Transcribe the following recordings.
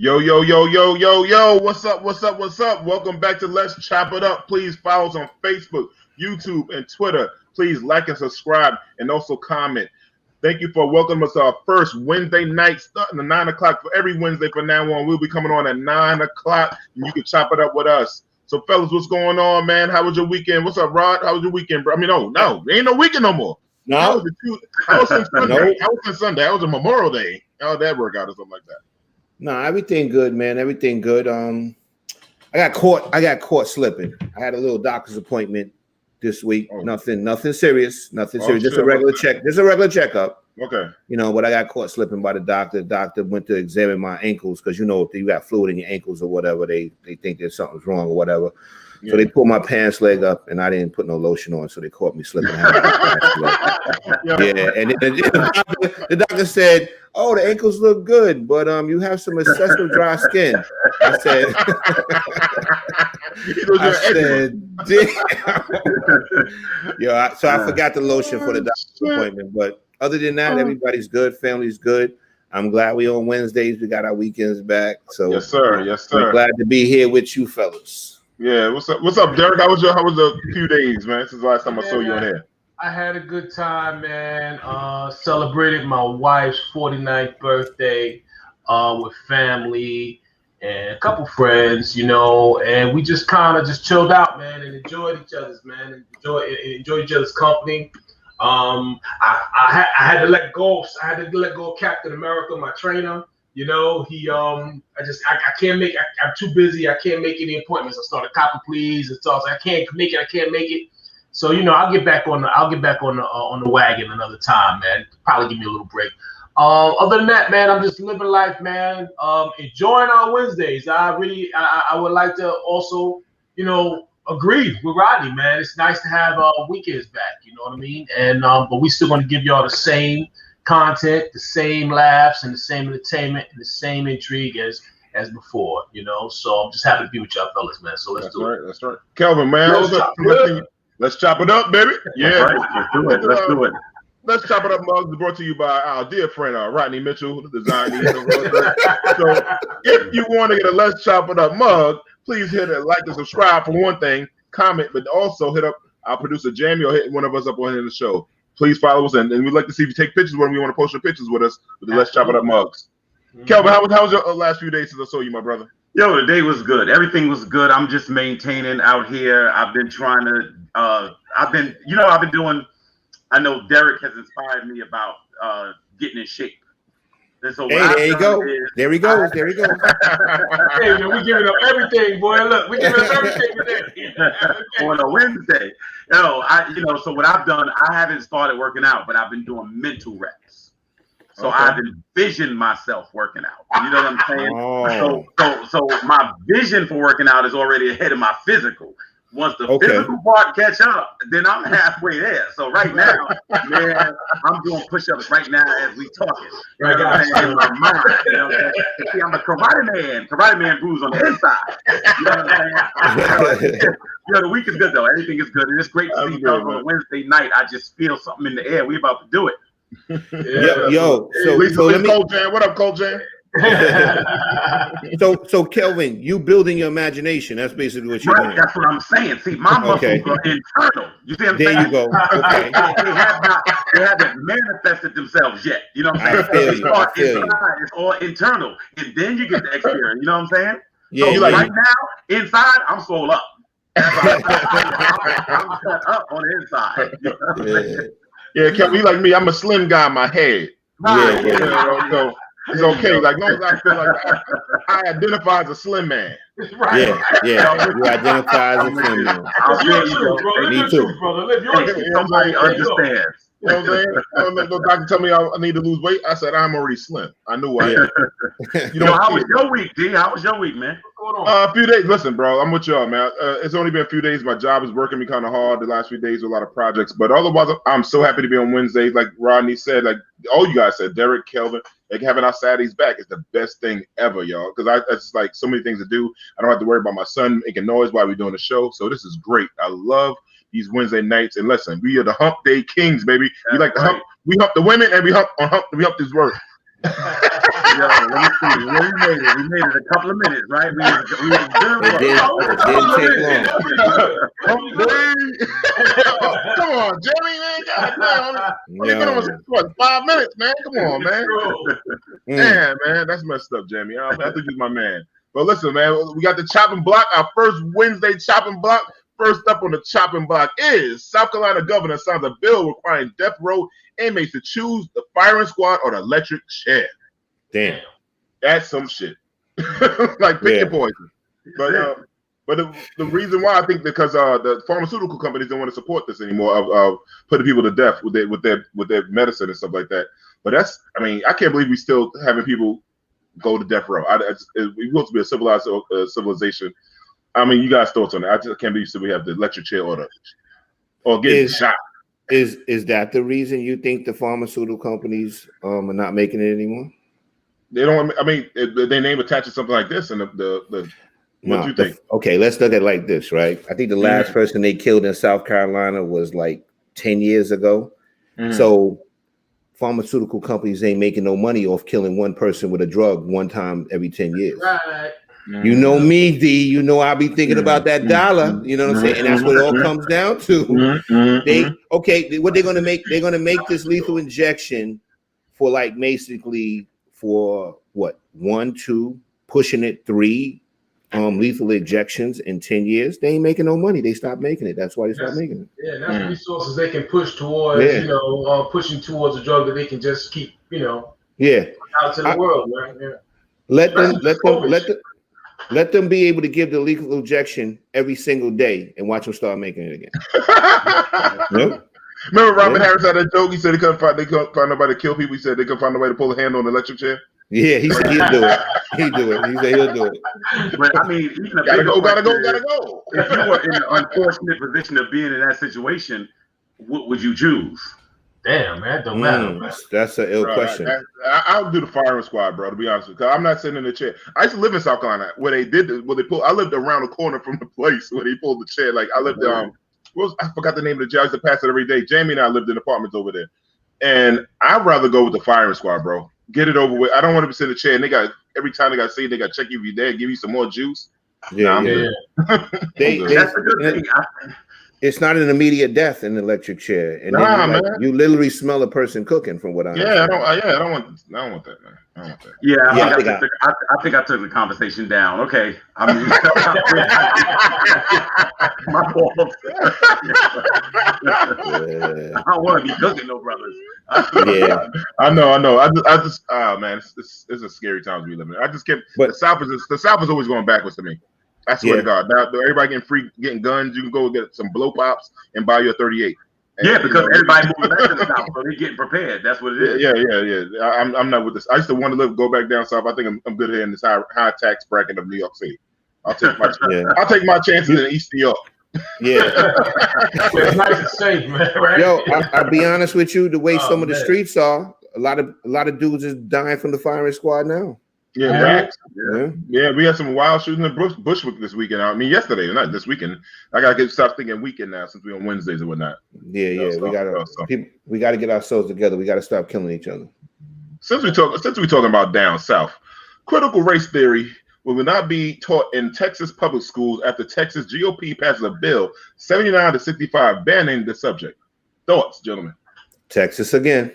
Yo, yo, yo, yo, yo, yo. What's up? What's up? What's up? Welcome back to Let's Chop It Up. Please follow us on Facebook, YouTube, and Twitter. Please like and subscribe and also comment. Thank you for welcoming us to our first Wednesday night starting at 9 o'clock. For every Wednesday from now on, we'll be coming on at 9 o'clock, and you can chop it up with us. So, fellas, what's going on, man? How was your weekend? What's up, Rod? How was your weekend, bro? I mean, no, there ain't no weekend no more. No, I was on Sunday. I was on Sunday. I was on Memorial Day. How did that work out or something like that? No, everything good, man. Everything good. I got caught slipping. I had a little doctor's appointment this week. Oh. Nothing serious. Nothing serious. Just shit. a regular check. Just a regular checkup. Okay. But I got caught slipping by the doctor. The doctor went to examine my ankles because if you got fluid in your ankles or whatever, they think there's something's wrong or whatever. Yeah. So they pulled my pants leg up, and I didn't put no lotion on, so they caught me slipping. Yeah, and the doctor said, "Oh, the ankles look good, but you have some excessive dry skin." I said, "Damn." So I forgot the lotion for the doctor's appointment, but other than that, everybody's good. Family's good. I'm glad we on Wednesdays. We got our weekends back. So yes, sir. Yes, sir. I'm glad to be here with you fellas. Yeah, what's up, Derik? How was the few days, man? Since the last time I saw you on here. I had a good time, man. Celebrated my wife's 49th birthday with family and a couple friends, and we just kind of just chilled out, man, and enjoyed each other's, man, and enjoyed each other's company. I had to let go. I had to let go of Captain America, my trainer. I can't make. I'm too busy. I can't make any appointments. I started copy please and stuff. I can't make it. So I'll get back on the wagon another time, man. Probably give me a little break. Other than that, man, I'm just living life, man. Enjoying our Wednesdays. I would like to also, agree with Rodney, man. It's nice to have weekends back. You know what I mean? And but we still going to give y'all the same content, the same laughs, and the same entertainment, and the same intrigue as before. So I'm just happy to be with y'all fellas, man. So let's do it. That's right. Kelvin, man, let's chop it up, baby. Yeah, right. Let's do it. Let's chop it up. Mugs brought to you by our dear friend Rodney Mitchell, the design. So if you want to get a Let's Chop It Up mug, please hit a like and subscribe for one thing, comment, but also hit up our producer Jamie or hit one of us up on the show. Please follow us, and we'd like to see if you take pictures when we want to post your pictures with us with the Let's Chop It Up mugs. Mm-hmm. Kelvin, how was your last few days since I saw you, my brother? Yo, the day was good. Everything was good. I'm just maintaining out here. I've been trying to. I've been doing. I know Derik has inspired me about getting in shape. And so there you go. There he goes. Hey, man, we giving up everything, boy. Look, we giving up everything today. On a Wednesday. So what I've done, I haven't started working out, but I've been doing mental reps. So okay. I've envisioned myself working out. You know what I'm saying? Oh. So my vision for working out is already ahead of my physical. Once the physical part catch up, then I'm halfway there. So right now, man, I'm doing push-ups right now as we talking. Right now, in my mind. You know what I'm saying? See, I'm a karate man. Karate man moves on the inside. You know what I'm saying? The week is good though. Everything is good, and it's great to see you on a Wednesday night. I just feel something in the air. We about to do it. So let me. Cold Jam. What up, Cold Jam? So Kelvin, you building your imagination. That's basically what you're doing. That's what I'm saying. See, my muscles are internal. You see what I'm saying? There you go. Okay. They haven't manifested themselves yet. You know what I'm saying? It's all internal. And then you get the experience. You know what I'm saying? Yeah. So right now, inside, I'm swole up. I'm cut up on the inside. You know what I'm saying? Yeah, Kelvin, you like me. I'm a slim guy in my head. So it's okay. Like, long as I feel like I identify as a slim man. Right. Yeah. You identify as a slim man. Me too, brother. Live your truth. Somebody understands. You know what I'm saying? The doctor tell me I need to lose weight. I said I'm already slim. I knew I am. How was your week, D? How was your week, man? A few days. Listen, bro, I'm with y'all, man. It's only been a few days. My job is working me kind of hard the last few days with a lot of projects. But otherwise, I'm so happy to be on Wednesdays. Like Rodney said, like all you guys said, Derik, Kelvin, like having our Saturdays back is the best thing ever, y'all. Because it's like so many things to do. I don't have to worry about my son making noise while we're doing the show. So this is great. I love these Wednesday nights. And listen, we are the hump day kings, baby. We like to hump. We hump the women and we hump this work. Yo, let me see. We made it. We made it a couple of minutes, right? We was good. It didn't take long. Come on, Jimmy, man. God damn. What, 5 minutes, man? Come on, man. Damn, man. That's messed up, Jamie. I think he's my man. But listen, man, we got the chopping block. Our first Wednesday chopping block. First up on the chopping block is South Carolina governor signs a bill requiring death row inmates to choose the firing squad or the electric chair. Damn. That's some shit. Like pick your poison. But the reason why, I think because the pharmaceutical companies don't want to support this anymore of putting people to death with their medicine and stuff like that. But that's, I mean, I can't believe we still having people go to death row. We want to be a civilized civilization. I mean, you guys' thoughts on that? I just can't believe we have the electric chair or getting shot. Is that the reason you think the pharmaceutical companies are not making it anymore? They don't. I mean, their name attached to something like this, and what do you think? Okay, let's look at it like this, right? I think the last person they killed in South Carolina was like 10 years ago. So pharmaceutical companies ain't making no money off killing one person with a drug one time every 10 years. Right. You know me, D. You know I'll be thinking about that dollar. You know what I'm saying? And that's what it all comes down to. What they're gonna make? They're gonna make this lethal injection for like basically for what 1, 2, pushing it 3 lethal injections in 10 years. They ain't making no money. They stopped making it. That's why they stopped making it. Yeah, that's resources they can push towards. Pushing towards a drug that they can just keep. Out to the world, man. Yeah. Let them be able to give the lethal injection every single day and watch them start making it again. Remember Robert Harris had that joke? He said they couldn't find nobody to kill people. He said they couldn't find nobody to pull a hand on the electric chair. Yeah, he said he'll do it. He'll do it. He said he'll do it. But I mean, even gotta go. If you were in an unfortunate position of being in that situation, what would you choose? Damn, man, don't matter. Man. That's an ill question. I'll do the firing squad, bro. To be honest with you, I'm not sitting in the chair. I used to live in South Carolina where they did this. Where they pulled. I lived around the corner from the place where they pulled the chair. Like I lived. I forgot the name of the jail. I used to pass it every day. Jamie and I lived in apartments over there, and I'd rather go with the firing squad, bro. Get it over with. I don't want to sit in the chair. And they got every time they got to say they got to check you if you're there, give you some more juice. Yeah. That's a good thing. It's not an immediate death in the electric chair, and man. You literally smell a person cooking. From what I understand. I don't want that, man. I don't want that. I think I took the conversation down. Okay, I mean, my fault. I don't want to be cooking no brothers. I know. I just, man, it's a scary time we live in. I just can't. But the South is always going backwards to me. I swear to God. Now everybody getting guns. You can go get some blow pops and buy you a 38. And, because everybody moving back to the South, so they're getting prepared. That's what it is. Yeah. I'm not with this. I used to want to go back down south. I think I'm good here in this high tax bracket of New York City. I'll take my chances in East New York. Yeah, it's nice and safe, man. Right? Yo, I'll be honest with you. The way some of the streets are, a lot of dudes is dying from the firing squad now. Yeah, we had some wild shooting in Bushwick this weekend. I mean, yesterday, not this weekend. I gotta stop thinking weekend now since we're on Wednesdays and whatnot. We gotta get ourselves together. We gotta stop killing each other. Since we're talking about down south, critical race theory will not be taught in Texas public schools after Texas GOP passes a bill 79-65 banning the subject. Thoughts, gentlemen? Texas again.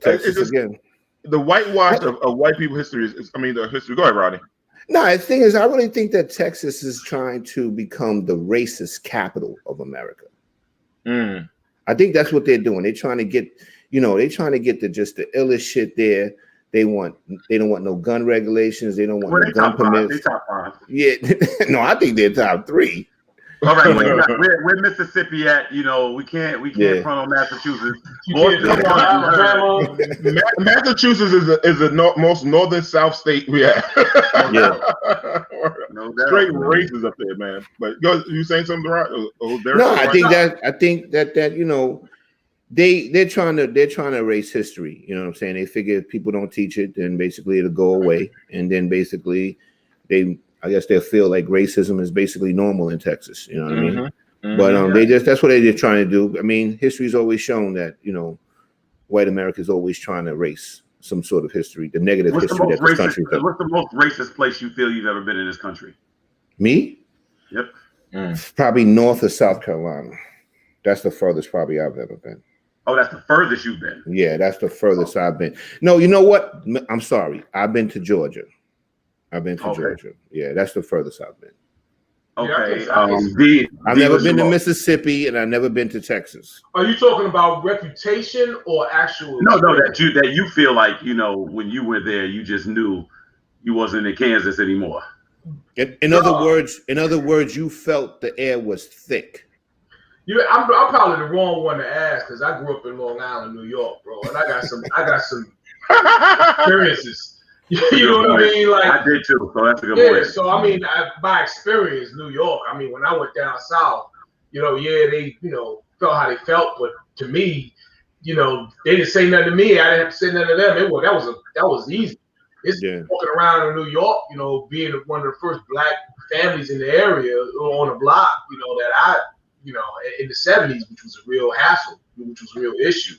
Texas again. The whitewash of white people history the history. Go ahead, Rodney. No, the thing is, I really think that Texas is trying to become the racist capital of America. I think that's what they're doing. They're trying to get, the illest shit there. They don't want no gun regulations. They don't want no gun permits. Top 5. Yeah, no, I think they're top 3. All right, where Mississippi at? We can't front on Massachusetts. Massachusetts is the most northern South state we have. Straight races up there, man. But you saying something, right? No, I think that they're trying to erase history. You know what I'm saying? They figure if people don't teach it, then basically it'll go away, and then basically I guess they'll feel like racism is basically normal in Texas. You know what I mean? But that's what they're trying to do. I mean, history's always shown that, white America is always trying to erase some sort of history, the negative history that this country does. What's the most racist place you feel you've ever been in this country? Me? Yep. Probably north of South Carolina. That's the furthest probably I've ever been. Oh, that's the furthest you've been? Yeah, that's the furthest I've been. No, you know what? I'm sorry. I've been to Georgia. Georgia. Yeah, that's the furthest I've been. Okay. I've never been to Mississippi, and I've never been to Texas. Are you talking about reputation or actual? No, that you feel like, you know, when you were there, you just knew you wasn't in Kansas anymore. In other words, you felt the air was thick. I'm probably the wrong one to ask because I grew up in Long Island, New York, bro, and I got some experiences. You know what I mean? Like I did too, so that's a good point. So I mean, by experience, New York. I mean, when I went down south, you know, they, you know, felt how they felt, but to me, you know, they didn't say nothing to me. I didn't have to say nothing to them. That was easy. It's walking around in New York, you know, being one of the first black families in the area on the block, you know, that I, you know, in the 70s, which was a real hassle, which was a real issue.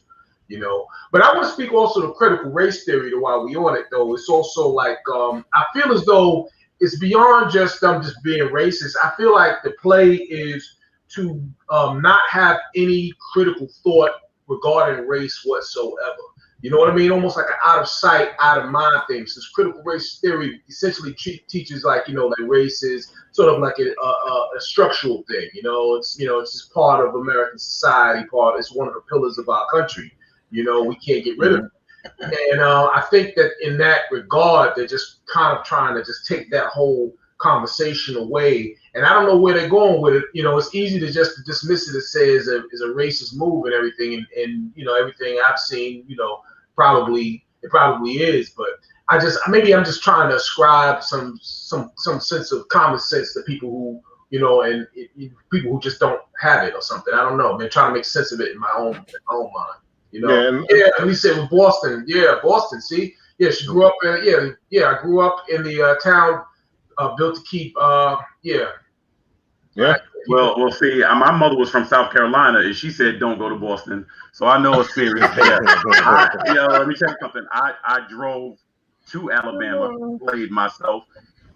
You know, but I want to speak also to critical race theory. While we on it, though, it's also like I feel as though it's beyond just just being racist. I feel like the play is to not have any critical thought regarding race whatsoever. You know what I mean? Almost like an out of sight, out of mind thing. Since critical race theory essentially teaches, like, you know, like race is sort of like a structural thing. You know, it's just part of American society. It's one of the pillars of our country. You know, we can't get rid of it. And I think that in that regard, they're just kind of trying to just take that whole conversation away. And I don't know where they're going with it. You know, it's easy to just dismiss it as say is a racist move and everything. And you know, everything I've seen, you know, it probably is. But I'm just trying to ascribe some sense of common sense to people who, you know, and people who just don't have it or something. I don't know. I'm trying to make sense of it in my own mind. You know, and we said with Boston, Boston. See, she grew up in, I grew up in the town built to keep, Well, see, my mother was from South Carolina, and she said don't go to Boston, so I know it's serious there. Let me tell you something. I drove to Alabama, played myself,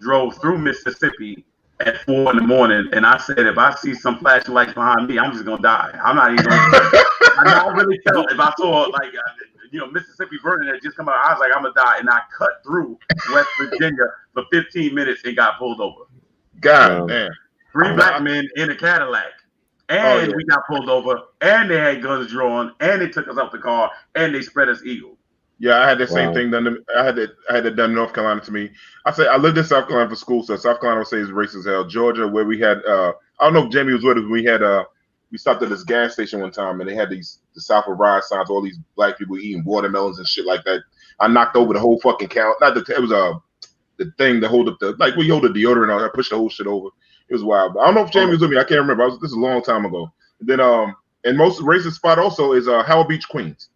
drove through Mississippi at 4 a.m, and I said if I see some flashing lights behind me, I'm just gonna die. I'm not even gonna. I really felt if I saw like Mississippi burning that just come out, I was like I'm gonna die, and I cut through West Virginia for 15 minutes and got pulled over. God damn. 3 black men in a Cadillac, and we got pulled over, and they had guns drawn, and they took us out the car, and they spread us eagle. Yeah, I had the same thing done to me. I had it done in North Carolina to me. I lived in South Carolina for school, so South Carolina would say is racist as hell. Georgia, where we had I don't know if Jamie was with us. We stopped at this gas station one time, and they had the South of Ride signs, all these black people eating watermelons and shit like that. I knocked over the whole fucking count. It was the thing that hold up where you hold the deodorant on. I pushed the whole shit over. It was wild. But I don't know if Jamie was with me. I can't remember. This is a long time ago. And then and most racist spot also is Howard Beach, Queens.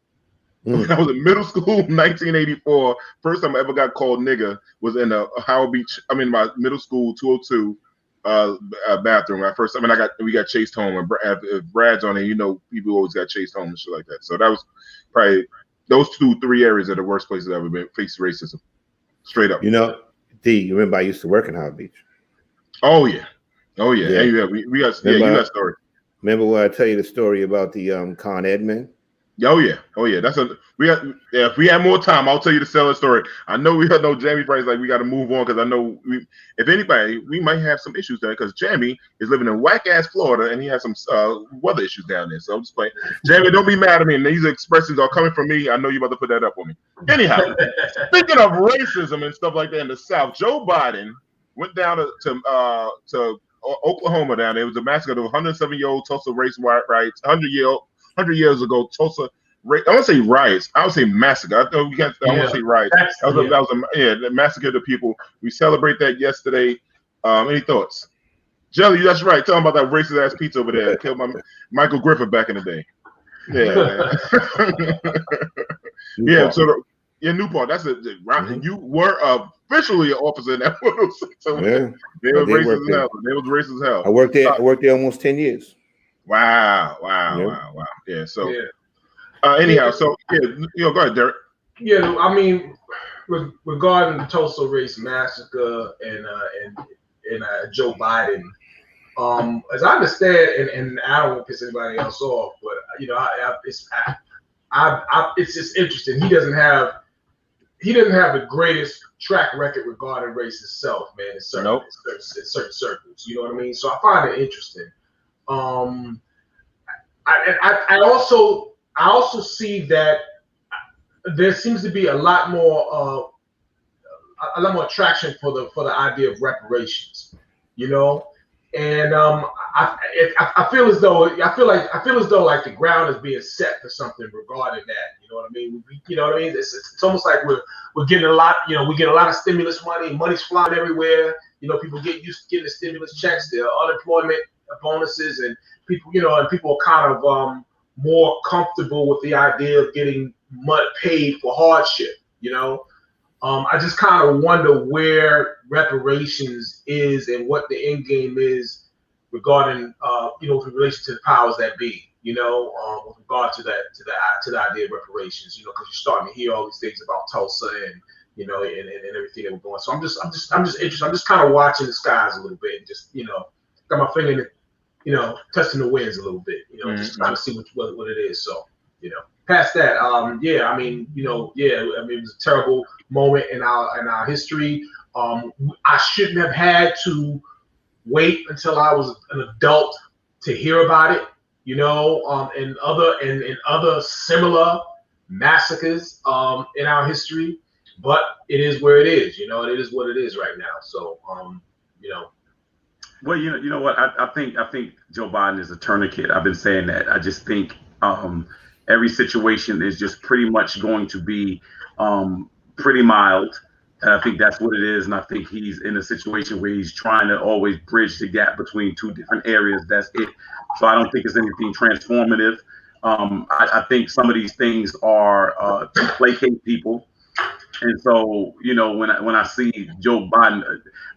When I was in middle school, 1984, first time I ever got called nigga was in Howard Beach. I mean, my middle school 202 bathroom. We got chased home. And if Brad's on it, you know, people always got chased home and shit like that. So that was probably those 2-3 areas are the worst places I've ever been faced racism. Straight up. You know, D, you remember I used to work in Howard Beach. Oh yeah. Yeah. We got you got story. Remember when I tell you the story about the Con Ed man? Oh yeah. If we had more time, I'll tell you the selling story. I know we know Jamie Price, like we got to move on because I know if anybody, we might have some issues there because Jamie is living in whack ass Florida and he has some weather issues down there. So I'm just playing. Jamie, don't be mad at me. And these expressions are coming from me. I know you're about to put that up on me. Anyhow, speaking of racism and stuff like that in the South, Joe Biden went down to Oklahoma down there. It was a massacre of 107-year-old Tulsa race riots. 100 years ago, Tulsa. I don't say riots. I would say massacre. I want to say riots. That was the massacre of the people. We celebrate that yesterday. Any thoughts? Jelly, that's right. Tell them about that racist ass pizza over there. Killed Michael Griffin back in the day. Yeah. So Newport. That's it. You were officially an officer in that one. So they were racist as hell. They was racist as hell. I worked there almost 10 years. Wow. Yeah. So Anyhow, so go ahead, Derek. Yeah, I mean, regarding the Tulsa race massacre and Joe Biden, as I understand, and I don't want to piss anybody else off, but it's just interesting. He doesn't have the greatest track record regarding race itself, man. In certain circles, you know what I mean. So I find it interesting. I also see that there seems to be a lot more traction for the idea of reparations, you know, and I feel as though like the ground is being set for something regarding that. You know what I mean? It's almost like we're getting a lot. You know, we get a lot of stimulus money. Money's flying everywhere. You know, people get used to getting the stimulus checks, the unemployment bonuses, and people are kind of more comfortable with the idea of getting paid for hardship. You know, I just kind of wonder where reparations is and what the end game is regarding, with relation to the powers that be. You know, with regard to the idea of reparations. You know, because you're starting to hear all these things about Tulsa and and everything that we're going. So I'm just interested. I'm just kind of watching the skies a little bit and just got my finger in it. Testing the winds a little bit, just trying to see what it is. So, past that, it was a terrible moment in our history. I shouldn't have had to wait until I was an adult to hear about it, and other similar massacres in our history. But it is where it is, it is what it is right now. So, Well, you know what? I think Joe Biden is a tourniquet. I've been saying that. I just think every situation is just pretty much going to be pretty mild. And I think that's what it is. And I think he's in a situation where he's trying to always bridge the gap between two different areas. That's it. So I don't think it's anything transformative. I think some of these things are to placate people. And so, when I see Joe Biden,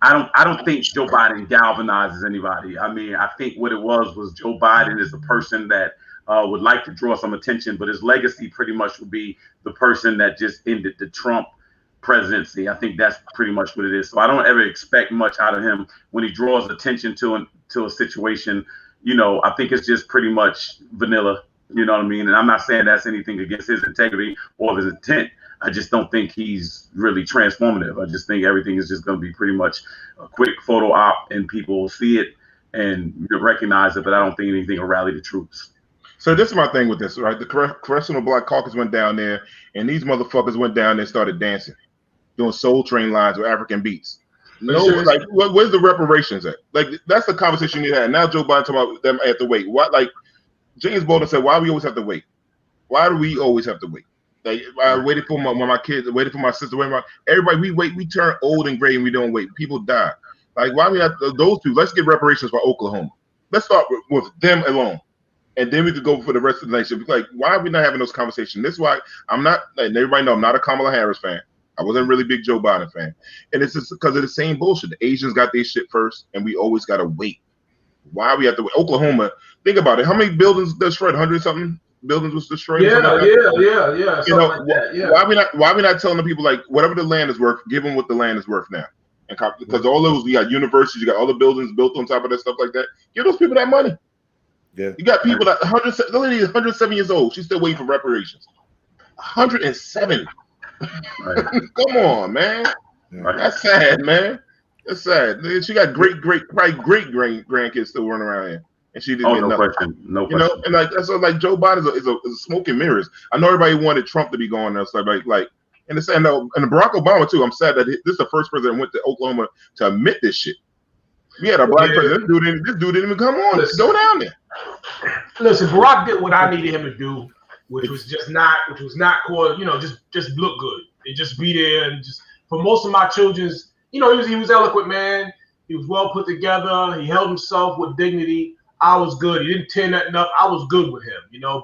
I don't think Joe Biden galvanizes anybody. I mean, I think what it was Joe Biden is a person that would like to draw some attention, but his legacy pretty much would be the person that just ended the Trump presidency. I think that's pretty much what it is. So I don't ever expect much out of him when he draws attention to a situation. I think it's just pretty much vanilla. You know what I mean? And I'm not saying that's anything against his integrity or his intent. I just don't think he's really transformative. I just think everything is just going to be pretty much a quick photo op and people will see it and recognize it, but I don't think anything will rally the troops. So this is my thing with this, right? The Congressional Black Caucus went down there, and these motherfuckers went down there and started dancing, doing Soul Train lines with African beats. Where's the reparations at? Like, that's the conversation you had. Now Joe Biden talking about them have to wait. What? Like, James Bolden said, why do we always have to wait? Why do we always have to wait? Like, I waited for my kids, waited for my sister, everybody. We wait. We turn old and gray, and we don't wait. People die. Like, why we have those two? Let's get reparations for Oklahoma. Let's start with them alone, and then we could go for the rest of the nation. Like, why are we not having those conversations? This is why I'm not. And everybody know I'm not a Kamala Harris fan. I wasn't a really big Joe Biden fan, and it's just because of the same bullshit. The Asians got their shit first, and we always gotta wait. Why we have to wait? Oklahoma. Think about it. How many buildings destroyed? 100-something. Buildings was destroyed. Yeah. Why we not telling the people, like, whatever the land is worth, give them what the land is worth now, and because all those, you got universities, you got all the buildings built on top of that stuff like that. Give those people that money. Yeah, you got people that the lady is 107 years old. She's still waiting for reparations. 107. Right. Come on, man. Right. That's sad, man. That's sad. She got great grandkids still running around here. And she didn't get no nothing. No question. And like that's like Joe Biden is a smoke and mirrors. I know everybody wanted Trump to be going there, so like, and Barack Obama too. I'm sad that this is the first president went to Oklahoma to admit this shit. We had a black president. This dude didn't even come on. Let's go down there. Listen, Barack did what I needed him to do, which was not called, just look good and just be there and just for most of my children's, he was eloquent, man. He was well put together. He held himself with dignity. I was good. He didn't tear nothing up. I was good with him,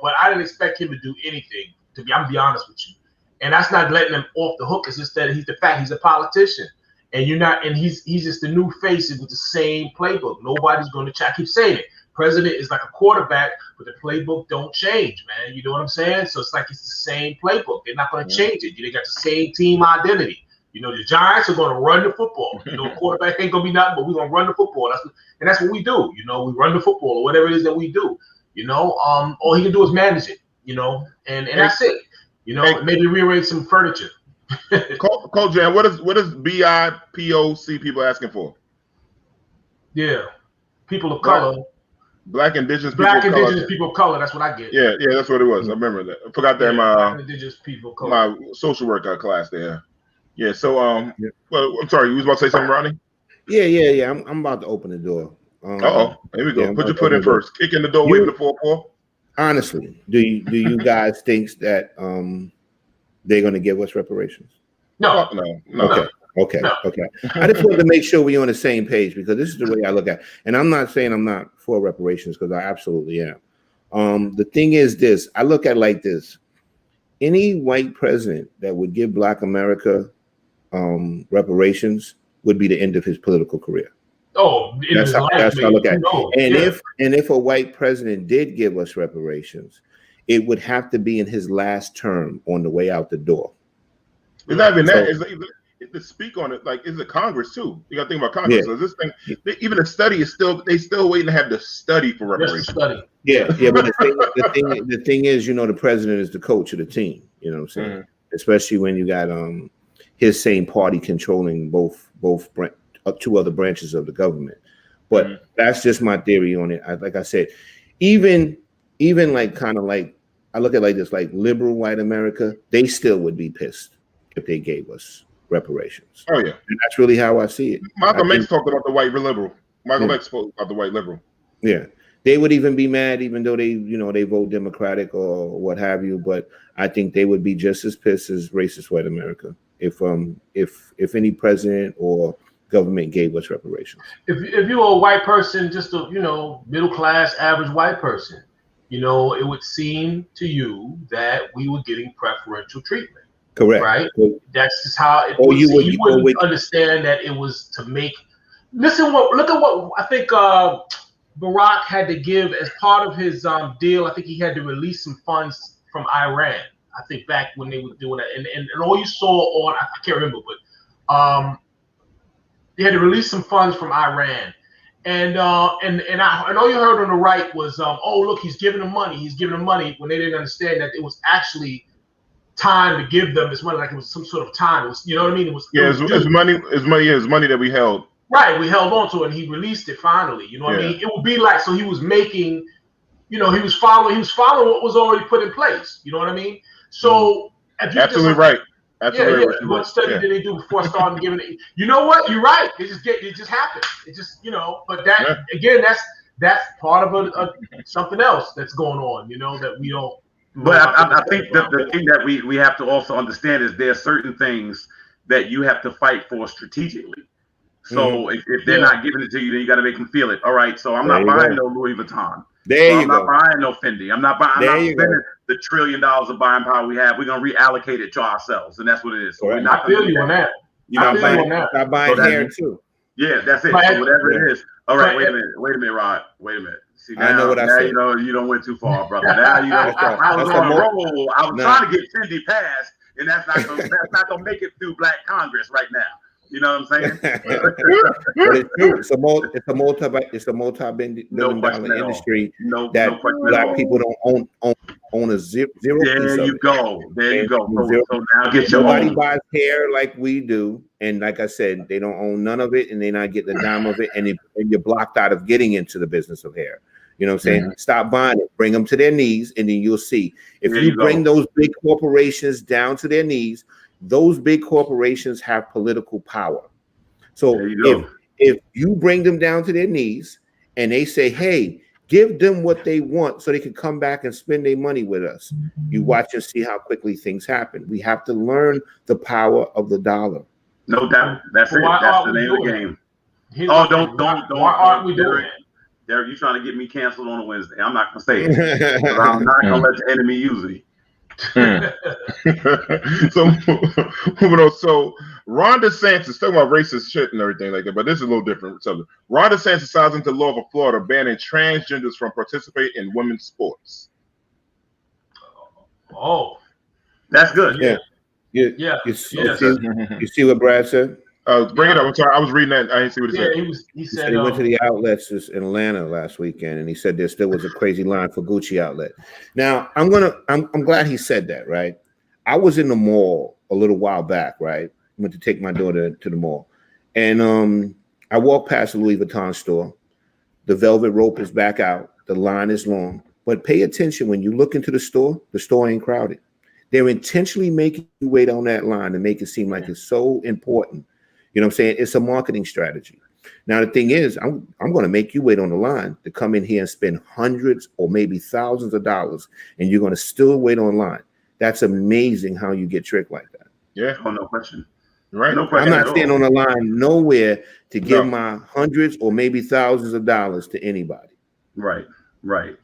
but I didn't expect him to do anything. I'm be honest with you. And that's not letting him off the hook. It's just that he's a politician. And he's just the new face with the same playbook. Nobody's going to try. I keep saying it. President is like a quarterback, but the playbook don't change, man. You know what I'm saying? So it's like it's the same playbook. They're not going to change it. They got the same team identity. You know, the Giants are going to run the football. You know, quarterback ain't going to be nothing, but we're going to run the football. That's what we do. You know, we run the football or whatever it is that we do. You know, all he can do is manage it. You know, and that's it. You know, maybe rearrange some furniture. Coach Jan, what is BIPOC people asking for? Yeah, people of color. Black indigenous people of color. That's what I get. Yeah, that's what it was. I remember that. I forgot that in Black indigenous people of color. My social work class there. Yeah. So well, I'm sorry. You was about to say something, Rodney? Yeah. I'm about to open the door. Here we go. Put your foot in first. Kick in the door. Wave the 4-4. Honestly, do you guys think that they're going to give us reparations? No. Okay. I just wanted to make sure we're on the same page because this is the way I look at it. And I'm not saying I'm not for reparations because I absolutely am. The thing is this, I look at it like this. Any white president that would give Black America reparations would be the end of his political career. That's how I look at it. And if a white president did give us reparations, it would have to be in his last term on the way out the door. It's not even that. To speak on it, like, is it Congress too? You got to think about Congress. Yeah. So this thing, even the study is still waiting to have the study for reparations. Yeah. But the thing is, you know, the president is the coach of the team. You know what I'm saying? Mm-hmm. Especially when you got his same party controlling both two other branches of the government. But that's just my theory on it. Like I said, even like kind of like I look at it like this, like liberal white America, they still would be pissed if they gave us reparations. Oh yeah, and that's really how I see it. Malcolm X talked about the white liberal. Malcolm X spoke about the white liberal. Yeah, they would even be mad, even though they vote Democratic or what have you. But I think they would be just as pissed as racist white America if any president or government gave us reparations. If you were a white person, just a middle class average white person, it would seem to you that we were getting preferential treatment. Correct. Right? That's just how it was. You wouldn't understand that it was to make. Look at what I think Barack had to give as part of his deal. I think he had to release some funds from Iran. I think back when they were doing that, and all you saw on I can't remember, but they had to release some funds from Iran. And all you heard on the right was, look, he's giving them money, when they didn't understand that it was actually time to give them this money, like it was some sort of time. It was, you know what I mean? It was it's money that we held. Right, we held on to it, and he released it finally. You know what I mean? It would be like, so he was making, he was following what was already put in place. You know what I mean? So if you absolutely right. Absolutely right. What study did they do before starting giving it? You know what? You're right. It just happened. It just, but that again, that's part of something else that's going on. That we don't. But I think the thing that we have to also understand is there are certain things that you have to fight for strategically. So if they're not giving it to you, then you got to make them feel it. All right. So I'm not buying no Louis Vuitton. I'm not buying no Fendi. I'm not spending the $1 trillion of buying power we have. We're gonna reallocate it to ourselves, and that's what it is. So we're not. I feel you on that. You're buying hair too. Yeah, that's it. So whatever it is. All right. Wait a minute, Rod. Wait a minute. See, now, I know what I said. You don't went too far, brother. Now I was on a roll. I was trying to get Fendi passed, and that's not gonna make it through Black Congress right now. You know what I'm saying? But it's true. It's a multi-billion-dollar industry that Black people don't own a zero. There you go. So now get your Nobody own. buys hair like we do, and like I said, they don't own none of it, and they not getting a dime of it, and you're blocked out of getting into the business of hair. You know what I'm saying? Mm-hmm. Stop buying it. Bring them to their knees, and then you'll see. If you bring those big corporations down to their knees, those big corporations have political power. So if you bring them down to their knees and they say, hey, give them what they want so they can come back and spend their money with us, you watch and see how quickly things happen. We have to learn the power of the dollar. No doubt. That's it. That's the name of the game. Don't. Why aren't we doing it? Derek, you trying to get me canceled on a Wednesday. I'm not going to say it. I'm not going to let the enemy use me. So moving on. So Ron DeSantis talking about racist shit and everything like that, but this is a little different. So Ron DeSantis signs into law for Florida banning transgenders from participating in women's sports. Oh, that's good. Yeah. You see what Brad said? Bring it up. I'm sorry, I was reading that. I didn't see what it said. He said he went to the outlets in Atlanta last weekend, and he said there still was a crazy line for Gucci outlet. Now, I'm glad he said that, right? I was in the mall a little while back, right? Went to take my daughter to the mall, and I walked past the Louis Vuitton store. The velvet rope is back out. The line is long, but pay attention when you look into the store ain't crowded. They're intentionally making you wait on that line to make it seem like it's so important. You know what I'm saying? It's a marketing strategy. Now, the thing is, I'm going to make you wait on the line to come in here and spend hundreds or maybe thousands of dollars, and you're going to still wait online. That's amazing how you get tricked like that. Yeah. Oh, no question. Right. No question. I'm not standing on the line nowhere to give my hundreds or maybe thousands of dollars to anybody. Right.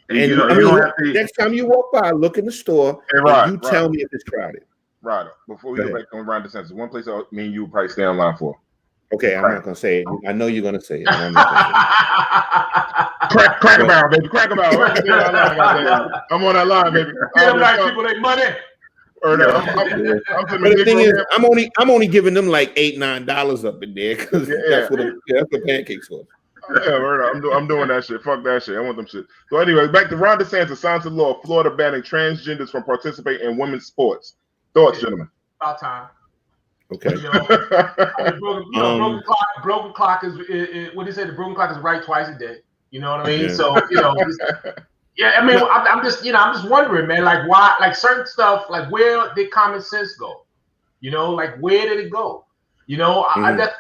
And you don't have to... next time you walk by, look in the store, and you tell me if it's crowded. Right. Before we go back on Ron DeSantis, one place me and you would probably stay on line for. Okay, I'm not gonna say it. I know you're gonna say it. I'm not gonna say it. Crack a barrel, baby. Crack a barrel. I'm on that line, baby. Give them like people their money. But the thing is, I'm only giving them like $8-9 up in there because that's what pancakes for. Yeah, I'm doing that shit. Fuck that shit. I want them shit. So anyway, back to Ron DeSantis signs into law, Florida banning transgenders from participating in women's sports. Thoughts, gentlemen? About time. Okay. Broken clock is what do you say? The broken clock is right twice a day. You know what I mean? Yeah. So I mean, I'm just wondering, man, like why, like certain stuff, like where did common sense go? You know, like where did it go? You know, if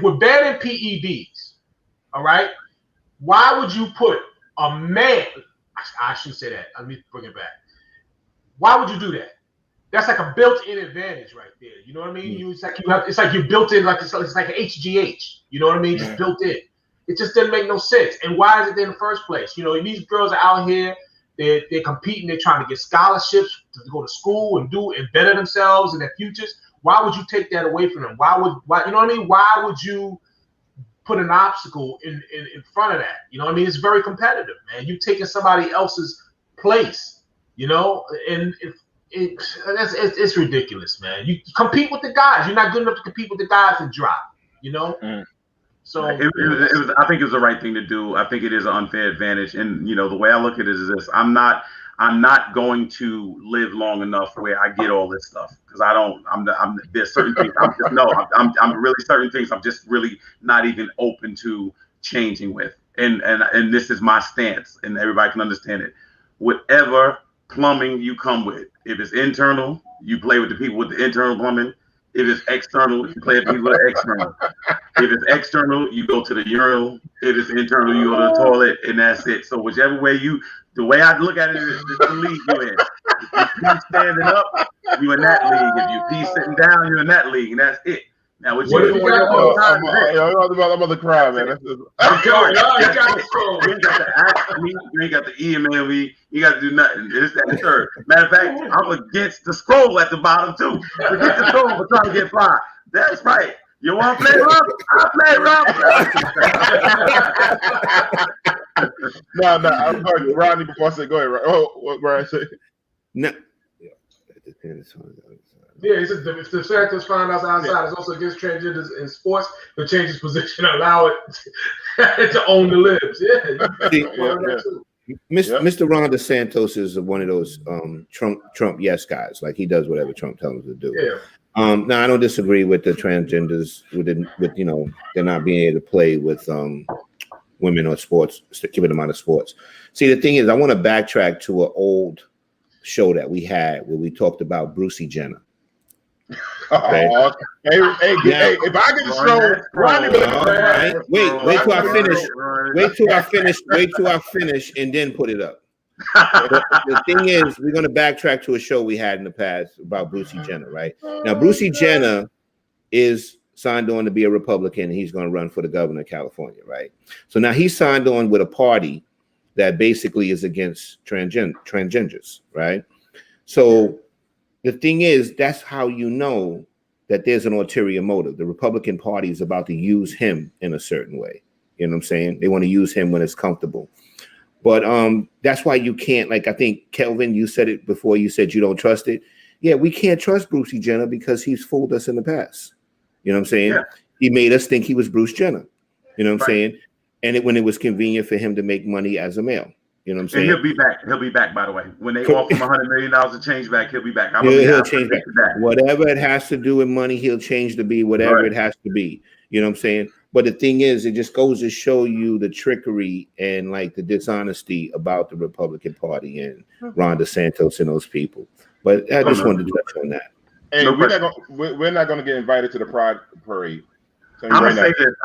we're banning PEDs, all right, why would you put a man? I should say that. Let me bring it back. Why would you do that? That's like a built-in advantage right there. You know what I mean? It's like you built in, like it's like an HGH. You know what I mean? Just built in. It just didn't make no sense. And why is it there in the first place? You know, these girls are out here. They're competing. They're trying to get scholarships to go to school and better themselves in their futures. Why would you take that away from them? Why you know what I mean? Why would you put an obstacle in front of that? You know what I mean? It's very competitive, man. You're taking somebody else's place, you know, and it's ridiculous, man. You compete with the guys. You're not good enough to compete with the guys and drop, you know? So I think it's the right thing to do. I think it is an unfair advantage. And, you know, the way I look at it is this. I'm not going to live long enough where I get all this stuff because there's certain things I'm really certain things I'm just really not even open to changing with. And this is my stance, and everybody can understand it. Whatever plumbing you come with, if it's internal, you play with the people with the internal plumbing. If it's external, you play with people with the external. If it's external, you go to the urinal. If it's internal, you go to the toilet, and that's it. So whichever way the way I look at it is the league you're in. If you pee standing up, you in that league. If you pee sitting down, you're in that league, and that's it. Now, what you do all the time? I'm about to cry, man. You ain't got to email me. You got to do nothing. This, that, and third. Matter of fact, I'm against the scroll at the bottom too. Forget the scroll for trying to get fly. That's right. You want to play rough? I play rough. No. I'm sorry, Rodney. Before I say, go ahead. Oh, what Brian say? No. Yeah, he said if the factors found outside is also against transgenders in sports, but change his position and allow it to own the libs. Mr. Ron DeSantis is one of those Trump yes guys. Like he does whatever Trump tells him to do. Yeah. Now I don't disagree with the transgenders with you know they're not being able to play with women or sports, keeping them out of sports. See, the thing is, I want to backtrack to an old show that we had where we talked about Brucey Jenner. Okay. Hey, if I get the stroll, Rodney, wait till I finish, and then put it up. The thing is, we're going to backtrack to a show we had in the past about Brucey Jenner, right? Now, Brucey Jenner is signed on to be a Republican, and he's going to run for the governor of California, right? So now he's signed on with a party that basically is against transgenders, right? So the thing is, that's how you know that there's an ulterior motive. The Republican Party is about to use him in a certain way. You know what I'm saying? They want to use him when it's comfortable. But that's why you can't, like, I think, Kelvin, you said it before, you said you don't trust it. Yeah, we can't trust Brucey Jenner because he's fooled us in the past. You know what I'm saying? Yeah. He made us think he was Bruce Jenner. You know what I'm saying? And when it was convenient for him to make money as a male. You know what I'm saying? And he'll be back. He'll be back, by the way. When they offer him $100 million to change back, he'll be back. He'll change back. Whatever it has to do with money, he'll change to be whatever it has to be. You know what I'm saying? But the thing is, it just goes to show you the trickery and like the dishonesty about the Republican Party and Ron DeSantis and those people. But I just wanted to touch on that. Hey, we're not going to get invited to the Pride Parade. I'm gonna say this.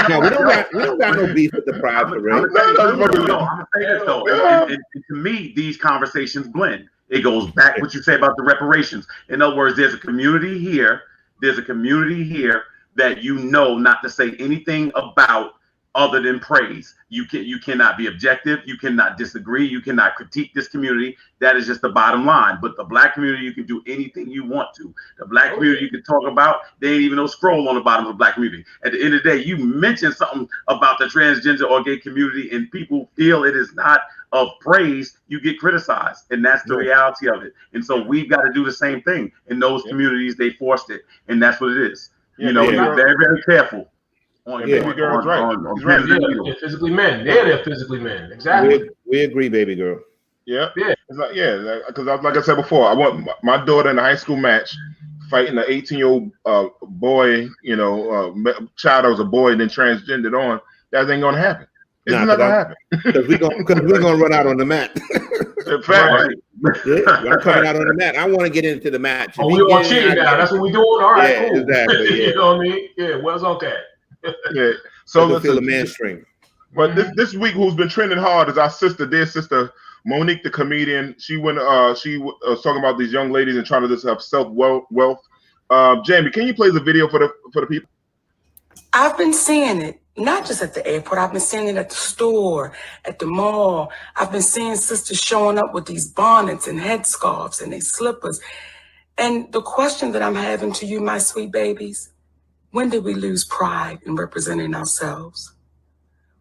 No, we don't got no beef with the Pride Parade. I'm gonna say this though. And to me, these conversations blend. It goes back what you say about the reparations. In other words, there's a community here. There's a community here that you know not to say anything about other than praise. You cannot be objective. You cannot disagree. You cannot critique this community. That is just the bottom line. But the black community, you can do anything you want to. The black community you can talk about, they ain't even no scroll on the bottom of the black community. At the end of the day, you mention something about the transgender or gay community and people feel it is not of praise, you get criticized. And that's the reality of it. And so we've got to do the same thing. In those communities, they forced it. And that's what it is. You know, you're very, very careful. Baby girl's right. They're physically men. They're physically men. Exactly. We agree, baby girl. Yeah. It's like, because like I said before, I want my daughter in a high school match fighting an 18-year-old boy, child that was a boy and then transgendered on. That ain't gonna happen. It's not gonna happen. Because we're gonna run out on the mat. In fact, I'm coming out on the mat. I want to get into the match. Oh, we all cheating now. That's what we're doing. All right, cool. Exactly. Yeah. You know what I mean? Yeah. Where's okay? Yeah. So let's feel the mainstream. But this week, who's been trending hard is our dear sister Monique, the comedian. She went. She was talking about these young ladies and trying to just have self-wealth. Jamie, can you play the video for the people? I've been seeing it, not just at the airport. I've been seeing it at the store, at the mall. I've been seeing sisters showing up with these bonnets and headscarves and these slippers. And the question that I'm having to you, my sweet babies, when did we lose pride in representing ourselves?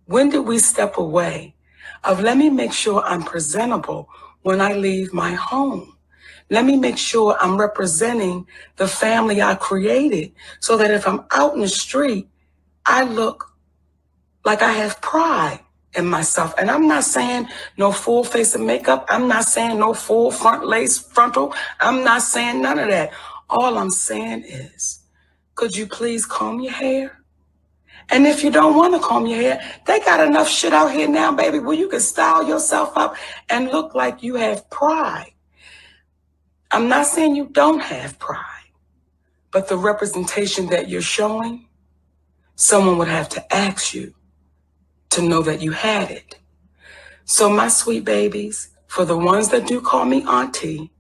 When did we step away of let me make sure I'm presentable when I leave my home? Let me make sure I'm representing the family I created so that if I'm out in the street, I look like I have pride in myself. And I'm not saying no full face of makeup. I'm not saying no full front lace frontal. I'm not saying none of that. All I'm saying is, could you please comb your hair? And if you don't want to comb your hair, they got enough shit out here now, baby, where you can style yourself up and look like you have pride. I'm not saying you don't have pride, but the representation that you're showing, someone would have to ask you to know that you had it. So my sweet babies, for the ones that do call me auntie,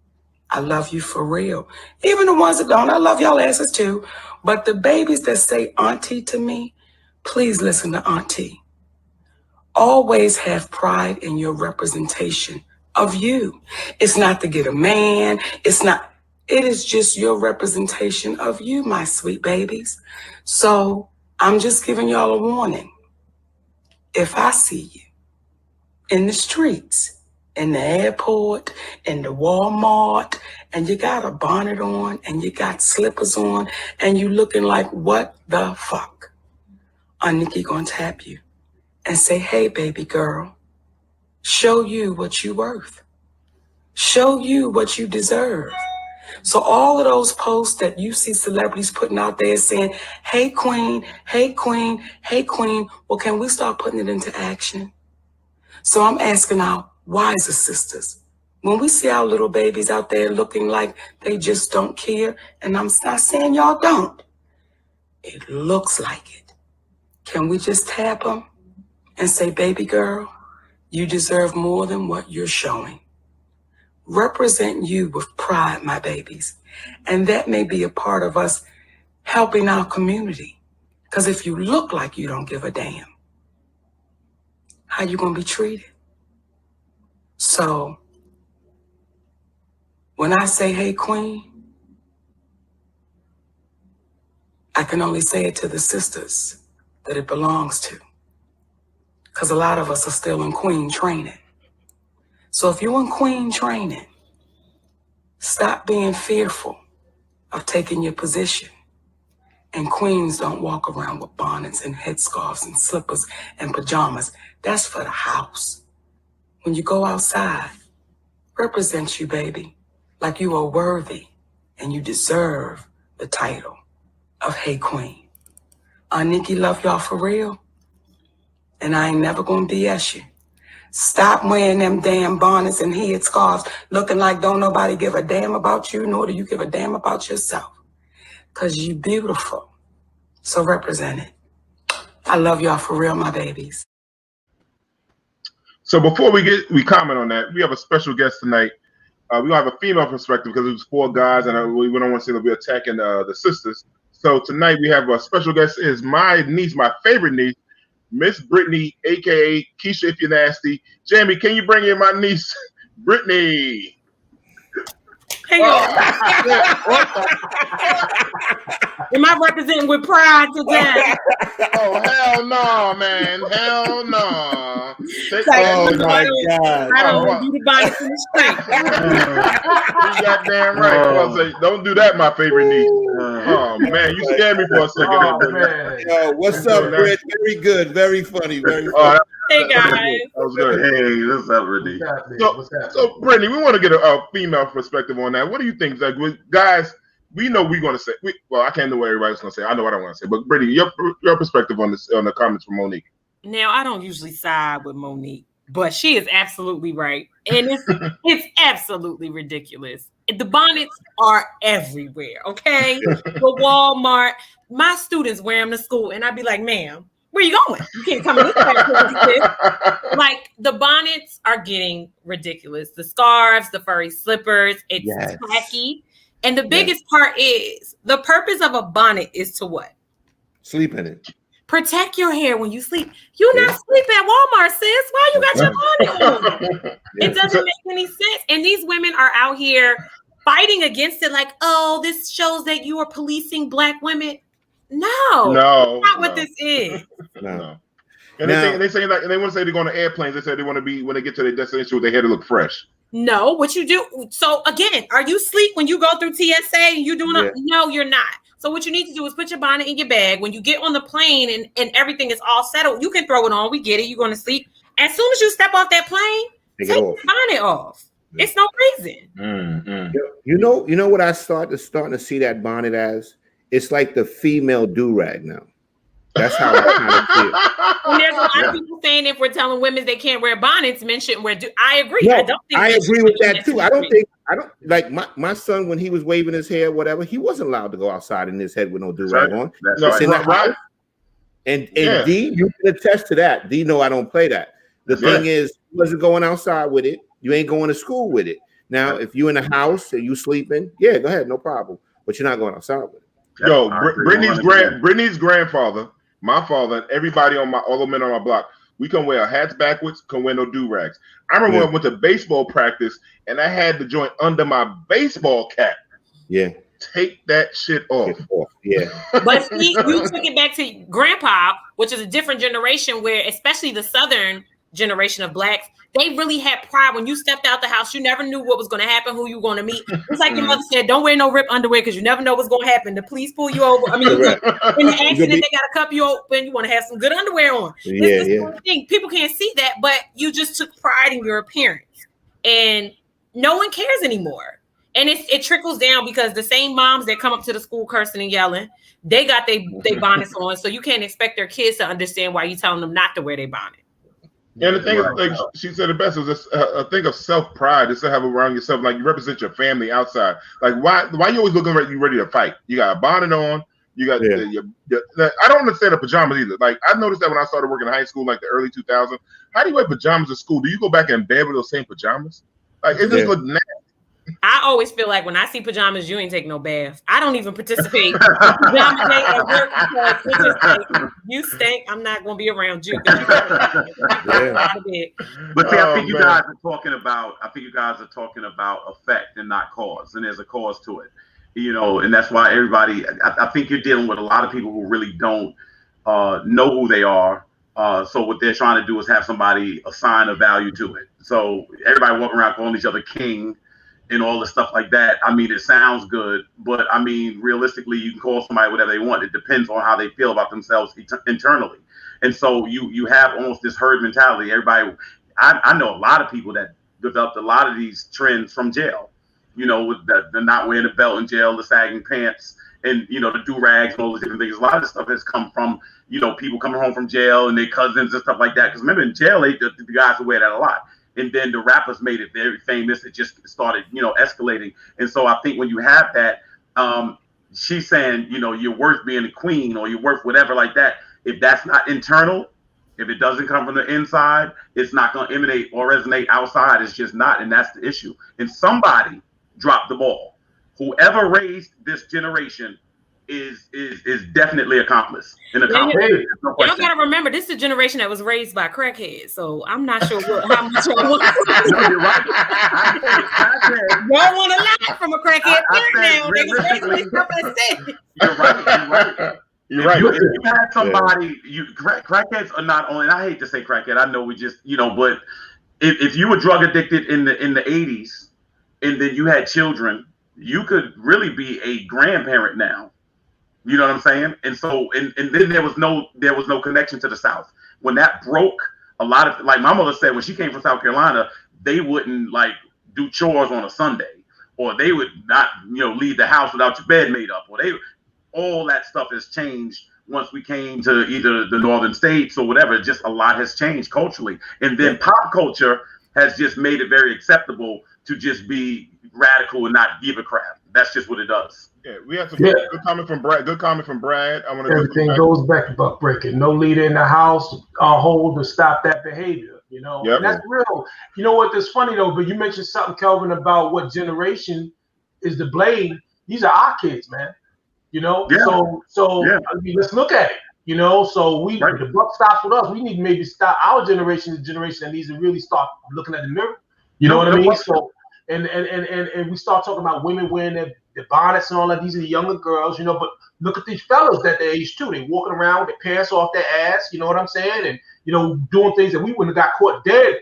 I love you for real. Even the ones that don't, I love y'all asses too. But the babies that say auntie to me, please listen to auntie. Always have pride in your representation of you. It's not to get a man. It is just your representation of you, my sweet babies. So I'm just giving y'all a warning. If I see you in the streets, in the airport, in the Walmart, and you got a bonnet on, and you got slippers on, and you looking like, what the fuck? Nikki gonna tap you and say, hey, baby girl, show you what you worth. Show you what you deserve. So all of those posts that you see celebrities putting out there saying, hey, queen, hey, queen, hey, queen, well, can we start putting it into action? So I'm asking our wiser sisters, when we see our little babies out there looking like they just don't care, and I'm not saying y'all don't, it looks like it. Can we just tap them and say, baby girl, you deserve more than what you're showing. Represent you with pride, my babies. And that may be a part of us helping our community. Because if you look like you don't give a damn, how you gonna be treated. So when I say, hey, queen, I can only say it to the sisters that it belongs to. Because a lot of us are still in queen training. So if you're in queen training, stop being fearful of taking your position. And queens don't walk around with bonnets and headscarves and slippers and pajamas. That's for the house. When you go outside, represent you, baby, like you are worthy and you deserve the title of Hey Queen. Nikki love y'all for real. And I ain't never gonna BS you. Stop wearing them damn bonnets and headscarves looking like don't nobody give a damn about you, nor do you give a damn about yourself. Cause you beautiful. So represent it. I love y'all for real, my babies. So before we comment on that, we have a special guest tonight. We don't have a female perspective because it was 4 guys, and we don't want to say that we're attacking the sisters. So tonight we have a special guest. Is my niece, my favorite niece, Miss Brittany, aka Keisha, if you're nasty. Jamie, can you bring in my niece, Brittany? Hey, am I representing with pride today? Oh, hell no, man. Hell no. Oh, my God. I don't do the bonnets in the street. You goddamn right. Well, say, don't do that, my favorite niece. Oh, man. You scared me for a second. Yo, what's up, Britt? Very good. Very funny. Very funny. Hey, guys. That was good. Hey, what's up, Rodney? So, Brittany, we want to get a female perspective on that. What do you think? Like, guys, we know we're going to say. Well, I can't know what everybody's going to say. I know what I want to say. But Brittany, your perspective on this, on the comments from Monique. Now, I don't usually side with Monique, but she is absolutely right, and it's absolutely ridiculous. The bonnets are everywhere. Okay, the Walmart. My students wear them to school, and I'd be like, "Ma'am, where you going? You can't come in this place." Like, the bonnets are getting ridiculous. The scarves, the furry slippers, it's tacky. And the biggest part is the purpose of a bonnet is to what? Sleep in it. Protect your hair when you sleep. You not sleep at Walmart, sis. Why you got your bonnet on? It doesn't make any sense. And these women are out here fighting against it like, oh, this shows that you are policing Black women. No, that's not what this is. No. And they say like, and they want to say they're going to airplanes. They say they want to be, when they get to their destination with their hair to look fresh. No, what you do. So again, are you sleep when you go through TSA and you doing No, you're not. So what you need to do is put your bonnet in your bag. When you get on the plane and everything is all settled, you can throw it on. We get it. You're going to sleep. As soon as you step off that plane, take your bonnet off. It's no reason. Mm-hmm. You know what I starting to see that bonnet as? It's like the female do-rag now. That's how I kind of feel. And there's a lot of people saying if we're telling women they can't wear bonnets, men shouldn't wear. I agree. No, I don't think I agree with that too. I don't like my son when he was waving his hair, whatever. He wasn't allowed to go outside in his head with no do-rag on. That's right. And D, you can attest to that. D, no, I don't play that. The thing is, you wasn't going outside with it. You ain't going to school with it. Now, if you in the house and you sleeping, go ahead, no problem. But you're not going outside with it. Yo, Brittany's grandfather, my father, and everybody all the men on my block, we can wear our hats backwards, can wear no do-rags. I remember when I went to baseball practice and I had the joint under my baseball cap. Yeah. Take that shit off. Yeah. But see, you took it back to grandpa, which is a different generation where, especially the Southern generation of Blacks, they really had pride. When you stepped out the house, you never knew what was going to happen, who you were going to meet. It's like your mother said, don't wear no rip underwear because you never know what's going to happen. The police pull you over. I mean, in the accident, they got to cup you open. You want to have some good underwear on. This is the thing. People can't see that, but you just took pride in your appearance. And no one cares anymore. And it trickles down because the same moms that come up to the school cursing and yelling, they got their bonnets on. So you can't expect their kids to understand why you're telling them not to wear their bonnet. And the thing is, like she said, it best is a thing of self-pride. Just to have around yourself, like you represent your family outside. Like why you always looking like you ready to fight? You got a bonnet on. You got I don't understand the pajamas either. Like I noticed that when I started working in high school, like the early 2000s. How do you wear pajamas to school? Do you go back in bed with those same pajamas? Like it just look nasty. I always feel like when I see pajamas, you ain't take no bath. I don't even participate in pajama day at work because it's just like, you stink. I'm not going to be around you. But see, I think you guys are talking about. Effect and not cause, and there's a cause to it. And that's why everybody. I think you're dealing with a lot of people who really don't know who they are. So what they're trying to do is have somebody assign a value to it. So everybody walking around calling each other king and all the stuff like that. I mean, it sounds good, but I mean, realistically, you can call somebody whatever they want. It depends on how they feel about themselves internally. And so you have almost this herd mentality. Everybody, I know a lot of people that developed a lot of these trends from jail, with the not wearing a belt in jail, the sagging pants, and, the do-rags and all those different things. A lot of this stuff has come from, people coming home from jail and their cousins and stuff like that. Because remember, in jail, the guys would wear that a lot. And then the rappers made it very famous. It just started, escalating. And so I think when you have that, she's saying, you're worth being a queen or you're worth whatever like that. If that's not internal, if it doesn't come from the inside, it's not going to emanate or resonate outside. It's just not. And that's the issue. And somebody dropped the ball. Whoever raised this generation is definitely accomplice. Y'all gotta remember, this is a generation that was raised by crackheads, so I'm not sure how much y'all want. No, you're right. Y'all want a lot from a crackhead now. They was raised with stuff instead. You're right. You're right. If you had somebody, crackheads are not only. And I hate to say crackhead. I know we just, but if you were drug addicted in the 80s, and then you had children, you could really be a grandparent now. You know what I'm saying? And so, and then there was no connection to the South. When that broke, a lot of, like my mother said, when she came from South Carolina, they wouldn't do chores on a Sunday, or they would not, leave the house without your bed made up, or all that stuff has changed once we came to either the northern states or whatever. Just a lot has changed culturally. And then pop culture has just made it very acceptable to just be radical and not give a crap. That's just what it does. Yeah, we have some good comment from Brad. Good comment from Brad. Everything goes back to buck breaking. No leader in the house hold to stop that behavior. Yep. And that's real. You know what? That's funny though. But you mentioned something, Kelvin, about what generation is to blame. These are our kids, man. So I mean, let's look at it. So the buck stops with us. We need to maybe stop our generation, the generation that needs to really start looking at the mirror. You know what I mean? So and we start talking about women wearing their bonnets and all that. These are the younger girls, but look at these fellas that they age too. They walking around with their pants off their ass, you know what I'm saying? And doing things that we wouldn't have got caught dead,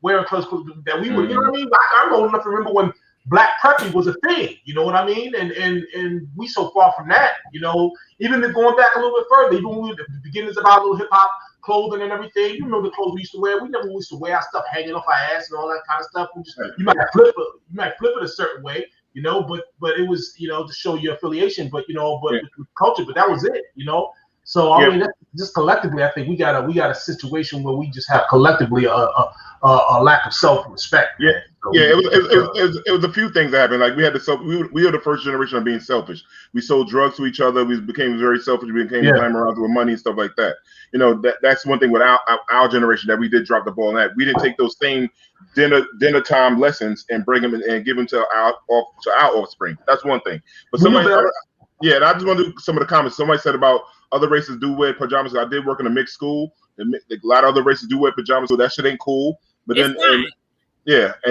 wearing clothes that we would, you know what I mean? I'm old enough to remember when black preppy was a thing, you know what I mean? And we so far from that, even going back a little bit further, even when we were at the beginnings of our little hip hop clothing and everything. You remember the clothes we used to wear? We never used to wear our stuff hanging off our ass and all that kind of stuff. We just, you might flip it a certain way, but it was, to show your affiliation, but with culture, but that was it, So I mean, just collectively, I think we got a situation where we just have collectively a lack of self-respect. Yeah, so it was a few things that happened. Like we were the first generation of being selfish. We sold drugs to each other. We became very selfish. We became glamorized with money and stuff like that. That's one thing with our generation that we did drop the ball on that. We didn't take those same dinner time lessons and bring them and give them to our offspring. That's one thing. But and I just want to do some of the comments. Somebody said about other races do wear pajamas. I did work in a mixed school. A lot of other races do wear pajamas, so that shit ain't cool. But and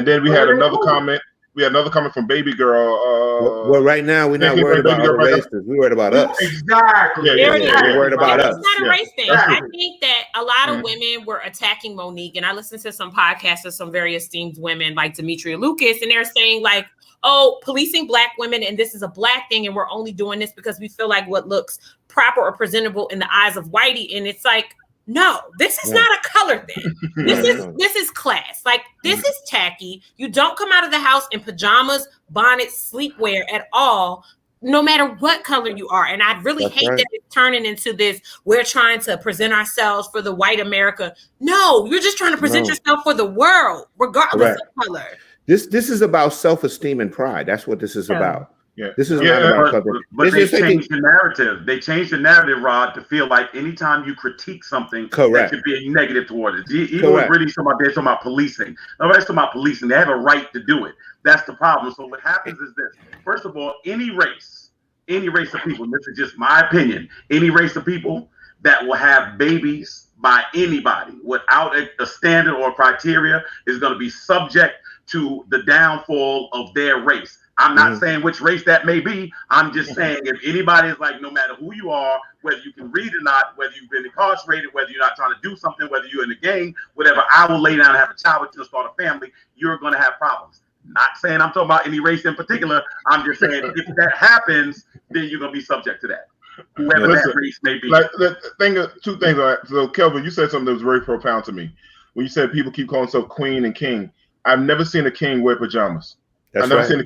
then we had another comment. We had another comment from Baby Girl. Well, right now we're not worried about other races. We're worried about us. Exactly. We're worried about us. It's not a race thing. I think that a lot of women were attacking Monique, and I listened to some podcasts of some very esteemed women like Demetria Lucas, and they're saying like, oh, policing Black women, and this is a Black thing, and we're only doing this because we feel like what looks proper or presentable in the eyes of whitey. And it's like, no, this is not a color thing. This is class. Like, this is tacky. You don't come out of the house in pajamas, bonnets, sleepwear at all, no matter what color you are. And I really hate that it's turning into this, we're trying to present ourselves for the white America. No, you're just trying to present yourself for the world, regardless of color. This is about self-esteem and pride. That's what this is about. Yeah. This is not about something. But they changed the narrative. They changed the narrative, Rod, to feel like anytime you critique something, that should be negative toward it. Even when Brittany's talking about policing. Nobody's talking about policing. They have a right to do it. That's the problem. So what happens is this. First of all, any race of people, and this is just my opinion, any race of people that will have babies by anybody without a standard or criteria is going to be subject to the downfall of their race. I'm not saying which race that may be. I'm just saying if anybody is like, no matter who you are, whether you can read or not, whether you've been incarcerated, whether you're not trying to do something, whether you're in the gang, whatever, I will lay down and have a child with you and start a family, you're going to have problems. Not saying I'm talking about any race in particular. I'm just saying if that happens, then you're going to be subject to that. Whoever that race may be. Like the thing, two things. All right. So, Kelvin, you said something that was very profound to me. When you said people keep calling themselves queen and king, I've never seen a king wear pajamas. I've never seen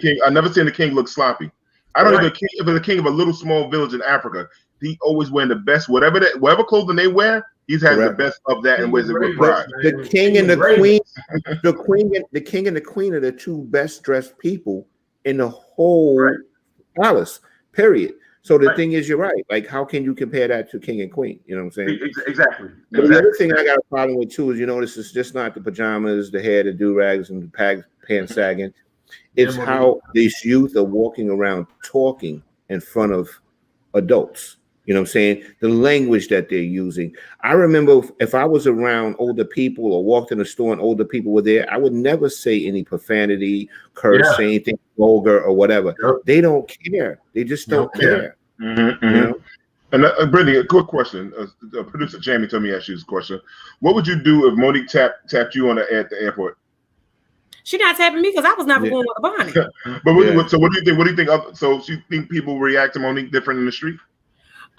the king look sloppy. I don't know if the king of a little small village in Africa, he always wearing the best, whatever clothing they wear, he's had the best of that and wears it with pride. The king and the queen, the king and the queen are the two best dressed people in the whole palace. Period. So the thing is, you're right. Like, how can you compare that to king and queen? You know what I'm saying? Exactly. The other thing I got a problem with too is, this is just not the pajamas, the hair, the do-rags, and the pants sagging. It's how these youth are walking around talking in front of adults. You know what I'm saying? The language that they're using. I remember if I was around older people or walked in a store and older people were there, I would never say any profanity, curse, say anything vulgar or whatever. They don't care. They just don't care. You know? And Brittany, a quick question. Producer Jamie told me to ask you this question. What would you do if Monique tapped you at the airport? She not tapping me because I was never going with a bonnet. But so what do you think? What do you think? So you think people react to Monique different in the street?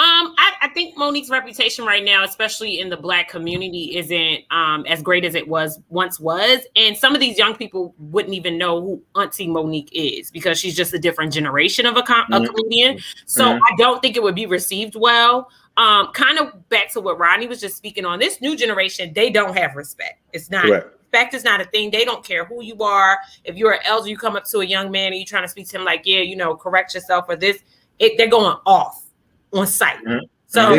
I think Monique's reputation right now, especially in the Black community, isn't as great as it once was. And some of these young people wouldn't even know who Auntie Monique is because she's just a different generation of a comedian. So I don't think it would be received well. Kind of back to what Rodney was just speaking on. This new generation, they don't have respect. It's not. Respect is not a thing. They don't care who you are. If you're an elder, you come up to a young man and you're trying to speak to him like, correct yourself or this. They're going off on sight. So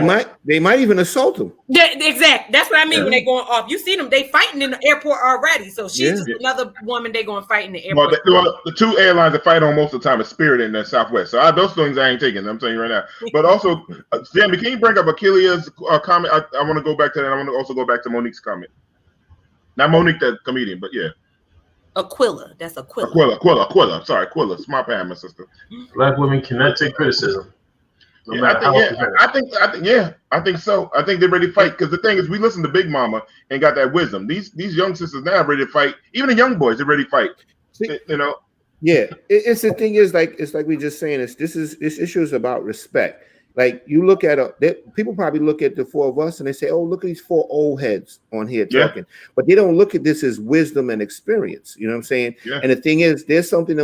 they might even assault him. Exactly. That's what I mean when they going off. You see them, they fighting in the airport already. So she's just another woman they going to fight in the airport. Well, the two airlines that fight on most of the time is Spirit and Southwest. So those things I ain't taking. I'm telling you right now. But also, Jamie, can you bring up Achilles' comment? I want to go back to that. I want to also go back to Monique's comment. Not Monique, the comedian, but yeah. Aquila. That's Aquila. Aquila. Sorry, Aquila. It's my bad, my sister. Black women cannot take criticism. I think so. I think they're ready to fight because the thing is, we listen to Big Mama and got that wisdom. These young sisters now are ready to fight. Even the young boys are ready to fight. Yeah, it's the thing is it's like we just saying this issue is about respect. Like you look at people probably look at the four of us and they say, "Oh, look at these four old heads on here talking," but they don't look at this as wisdom and experience. You know what I'm saying? Yeah. And the thing is, there's something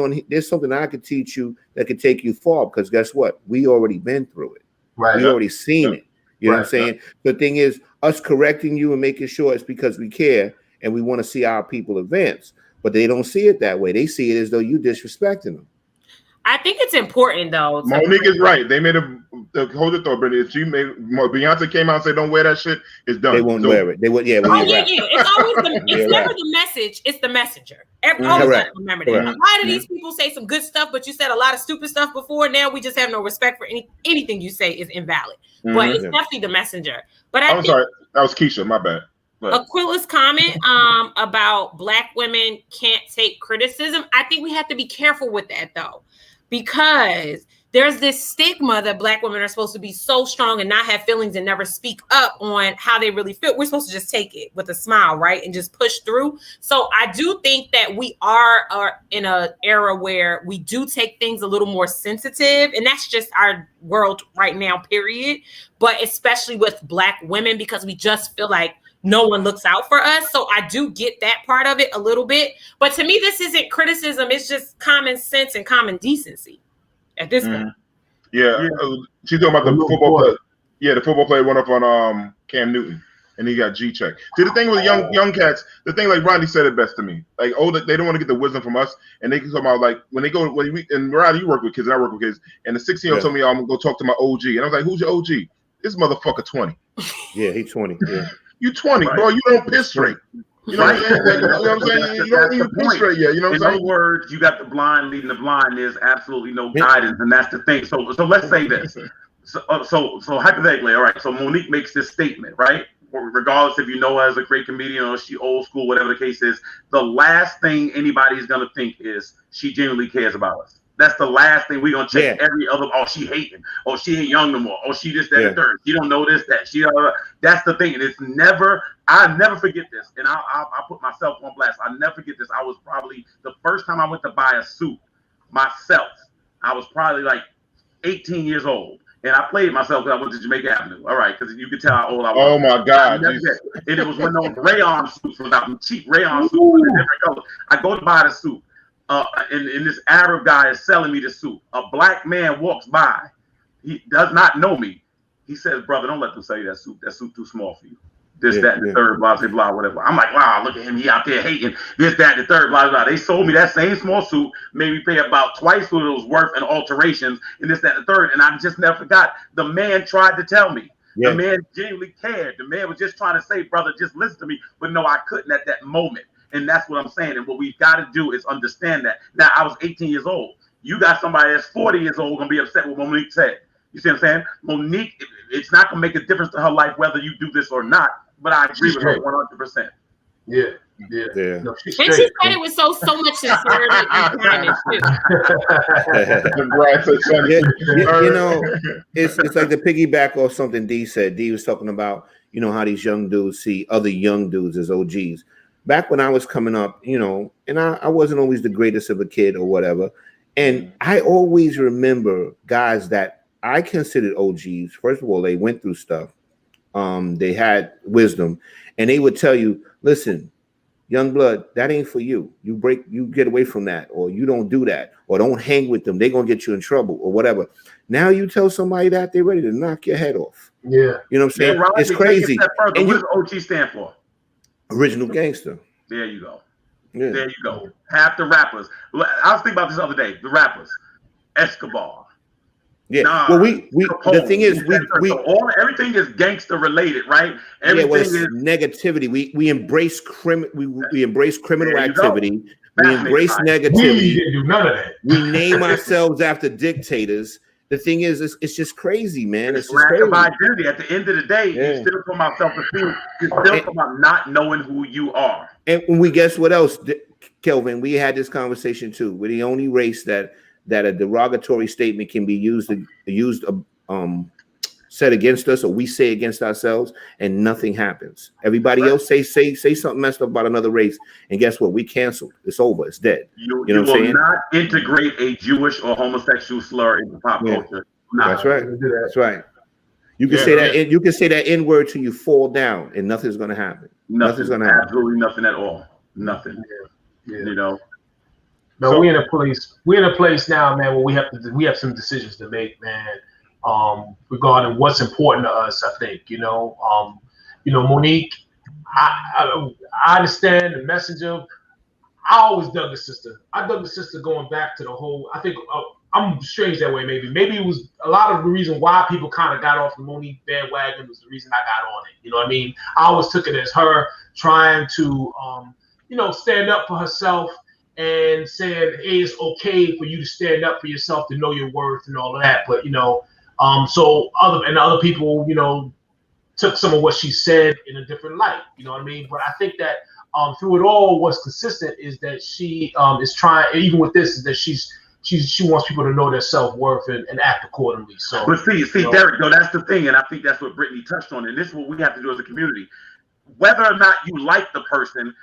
I could teach you that could take you far because guess what? We already been through it. Right. We already seen it. You know what I'm saying? The thing is, us correcting you and making sure it's because we care and we want to see our people advance. But they don't see it that way. They see it as though you disrespecting them. I think it's important though. Monique is right. They made hold it though, Brittany. If Beyonce came out and said, "Don't wear that shit," it's done. They won't wear it. They would. Yeah. It's always it's never the message. It's the messenger. Always remember that. A lot of these people say some good stuff, but you said a lot of stupid stuff before. Now we just have no respect for anything you say is invalid. But it's definitely the messenger. But I'm sorry, that was Keisha. My bad. Aquila's comment about Black women can't take criticism. I think we have to be careful with that though. Because there's this stigma that Black women are supposed to be so strong and not have feelings and never speak up on how they really feel. We're supposed to just take it with a smile, right? And just push through. So I do think that we are in an era where we do take things a little more sensitive. And that's just our world right now, period. But especially with Black women, because we just feel like no one looks out for us. So I do get that part of it a little bit. But to me, this isn't criticism. It's just common sense and common decency at this point. Yeah. She's talking about the football player. Yeah, the football player went up on Cam Newton. and he got G-check. See, the thing with young cats, the thing like Rodney said it best to me. Like older, they don't want to get the wisdom from us, and they can talk about like when they go and Rodney, you work with kids, and I work with kids, and the 16-year-old told me I'm gonna go talk to my OG, and I was like, who's your OG? This motherfucker 20. Yeah, he's 20. Yeah, you 20, right. Bro. You don't piss straight. You know, right. You know what I'm saying? You don't even piss straight yet. You know what I'm saying? In other words, you got the blind leading the blind. There's absolutely no guidance, and that's the thing. So let's say this. So hypothetically, all right. So Monique makes this statement, right? Regardless if you know her as a great comedian or she old school, whatever the case is, the last thing anybody's gonna think is she genuinely cares about us. That's the last thing we're gonna check. Every other, oh, she hating, oh, she ain't young no more, oh, she this, that, and third. She don't know this, that. That's the thing, and it's never. I never forget this, and I put myself on blast. I never forget this. I was probably the first time I went to buy a suit myself. I was probably like 18 years old. And I played myself because I went to Jamaica Avenue. All right, because you could tell how old I was. Oh my God! And it was when those rayon suits was out, cheap rayon suits with different colors. I go to buy the suit, and this Arab guy is selling me the suit. A black man walks by. He does not know me. He says, "Brother, don't let them sell you that suit. That suit too small for you. This, that, and the third, blah, blah, blah, whatever." I'm like, wow, look at him. He out there hating this, that, and the third, blah, blah. They sold me that same small suit, made me pay about twice what it was worth in alterations and this, that, and the third. And I just never forgot. The man tried to tell me. The man genuinely cared. The man was just trying to say, brother, just listen to me. But no, I couldn't at that moment. And that's what I'm saying. And what we've got to do is understand that. Now, I was 18 years old. You got somebody that's 40 years old going to be upset with what Monique said. You see what I'm saying? Monique, it's not going to make a difference to her life whether you do this or not. But I agree with her 100%. Yeah. No, and she said it with so much sincerity and kindness too. You know, it's like the piggyback off something D said. D was talking about, you know, how these young dudes see other young dudes as OGs. Back when I was coming up, you know, and I wasn't always the greatest of a kid or whatever. And I always remember guys that I considered OGs. First of all, they went through stuff. They had wisdom, and they would tell you, listen, young blood, that ain't for you. You get away from that, or you don't do that, or don't hang with them. They're going to get you in trouble or whatever. Now you tell somebody that, they're ready to knock your head off. Yeah. You know what I'm saying? Rodney, it's crazy. And what does OG stand for? Original gangster. There you go. Yeah. There you go. Half the rappers. I was thinking about this the other day. The rappers. Escobar. Yeah. Well, the thing is, everything is gangster related, right? Everything is negativity. We embrace we embrace criminal activity. We embrace negativity. We didn't do none of that. We name ourselves after dictators. The thing is, it's just crazy, man. It's just lack crazy. of identity. At the end of the day, you still talking about self-esteem. You're still talking about not knowing who you are. And we guess what else, Kelvin? We had this conversation too. We're the only race that a derogatory statement can be said against us, or we say against ourselves, and nothing happens. Everybody else say something messed up about another race, and guess what? We canceled. It's over. It's dead. You know what I'm saying? Not integrate a Jewish or homosexual slur into pop culture. That's right. That's right. You can say that. You can say that N word till you fall down, and nothing's going to happen. Nothing's going to happen. Absolutely nothing at all. Nothing. Yeah. You know. No, we're in a place now, man, where we have some decisions to make, man, regarding what's important to us. I think, Monique, I understand the message of. I always dug the sister. I dug the sister going back to the whole. I think I'm strange that way. Maybe it was a lot of the reason why people kind of got off the Monique bandwagon was the reason I got on it. You know what I mean? I always took it as her trying to, stand up for herself. And said, hey, it's okay for you to stand up for yourself, to know your worth and all of that. But, so other people, took some of what she said in a different light. You know what I mean? But I think that through it all, what's consistent is that she is trying, even with this, is that she wants people to know their self-worth and act accordingly. So, but see, Derik, that's the thing. And I think that's what Brittany touched on. And this is what we have to do as a community. Whether or not you like the person,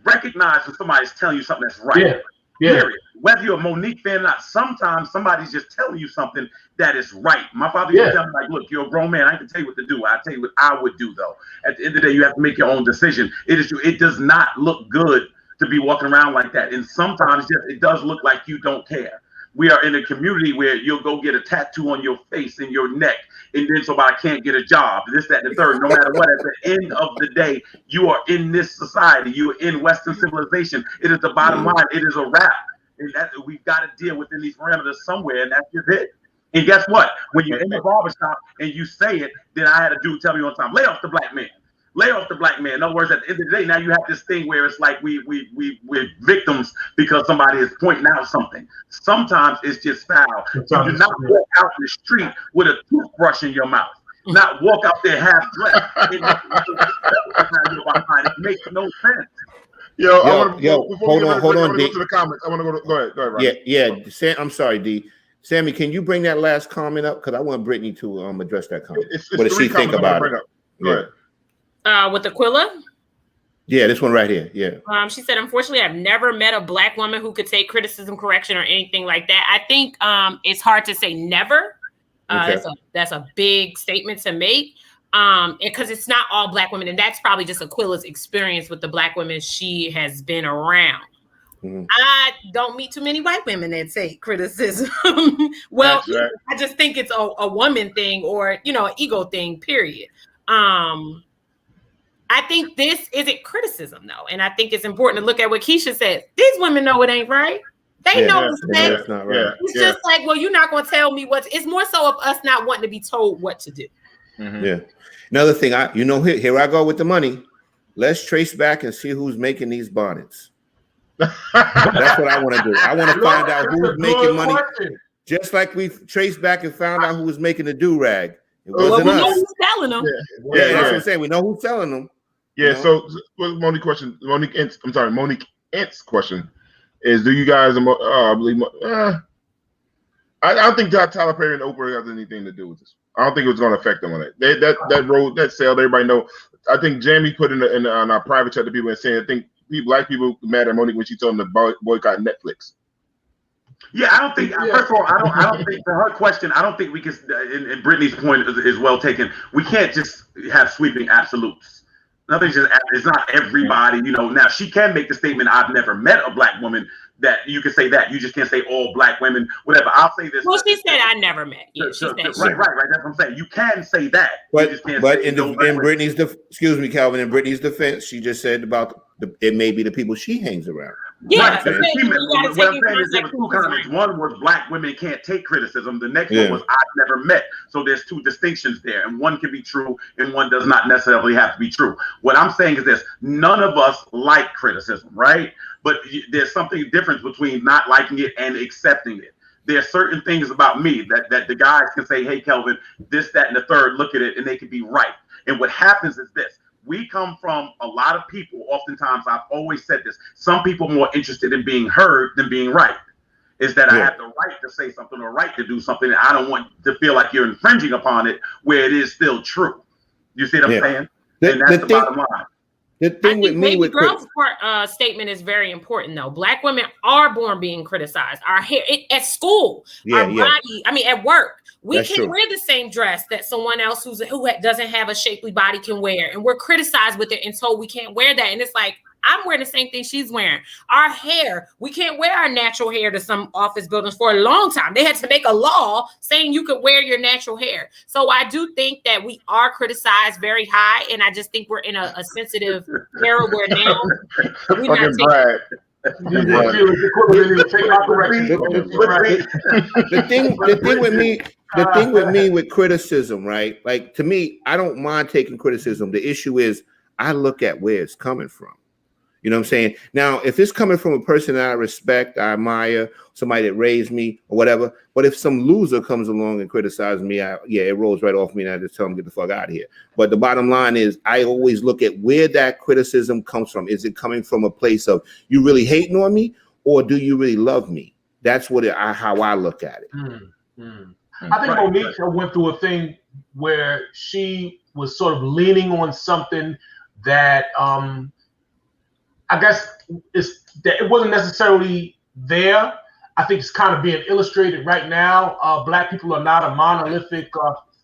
recognize when somebody's telling you something that's right. Period. Whether you're a Monique fan or not, sometimes somebody's just telling you something that is right. My father used to tell me, like, look, you're a grown man. I can tell you what to do. I'll tell you what I would do, though. At the end of the day, you have to make your own decision. It does not look good to be walking around like that. And sometimes it does look like you don't care. We are in a community where you'll go get a tattoo on your face and your neck, and then somebody can't get a job, this, that, and the third. No matter what, at the end of the day, you are in this society. You are in Western civilization. It is the bottom line. It is a wrap. And that we've got to deal within these parameters somewhere, and that's just it. And guess what? When you're in the barbershop and you say it, then I had a dude tell me one time, lay off the black man. Lay off the black man. In other words, at the end of the day, now you have this thing where it's like we're victims because somebody is pointing out something. Sometimes it's just foul. You do not walk out in the street with a toothbrush in your mouth. Not walk out there half dressed. It makes no sense. Yo, hold on, D. Go to the comments. I want to go ahead, Rodney. Yeah. I'm sorry, D. Sammy, can you bring that last comment up? Because I want Brittany to address that comment. What does she think about it? Go ahead. With Aquila? Yeah, this one right here. Yeah. She said, unfortunately, I've never met a black woman who could take criticism, correction, or anything like that. I think it's hard to say never. Okay. That's a big statement to make. Because it's not all black women, and that's probably just Aquila's experience with the black women she has been around. Mm-hmm. I don't meet too many white women that take criticism. Well, right. I just think it's a woman thing or, an ego thing, period. I think this isn't criticism, though. And I think it's important to look at what Keisha said. These women know it ain't right. They know it's not right. It's just like, well, you're not going to tell me what. It's more so of us not wanting to be told what to do. Mm-hmm. Yeah. Another thing, here I go with the money. Let's trace back and see who's making these bonnets. That's what I want to do. I want to find out who's making money. Just like we traced back and found out who was making the do-rag. It wasn't us. We know who's selling them. Yeah, that's what I'm saying. We know who's selling them. Yeah. So, Monique Ent's question is: do you guys believe? I don't think Tyler Perry and Oprah has anything to do with this. I don't think it was going to affect them on it. That road, that sale, everybody know. I think Jamie put in on our private chat to people and saying, I think black people mad at Monique when she told them to boycott Netflix. Yeah, I don't think. First of all, I don't think for her question. I don't think we can. And Brittany's point is well taken. We can't just have sweeping absolutes. Nothing's just. It's not everybody. Now she can make the statement. I've never met a black woman. That you can say that. You just can't say all black women. Whatever. I'll say this. Well, she said I never met. Yeah, she said right. That's what I'm saying. You can say that. But in Brittany's excuse me, Kelvin. In Brittany's defense, she just said about it may be the people she hangs around. Yeah. Right. What I'm saying is there were two comments. One was black women can't take criticism. The next one was I've never met. So there's two distinctions there, and one can be true, and one does not necessarily have to be true. What I'm saying is this: none of us like criticism, right? But there's something different between not liking it and accepting it. There are certain things about me that the guys can say, hey, Kelvin, this, that, and the third, look at it, and they can be right. And what happens is this. We come from a lot of people. Oftentimes, I've always said this. Some people are more interested in being heard than being right. Is that I have the right to say something or right to do something, and I don't want to feel like you're infringing upon it where it is still true. You see what I'm saying? And that's the bottom line. The thing with me with girl's statement is very important, though. Black women are born being criticized. Our hair at school, our body. I mean, at work, we can't wear the same dress that someone else who doesn't have a shapely body can wear, and we're criticized with it and told we can't wear that. And it's like I'm wearing the same thing she's wearing. Our hair, we can't wear our natural hair to some office buildings for a long time. They had to make a law saying you could wear your natural hair. So I do think that we are criticized very high, and I just think we're in a sensitive era where now we're not taking. The thing with me with criticism, right? Like, to me, I don't mind taking criticism. The issue is I look at where it's coming from. You know what I'm saying? Now, if it's coming from a person that I respect, I admire, somebody that raised me or whatever, but if some loser comes along and criticizes me, it rolls right off me and I just tell them, get the fuck out of here. But the bottom line is I always look at where that criticism comes from. Is it coming from a place of you really hating on me, or do you really love me? That's how I look at it. I think Monique went through a thing where she was sort of leaning on something that I guess it wasn't necessarily there. I think it's kind of being illustrated right now. Black people are not a monolithic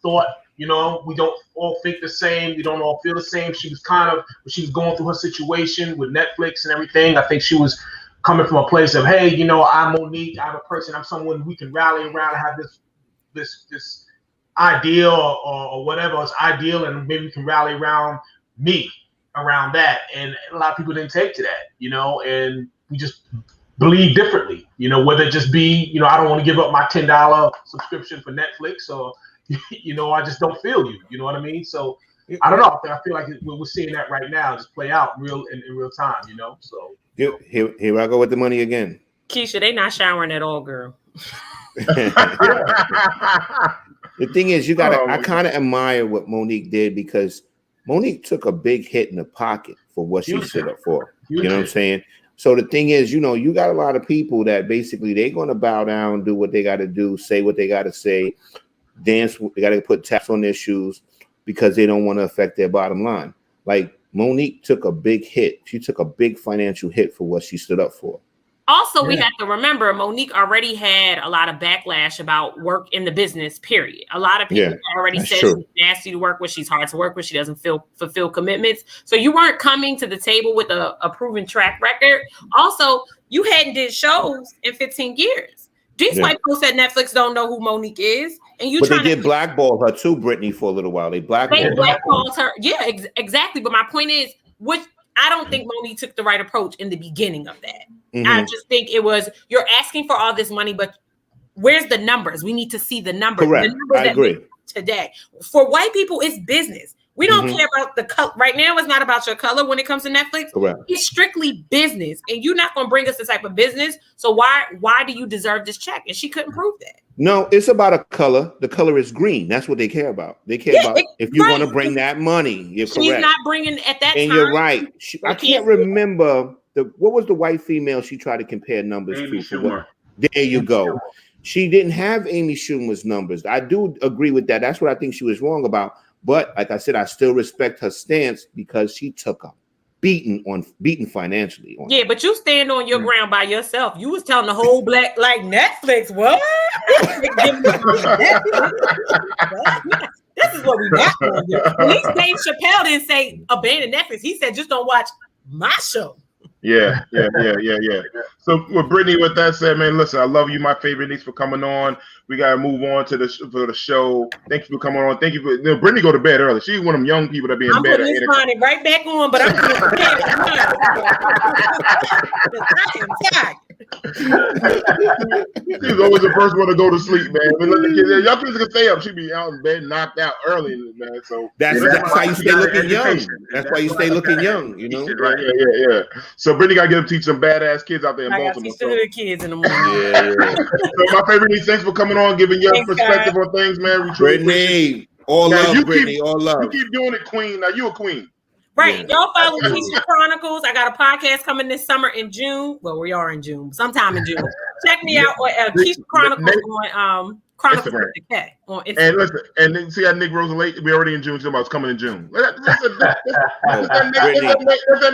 thought. We don't all think the same. We don't all feel the same. She was when she was going through her situation with Netflix and everything, I think she was coming from a place of, hey, you know, I'm Monique, I'm a person, I'm someone we can rally around and have this ideal or whatever is ideal, and maybe we can rally around me around that. And a lot of people didn't take to that, you know, and we just believe differently, you know, whether it just be, you know, I don't want to give up my $10 subscription for Netflix, or, you know, I just don't feel you, you know what I mean? So I don't know. I feel like we're seeing that right now just play out in real time, you know? So here I go with the money again. Keisha, they not showering at all, girl. The thing is, you gotta. I kind of admire what Monique did, because Monique took a big hit in the pocket for what she stood up for. You know what I'm saying? So the thing is, you know, you got a lot of people that basically they're going to bow down, do what they got to do, say what they got to say, dance. They got to put taps on their shoes because they don't want to affect their bottom line. Like Monique took a big hit. She took a big financial hit for what she stood up for. Also, we have to remember Monique already had a lot of backlash about work in the business, period. A lot of people already said she's nasty to work with, she's hard to work with, she doesn't fulfill commitments. So you weren't coming to the table with a proven track record. Also, you hadn't did shows in 15 years. These white folks at Netflix don't know who Monique is. And but they did blackball her too, Brittany, for a little while. They blackballed her. Yeah, exactly. But my point is, I don't think Monique took the right approach in the beginning of that. Mm-hmm. I just think it was, you're asking for all this money, but where's the numbers? We need to see the numbers. Correct. The numbers I agree. Today, for white people, it's business. We don't care about the color. Right now, it's not about your color when it comes to Netflix. Correct. It's strictly business. And you're not going to bring us this type of business. So why do you deserve this check? And she couldn't prove that. No, it's about a color. The color is green. That's what they care about. They care about if you're going to bring that money. You're correct. She's not bringing at that and time. You're right. I can't remember what was the white female she tried to compare numbers to. There you go. She didn't have Amy Schumer's numbers. I do agree with that. That's what I think she was wrong about. But like I said, I still respect her stance because she took a beating financially. Yeah, but you stand on your ground by yourself. You was telling the whole black like Netflix. What? This is what we not going to do. At least Dave Chappelle didn't say abandon Netflix. He said just don't watch my show. Yeah. So with Brittany, with that said, man, listen, I love you, my favorite niece, for coming on. We gotta move on to the show. Thank you for coming on. Thank you for Brittany go to bed early. She's one of them young people that be in bed. I'm putting this right back on, but I'm She's always the first one to go to sleep, man. But let the kids, y'all kids can stay up. She be out in bed, knocked out early, man. So that's how you stay looking young. That's why you stay looking young, you know. Yeah. So Brittany gotta get them teach some badass kids out there in Baltimore. I got the kids in the morning. So my favorite niece, thanks for coming on, giving your perspective on things, man. Brittany, all love, Brittany, all love. You keep doing it, queen. Now you a queen. Right. Y'all follow Keisha Chronicles. I got a podcast coming this summer in June. Well, we are in June, sometime in June. Check me out on Keisha Chronicles on Chronicles with the K on Instagram. And listen, and then see how Nick Rose late. We're already in June. Somebody's coming in June. That's that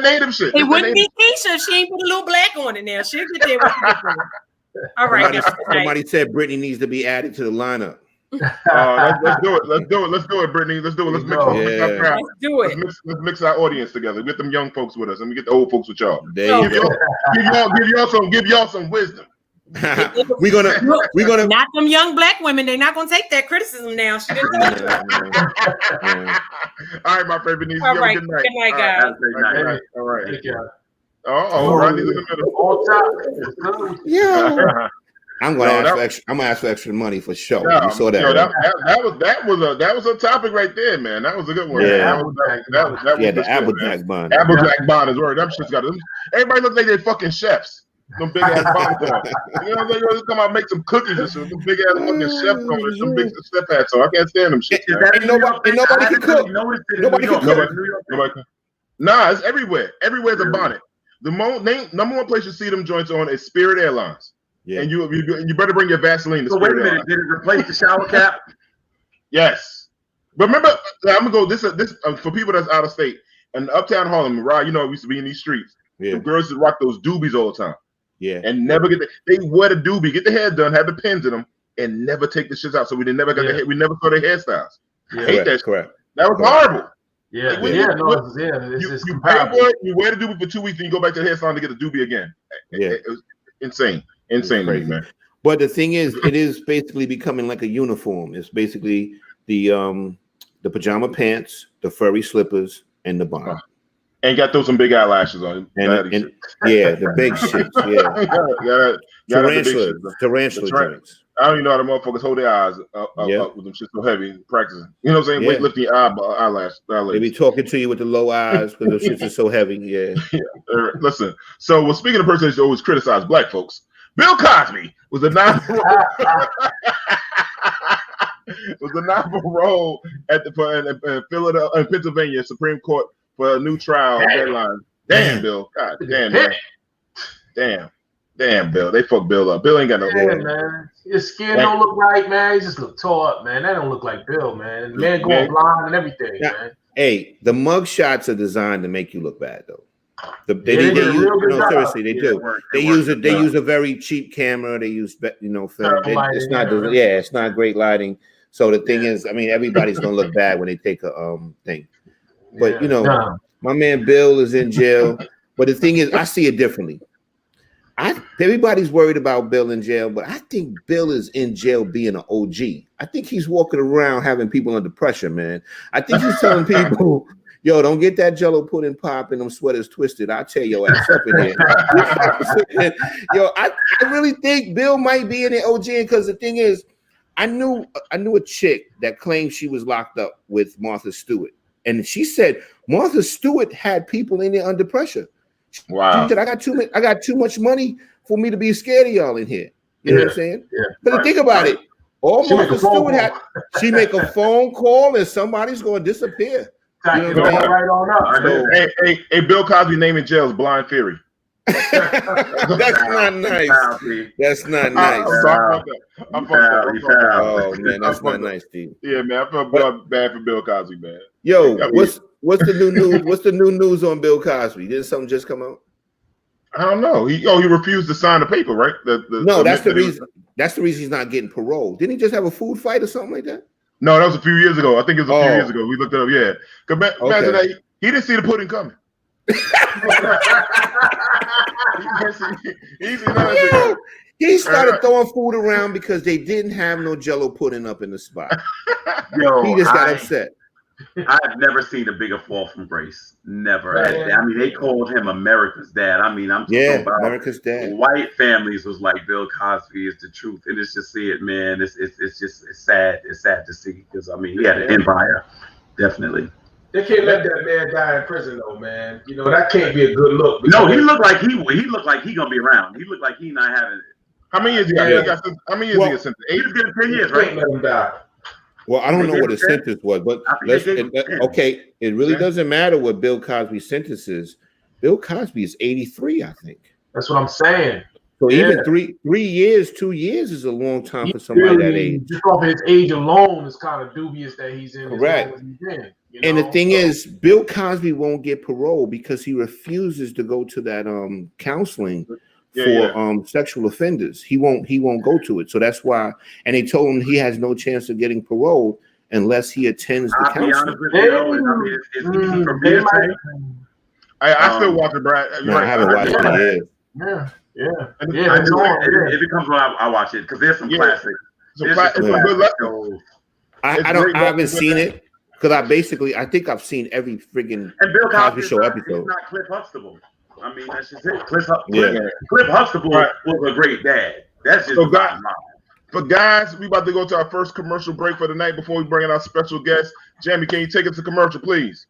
native shit. It wouldn't be Keisha if she ain't put a little black on it now. She'll get there. All right. Somebody said Brittany needs to be added to the lineup. Let's do it, Brittany. Let's do it. Let's mix our crowd. Let's do it. Let's mix our audience together. Get them young folks with us, and we get the old folks with y'all. Give y'all some wisdom. We're gonna not them young black women. They're not gonna take that criticism now. She didn't All right, my favorite niece. All right. Good night, guys. All right. Take care. Rodney's in the middle. Yeah. I'm gonna ask for extra money for sure. You saw that. That was a topic right there, man. That was a good one. Yeah, the Applejack bun. Applejack bun is word. Them shit's got them. Everybody looks like they're fucking chefs. Them big ass buns on. You know, they come out and make some cookies and shit. Them big ass fucking chefs on. Some big chef hats on. I can't stand them shit. Nobody can cook. Nobody can cook. Nah, it's everywhere. Everywhere's a bonnet. The number one place you see them joints on is Spirit Airlines. Yeah. And you better bring your Vaseline. So wait a minute, did it replace the shower cap? Yes. But remember, I'm gonna go this for people that's out of state. In Uptown Harlem, right? You know, we used to be in these streets. Yeah. The girls just rock those doobies all the time. Yeah. And never they wear the doobie, get the hair done, have the pins in them, and never take the shits out. So we never got we never saw their hairstyles. Yeah. I hate that. Correct. That was horrible. Yeah, you pay for it, you wear the doobie for 2 weeks, and you go back to the hair salon to get the doobie again. it was insane to me, man. But the thing is, it is basically becoming like a uniform. It's basically the pajama pants, the furry slippers, and the bonnet. And got throw some big eyelashes on. And yeah, the big shits. Yeah, tarantula joints. I don't even know how the motherfuckers hold their eyes up with them shit so heavy practicing. You know what I'm saying? Weightlifting eyelash. They be talking to you with the low eyes because the shits are so heavy. Yeah. Listen. So, speaking of person that always criticize black folks, Bill Cosby was a non-parole at the in Pennsylvania Supreme Court for a new trial deadline. Damn, Bill. God damn, man. Damn, Bill. They fucked Bill up. Bill ain't got no hold. Man. His skin don't look right, man. He just look tore up, man. That don't look like Bill, man. The man going blind and everything, man. Hey, the mug shots are designed to make you look bad, though. Seriously, they do. They use a very cheap camera. They use film. It's not great lighting. So the thing is, I mean, everybody's gonna look bad when they take a thing. But my man Bill is in jail. But the thing is, I see it differently. Everybody's worried about Bill in jail, but I think Bill is in jail being an OG. I think he's walking around having people under pressure, man. I think he's telling people, yo, don't get that Jello pudding pop and them sweaters twisted. I'll tear your ass up in here. Yo, I really think Bill might be in the OG because the thing is, I knew a chick that claimed she was locked up with Martha Stewart. And she said Martha Stewart had people in there under pressure. Wow. She said, I got too much money for me to be scared of y'all in here. You know what I'm saying? Yeah. But think about it. All Martha Stewart had, she make a phone call and somebody's going to disappear. You know right on up. Hey, Bill Cosby naming jails Blind Theory. That's not nice. That's not nice. Oh man, that's not nice, Steve. Yeah, man, I feel bad for Bill Cosby, man. Yo, what's the new news? What's the new news on Bill Cosby? Didn't something just come out? I don't know. He refused to sign the paper, right? That's the reason. That's the reason he's not getting parole. Didn't he just have a food fight or something like that? No, that was a few years ago. I think it was a few years ago. We looked it up. Yeah, imagine that he didn't see the pudding coming. He started throwing food around because they didn't have no Jello pudding up in the spot. Yo, he just got upset. I've never seen a bigger fall from grace. Never. I mean, they called him America's dad. I mean, I'm talking about America's dad. White families was like Bill Cosby is the truth, and it's just see it, man. It's sad. It's sad to see because I mean, he had an empire, definitely. They can't let that man die in prison, though, man. You know that can't be a good look. No, he looked like he gonna be around. He looked like he not having it. How many years he got? How many years he got sentenced? 8 to 10 years, right? Let him die. Well, I don't know what his sentence was, but it really doesn't matter what Bill Cosby's sentence is. Bill Cosby is 83, I think. That's what I'm saying. So even 3 years, 2 years is a long time for somebody that age. Just off his age alone, it's kind of dubious that he's in. Correct. And the thing is, Bill Cosby won't get parole because he refuses to go to that counseling for sexual offenders. He won't go to it. So that's why. And they told him he has no chance of getting parole unless he attends the counseling. I still watch it, Brad. I haven't watched it in years. Yeah. If it comes on, I watch it because there's some classics. I haven't seen it because I think I've seen every friggin' Bill Cosby Show episode. He's not Cliff Huxtable. I mean, that's just it. Cliff Huxtable was a great dad. That's just But guys, we about to go to our first commercial break for the night before we bring in our special guest. Jamie, can you take us to commercial, please?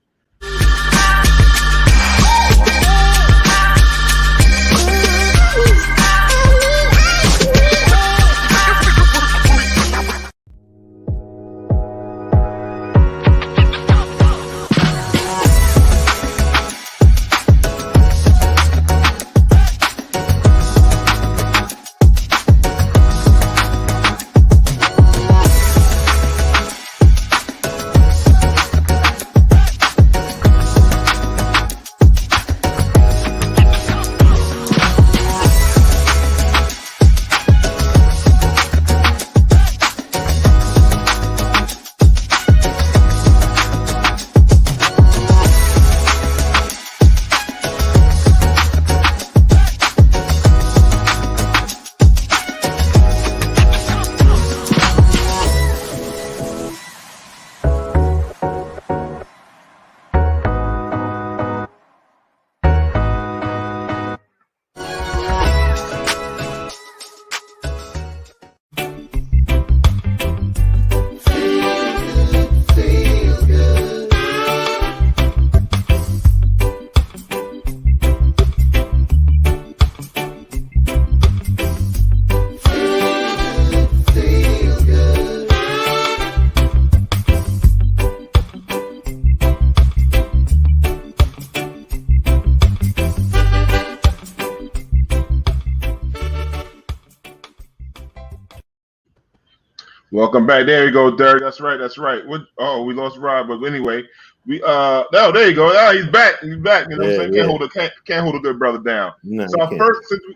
Welcome back. There you go, Derek. That's right. That's right. We lost Rob, but anyway, there you go. Oh, he's back. He's back. You know what I'm saying? Can't hold a good brother down. No,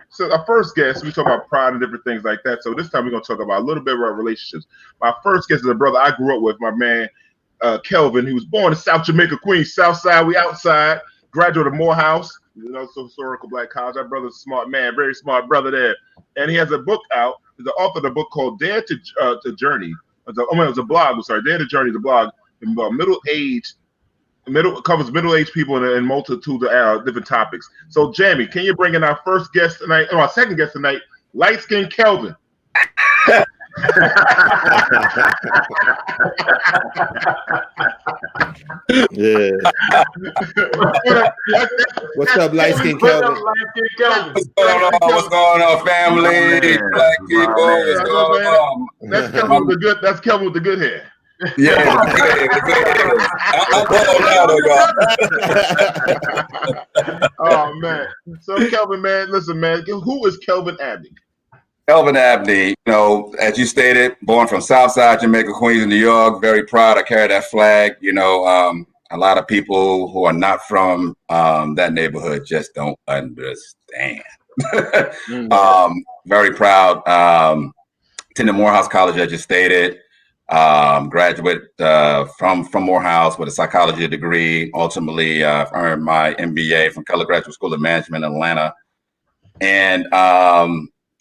So our first guest, we talk about pride and different things like that. So this time we're gonna talk about a little bit about relationships. My first guest is a brother I grew up with, my man Kelvin. He was born in South Jamaica, Queens, South Side. We outside. Graduate of Morehouse, historical black college. That brother's a smart man, very smart brother there. And he has a book out. He's the author of a book called Dare to Journey. It was a blog. I'm sorry, Dare to Journey. The blog about covers middle-aged people in multitude of different topics. So, Jamie, can you bring in our first guest tonight? Our second guest tonight, light-skinned Kelvin. Yeah. What's up, light-skinned Kelvin? What's going on, family? Black people. What's going on? That's Kelvin with the good. That's Kelvin with the good hair. Yeah, I'm Oh man. So Kelvin, man, listen, man. Who is Kelvin Abney? Kelvin Abney, as you stated, born from Southside Jamaica, Queens, New York. Very proud. I carry that flag. A lot of people who are not from that neighborhood just don't understand. Very proud. Attended Morehouse College, as you stated. Graduate from Morehouse with a psychology degree. Ultimately, earned my MBA from Keller Graduate School of Management in Atlanta. And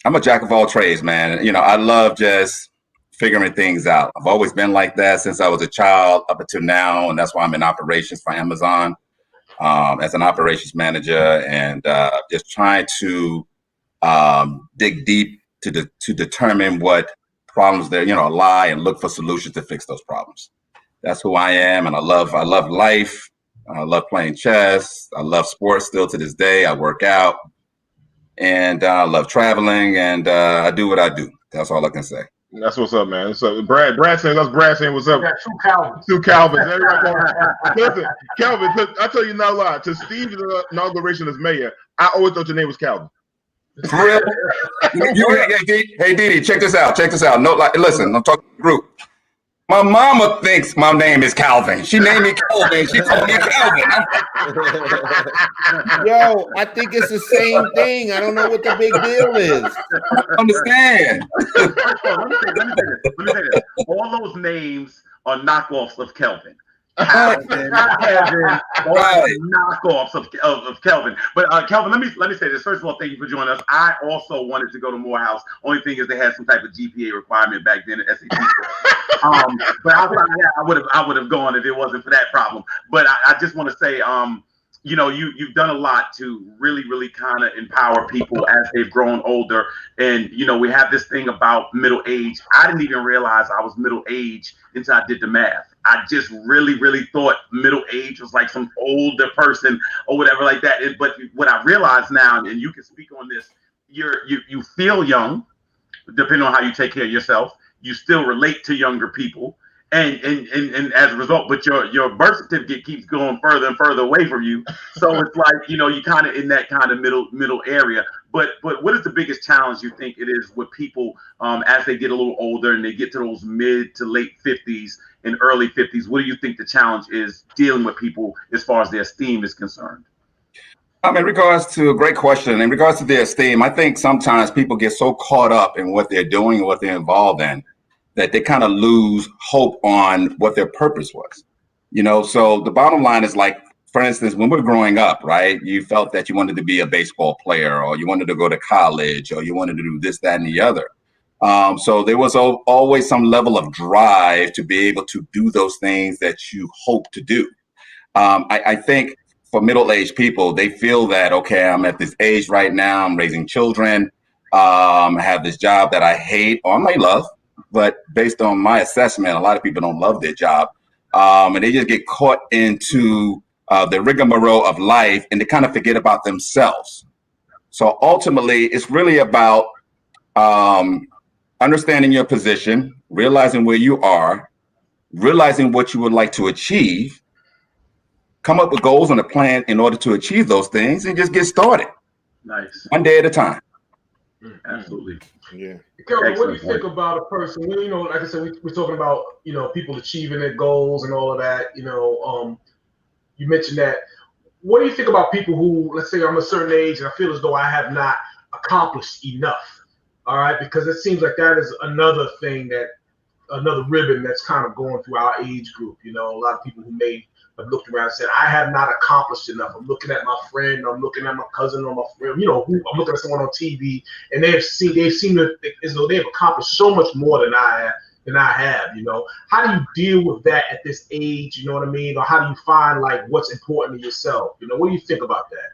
I'm a jack of all trades, man. I love just figuring things out. I've always been like that since I was a child up until now, and that's why I'm in operations for Amazon as an operations manager, and just trying to dig deep to determine what problems there lie and look for solutions to fix those problems. That's who I am, and I love life. I love playing chess. I love sports still to this day. I work out, and I love traveling, and I do what I do. That's all I can say. That's what's up, man. So Brad saying, what's up? Got two Calvins. Two Calvins. Listen, Kelvin, I tell you not a lie. To Steve's inauguration as mayor, I always thought your name was Calvin. For real? Hey, Didi, check this out. No, listen, I'm talking to the group. My mama thinks my name is Calvin. She named me Kelvin. She told me Calvin. Yo, I think it's the same thing. I don't know what the big deal is. I understand. Let me say this. All those names are knockoffs of Kelvin. Kevin, knockoffs of Kelvin. But Kelvin, let me say this. First of all, thank you for joining us. I also wanted to go to Morehouse. Only thing is they had some type of GPA requirement back then at SAT. But outside of that, I would have gone if it wasn't for that problem. But I just want to say, you've done a lot to really, really kind of empower people as they've grown older. And, we have this thing about middle age. I didn't even realize I was middle age until I did the math. I just really, really thought middle age was like some older person or whatever like that. But what I realize now, and you can speak on this, you feel young, depending on how you take care of yourself. You still relate to younger people. And as a result, but your birth certificate keeps going further and further away from you. So it's like, you kind of in that kind of middle area. But what is the biggest challenge you think it is with people as they get a little older and they get to those mid to late 50s and early 50s? What do you think the challenge is dealing with people as far as their esteem is concerned? In regards to a great question, in regards to their esteem, I think sometimes people get so caught up in what they're doing and what they're involved in that they kind of lose hope on what their purpose was. So the bottom line is, like, for instance, when we're growing up, right, you felt that you wanted to be a baseball player, or you wanted to go to college, or you wanted to do this, that, and the other. So there was always some level of drive to be able to do those things that you hope to do. I think for middle-aged people, they feel that, okay, I'm at this age right now, I'm raising children, I have this job that I hate or I may love. But based on my assessment, a lot of people don't love their job, and they just get caught into the rigmarole of life, and they kind of forget about themselves. So ultimately, it's really about understanding your position, realizing where you are, realizing what you would like to achieve, come up with goals and a plan in order to achieve those things, and just get started. Nice. One day at a time. Absolutely. Yeah. Kelvin, what do you think about a person? Well, like I said, we're talking about people achieving their goals and all of that. You mentioned that. What do you think about people who, let's say, I'm a certain age and I feel as though I have not accomplished enough? All right, because it seems like that is another ribbon that's kind of going through our age group. A lot of people who may have looked around and said, I have not accomplished enough. I'm looking at my friend, I'm looking at my cousin or my friend, I'm looking at someone on TV, and they seem as though they've accomplished so much more than I have. How do you deal with that at this age? You know what I mean? Or how do you find like what's important to yourself? What do you think about that?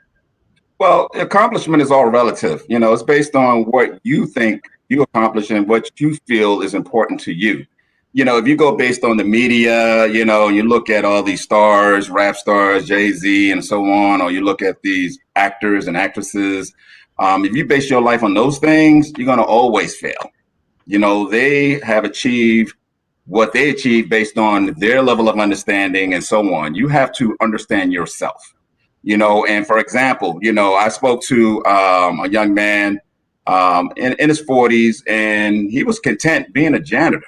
Well, accomplishment is all relative. It's based on what you think you accomplish and what you feel is important to you. If you go based on the media, you look at all these stars, rap stars, Jay-Z and so on, or you look at these actors and actresses, if you base your life on those things, you're going to always fail. They have achieved what they achieved based on their level of understanding and so on. You have to understand yourself. And for example, I spoke to a young man in his 40s, and he was content being a janitor.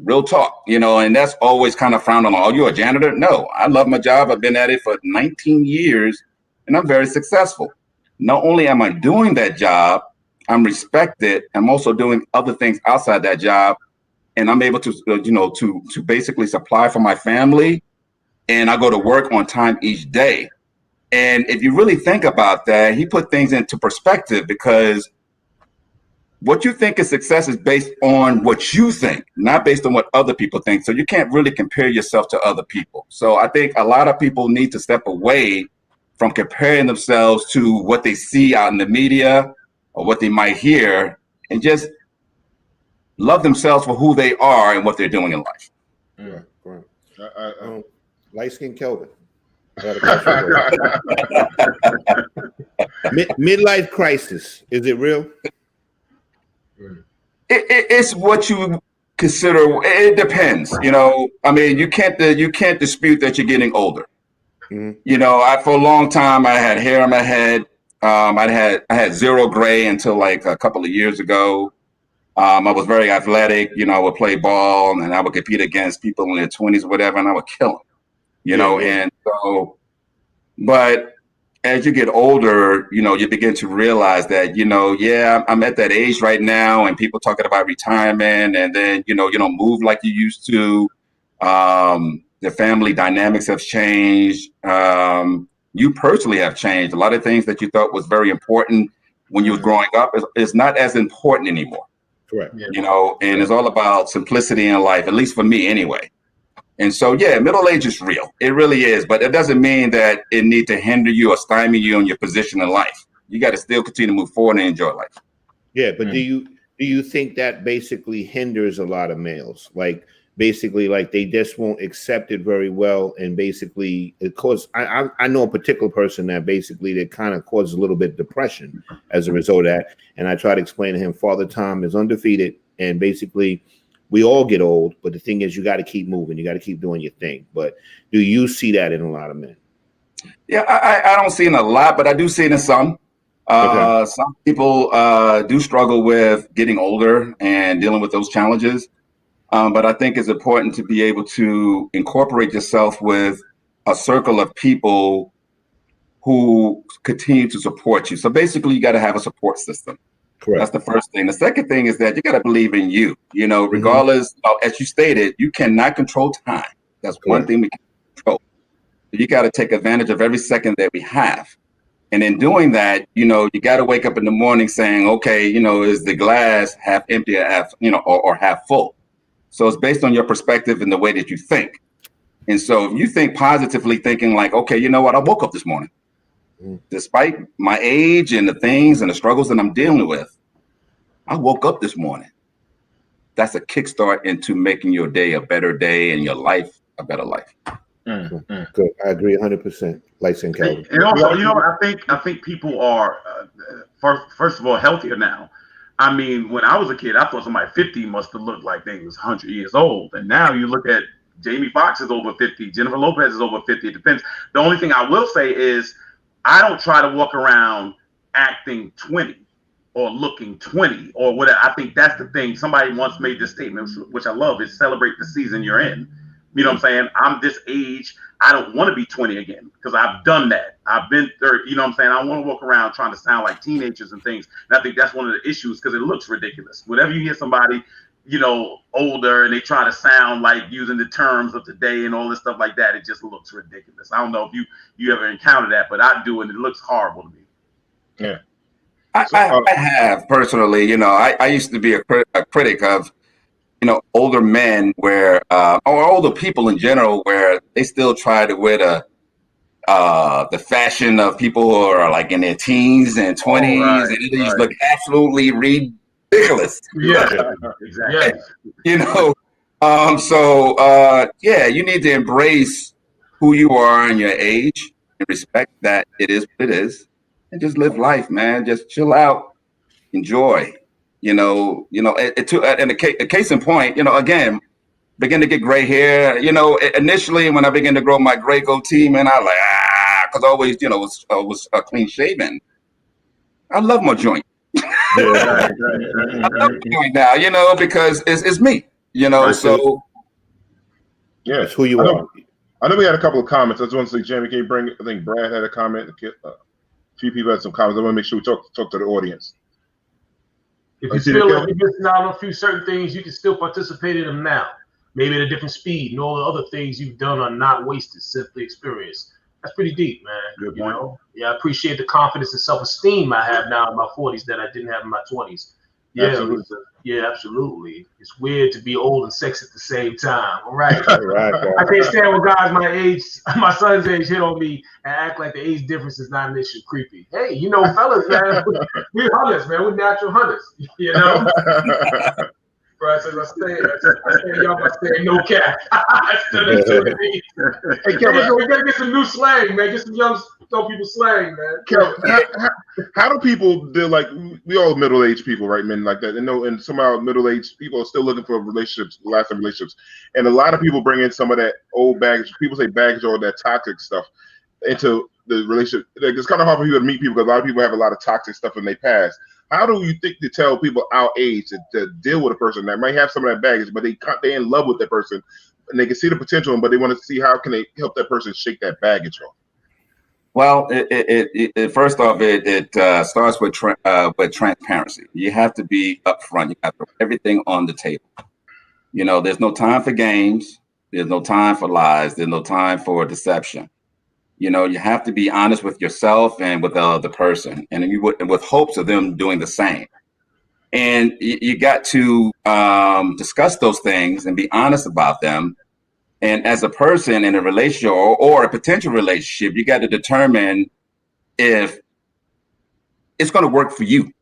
Real talk, and that's always kind of frowned on. Oh, you're a janitor? No, I love my job. I've been at it for 19 years, and I'm very successful. Not only am I doing that job, I'm respected. I'm also doing other things outside that job, and I'm able to, to basically supply for my family, and I go to work on time each day. And if you really think about that, he put things into perspective, because what you think is success is based on what you think, not based on what other people think. So you can't really compare yourself to other people. So I think a lot of people need to step away from comparing themselves to what they see out in the media or what they might hear, and just love themselves for who they are and what they're doing in life. Right. Light-skinned Kelvin. I had a question. Midlife crisis, is it real? It's what you consider. It depends. I mean, you can't dispute that you're getting older. Mm-hmm. For a long time I had hair on my head. I had zero gray until like a couple of years ago. I was very athletic. I would play ball and I would compete against people in their 20s or whatever, and I would kill them. And so, but as you get older, you begin to realize that, I'm at that age right now, and people talking about retirement, and then, you don't move like you used to. The family dynamics have changed. You personally have changed. A lot of things that you thought was very important when you were growing up is not as important anymore. Correct. And it's all about simplicity in life, at least for me anyway. And so, middle age is real. It really is. But it doesn't mean that it needs to hinder you or stymie you in your position in life. You got to still continue to move forward and enjoy life. Yeah, but do you think that basically hinders a lot of males? Like, basically, like they just won't accept it very well, and basically it causes. I know a particular person that basically that kind of causes a little bit of depression as a result of that. And I try to explain to him, Father Time is undefeated, and basically we all get old, but the thing is, you got to keep moving. You got to keep doing your thing. But do you see that in a lot of men? Yeah, I don't see it in a lot, but I do see it in some. Okay. Some people do struggle with getting older and dealing with those challenges. But I think it's important to be able to incorporate yourself with a circle of people who continue to support you. So basically, you got to have a support system. Correct. That's the first thing. The second thing is that you got to believe in you. Regardless, as you stated, you cannot control time. That's correct. One thing we can control. You got to take advantage of every second that we have. And in doing that, you got to wake up in the morning saying, okay, is the glass half empty or half, or half full? So it's based on your perspective and the way that you think. And so if you think positively, thinking like, okay, you know what? I woke up this morning. Despite my age and the things and the struggles that I'm dealing with, I woke up this morning. That's a kickstart into making your day a better day and your life a better life. Good. I agree 100%. Light-skinned Kelvin. And also, I think people are first of all healthier now. I mean, when I was a kid, I thought somebody 50 must have looked like they was 100 years old. And now you look at Jamie Foxx is over 50, Jennifer Lopez is over 50. It depends. The only thing I will say is I don't try to walk around acting 20 or looking 20 or whatever. I think that's the thing. Somebody once made this statement, which I love, is celebrate the season you're in. You know what I'm saying? I'm this age. I don't want to be 20 again because I've done that. I've been 30. You know what I'm saying? I don't want to walk around trying to sound like teenagers and things. And I think that's one of the issues because it looks ridiculous. Whenever you hear somebody, you know, older and they try to sound like using the terms of today and all this stuff like that, it just looks ridiculous. I don't know if you ever encountered that, but I do, and it looks horrible to me. Yeah. I have personally, you know, I used to be a critic of, you know, older men where, or older people in general, where they still try to wear the fashion of people who are like in their teens and 20s, and they just look absolutely ridiculous. Yeah, exactly. You know, yeah, you need to embrace who you are and your age and respect that it is what it is, and just live life, man. Just chill out, enjoy. And a case in point, you know, again, begin to get gray hair. You know, initially when I began to grow my gray goatee, man, I was like, because always, you know, was clean shaven. I love my joint. I love my joint now, you know, because it's me, you know. So yeah, it's who you are. I know we had a couple of comments. I just want to say, Jamie, can you bring? I think Brad had a comment. A few people had some comments. I want to make sure we talk to the audience. If you feel like you're missing out on a few certain things, you can still participate in them now. Maybe at a different speed, and all the other things you've done are not wasted, simply experienced. That's pretty deep, man. Good you point. know? Yeah, I appreciate the confidence and self-esteem I have now in my 40s that I didn't have in my 20s. Yeah, absolutely. It's weird to be old and sexy at the same time. All right. I can't stand when guys my age, my son's age, hit on me and act like the age difference is not an issue. Creepy. Hey, you know, fellas, man, we're hunters, man. We're natural hunters. You know. Right, so I stay young, I stay no cap. Hey, Kelvin, we gotta get some new slang, man. Get some young people slang, man. Kelvin, how do people deal? Like we all middle-aged people, right? Men like that, and somehow middle-aged people are still looking for relationships, lasting relationships, and a lot of people bring in some of that old baggage. People say baggage or that toxic stuff into the relationship. Like, it's kind of hard for people to meet people because a lot of people have a lot of toxic stuff in their past. How do you think to tell people our age to deal with a person that might have some of that baggage, but they're in love with that person and they can see the potential, but they want to see how can they help that person shake that baggage off? Well, first off, it starts with transparency. You have to be upfront. You have to put everything on the table. You know, there's no time for games. There's no time for lies. There's no time for deception. You know, you have to be honest with yourself and with the other person, and with hopes of them doing the same. And you got to discuss those things and be honest about them. And as a person in a relationship or a potential relationship, you got to determine if it's going to work for you.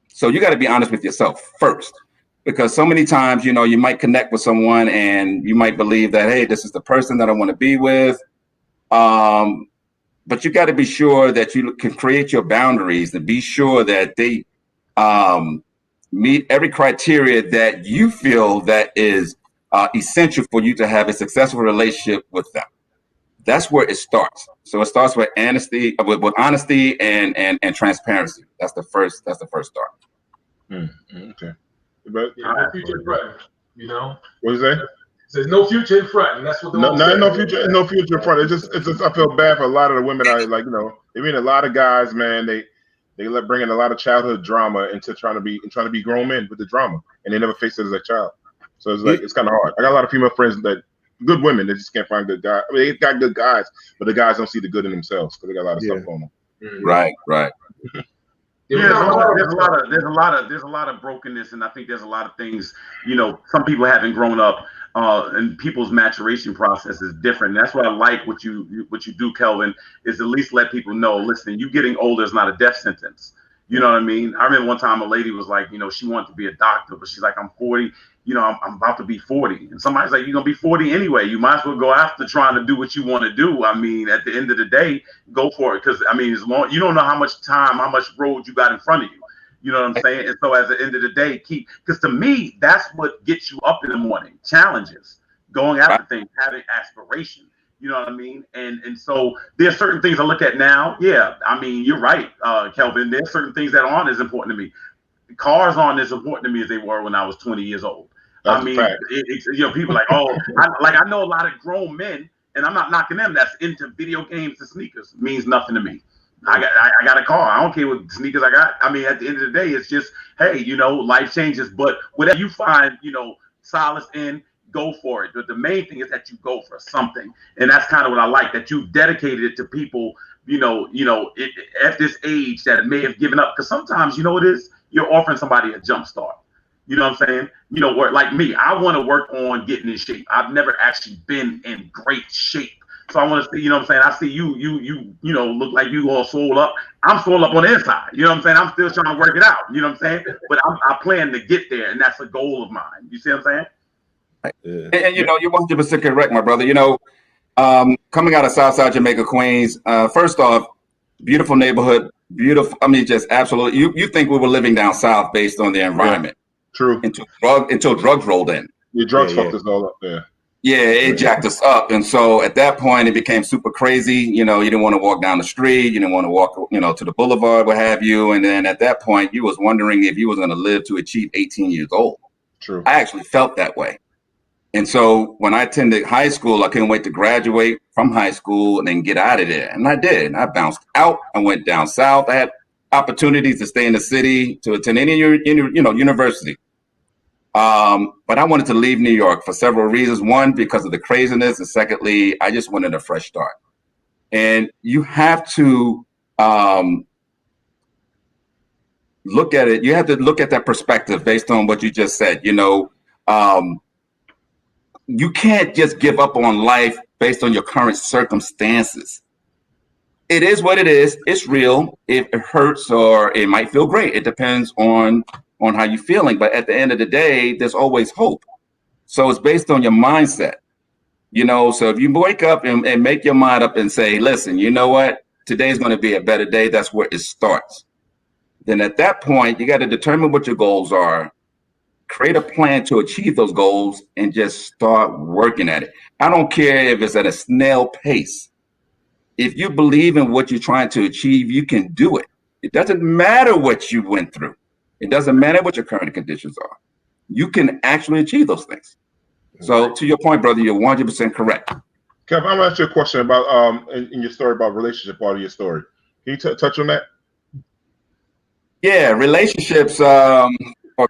So you got to be honest with yourself first, because so many times, you know, you might connect with someone and you might believe that, hey, this is the person that I want to be with. But you got to be sure that you can create your boundaries and be sure that they meet every criteria that you feel that is essential for you to have a successful relationship with them. That's where it starts. So it starts with honesty, and transparency. That's the first start. Okay. But no future in front, you know. What is that? There's no future in front, and that's what no future in front. It's just I feel bad for a lot of the women. I like, you know, I mean, a lot of guys, man, they bring in a lot of childhood drama into trying to be grown men with the drama, and they never face it as a child. So it's like it's kind of hard. I got a lot of female friends that good women that just can't find good guys. I mean, they got good guys, but the guys don't see the good in themselves because they got a lot of stuff going on. Right. Yeah, there's a lot of brokenness, and I think there's a lot of things. You know, some people haven't grown up, and people's maturation process is different. And that's what I like. What you do, Kelvin, is at least let people know. Listen, you getting older is not a death sentence. You know what I mean? I remember one time a lady was like, you know, she wanted to be a doctor, but she's like, I'm 40. You know, I'm about to be 40. And somebody's like, you're going to be 40 anyway. You might as well go after trying to do what you want to do. I mean, at the end of the day, go for it. Because, I mean, as long you don't know how much time, how much road you got in front of you. You know what I'm saying? And so at the end of the day, because to me, that's what gets you up in the morning. Challenges, going after things, having aspiration. You know what I mean? And so there's certain things I look at now. Yeah, I mean, you're right, Kelvin. There's certain things that aren't as important to me. Cars aren't as important to me as they were when I was 20 years old. That's I mean, people like, oh, I know a lot of grown men, and I'm not knocking them, that's into video games and sneakers. It means nothing to me. I got a car. I don't care what sneakers I got. I mean, at the end of the day, it's just, hey, life changes. But whatever you find, solace in, go for it. But the main thing is that you go for something, and that's kind of what I like, that you've dedicated it to people. At this age that may have given up, because sometimes it is, you're offering somebody a jump start. You know what I'm saying? Like me, I want to work on getting in shape. I've never actually been in great shape. So I want to see, you know what I'm saying? I see you look like you all sold up. I'm sold up on the inside. You know what I'm saying? I'm still trying to work it out. You know what I'm saying? But I plan to get there, and that's a goal of mine. You see what I'm saying? And you're 100% correct, my brother. Coming out of Southside Jamaica, Queens, first off, beautiful neighborhood, beautiful. I mean, just absolutely. You think we were living down south based on the environment? True. Until drugs rolled in. Your drugs fucked us all up there. Yeah, it jacked us up. And so at that point, it became super crazy. You didn't want to walk down the street. You didn't want to walk, to the boulevard, what have you. And then at that point, you was wondering if you was going to live to achieve 18 years old. True. I actually felt that way. And so when I attended high school, I couldn't wait to graduate from high school and then get out of there. And I did. I bounced out. I went down south. I had opportunities to stay in the city, to attend any university. But I wanted to leave New York for several reasons. One, because of the craziness. And secondly, I just wanted a fresh start. And you have to look at it. You have to look at that perspective based on what you just said. You can't just give up on life based on your current circumstances. It is what it is. It's real. It hurts or it might feel great. It depends on how you're feeling. But at the end of the day, there's always hope. So it's based on your mindset. So if you wake up and make your mind up and say, listen, you know what? Today's going to be a better day. That's where it starts. Then at that point, you got to determine what your goals are, create a plan to achieve those goals, and just start working at it. I don't care if it's at a snail pace. If you believe in what you're trying to achieve, you can do it. It doesn't matter what you went through. It doesn't matter what your current conditions are. You can actually achieve those things. So to your point, brother, you're 100% correct. Kev, I'm going to ask you a question about in your story about relationship, part of your story. Can you touch on that? Yeah, relationships are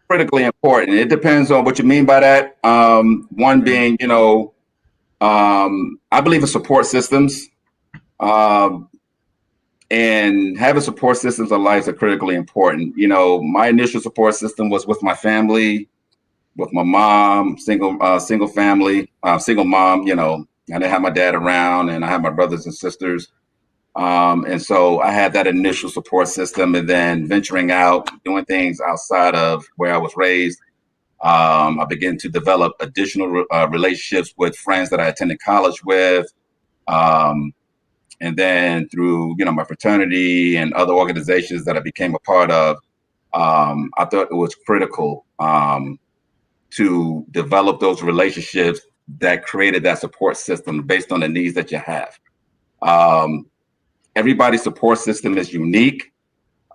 critically important. It depends on what you mean by that. One being, I believe in support systems. And having support systems in life are critically important. My initial support system was with my family, with my mom, single family, single mom. I didn't have my dad around, and I had my brothers and sisters. And so I had that initial support system, and then venturing out, doing things outside of where I was raised. I began to develop additional relationships with friends that I attended college with. And then through, my fraternity and other organizations that I became a part of, I thought it was critical to develop those relationships that created that support system based on the needs that you have. Everybody's support system is unique.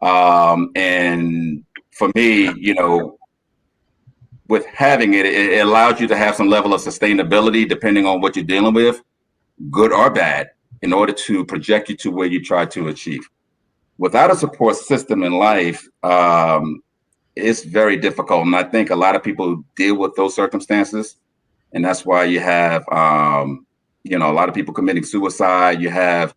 And for me, with having it allows you to have some level of sustainability depending on what you're dealing with, good or bad, in order to project you to where you try to achieve. Without a support system in life, it's very difficult. And I think a lot of people deal with those circumstances. And that's why you have, a lot of people committing suicide. You have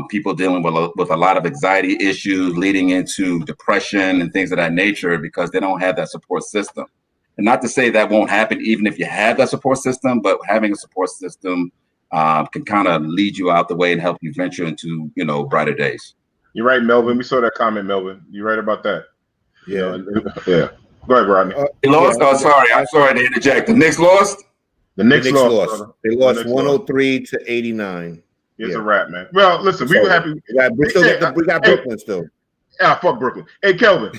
people dealing with a lot of anxiety issues leading into depression and things of that nature because they don't have that support system. And not to say that won't happen even if you have that support system, but having a support system can kind of lead you out the way and help you venture into, brighter days. You're right, Melvin. We saw that comment, Melvin. You're right about that. Yeah. Yeah. Go ahead, Rodney. They lost? Yeah. Oh, sorry. I'm sorry to interject. The Knicks lost? The Knicks lost. They lost 103 to 89. It's a wrap, man. Well, listen, we were happy. We got Brooklyn still. Fuck Brooklyn. Hey, Kelvin.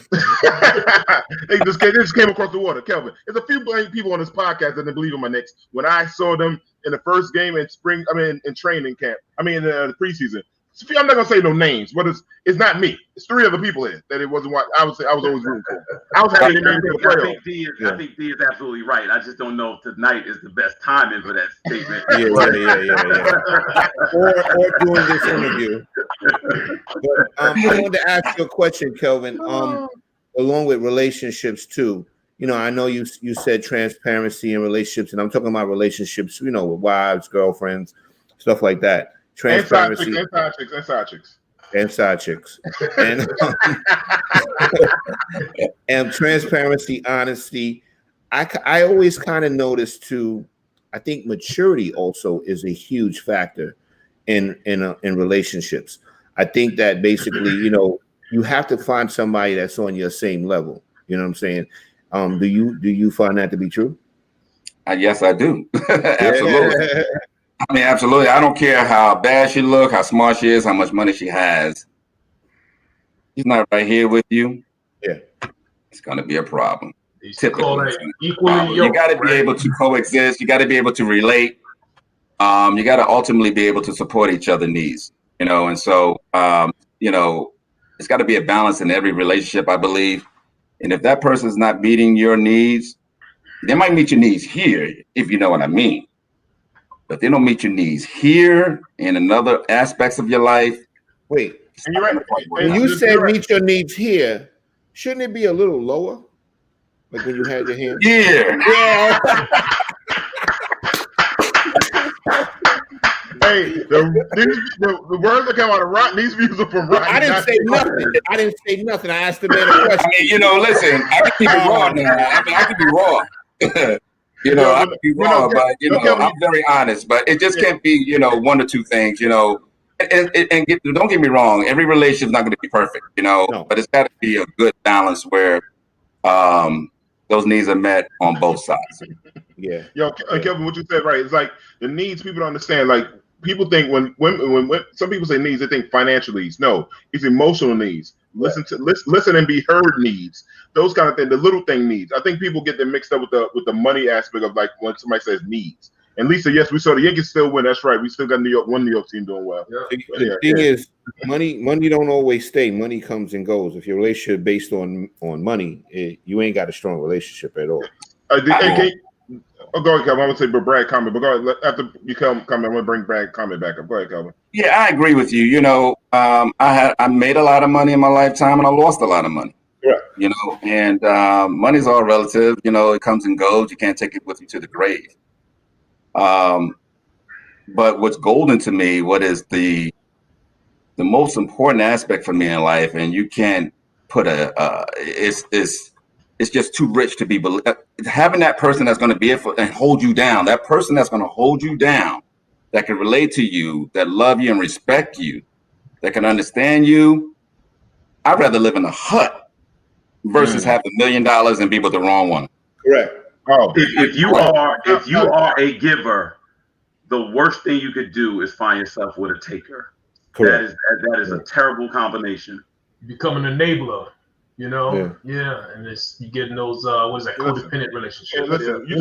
They just came across the water. Kelvin. There's a few people on this podcast that didn't believe in my Knicks. When I saw them in the first game in in training camp. In the preseason. I'm not gonna say no names, but it's not me. It's 3 other people here that it wasn't what I would say. I was always rooting for. I was happy to make the playoffs. I think D is absolutely right. I just don't know if tonight is the best timing for that statement. Yeah. or doing this interview. But I wanted to ask you a question, Kelvin. Along with relationships too. I know you said transparency in relationships, and I'm talking about relationships, with wives, girlfriends, stuff like that. Transparency and side chicks and transparency, honesty. I always kind of notice too. I think maturity also is a huge factor in relationships. I think that basically, you have to find somebody that's on your same level. You know what I'm saying? Do you find that to be true? Yes, I do. Absolutely. Absolutely. I don't care how bad she look, how smart she is, how much money she has. She's not right here with you. Yeah, it's going to be a problem. Typically, you got to be able to coexist. You got to be able to relate. You got to ultimately be able to support each other's needs. And so it's got to be a balance in every relationship, I believe. And if that person's not meeting your needs, they might meet your needs here, if you know what I mean. But they don't meet your needs here in another aspects of your life. Wait, and you're right. When you said meet your needs here, shouldn't it be a little lower? Like when you had your hand? Yeah. Hey, the words that come out of Rodney, these views are from Rodney. I didn't say nothing. I asked the man a question. Listen, I can keep it raw now. I can be raw. I could be wrong, but I'm very honest. But it just can't be, 1 or 2 things, and don't get me wrong, every relationship is not going to be perfect, no. But it's got to be a good balance where those needs are met on both sides. Yeah. Kelvin, what you said right. It's like the needs people don't understand. Like people think when some people say needs, they think financial needs. No, it's emotional needs. Listen and be heard needs. Those kind of things, the little thing needs. I think people get them mixed up with the money aspect of like when somebody says needs. And Lisa, yes, we saw the Yankees still win. That's right. We still got one New York team doing well. Yeah. The thing is, money don't always stay. Money comes and goes. If your relationship based on money, you ain't got a strong relationship at all. Go ahead, Kelvin. I'm gonna say, but Brad comment. But go ahead, after you comment, I'm gonna bring Brad comment back up. Go ahead, Kelvin. Yeah, I agree with you. I made a lot of money in my lifetime, and I lost a lot of money. Yeah. And money's all relative. It comes and goes. You can't take it with you to the grave. But what's golden to me, what is the most important aspect for me in life, and you can't put it's just too rich to be having that person that's going to be able and hold you down. That person that's going to hold you down, that can relate to you, that love you and respect you, that can understand you. I'd rather live in a hut versus have $1 million and be with the wrong one. Correct. Oh, if you are a giver, the worst thing you could do is find yourself with a taker. Correct. That is a terrible combination. You become an enabler. And you get in those codependent relationships. Listen, you're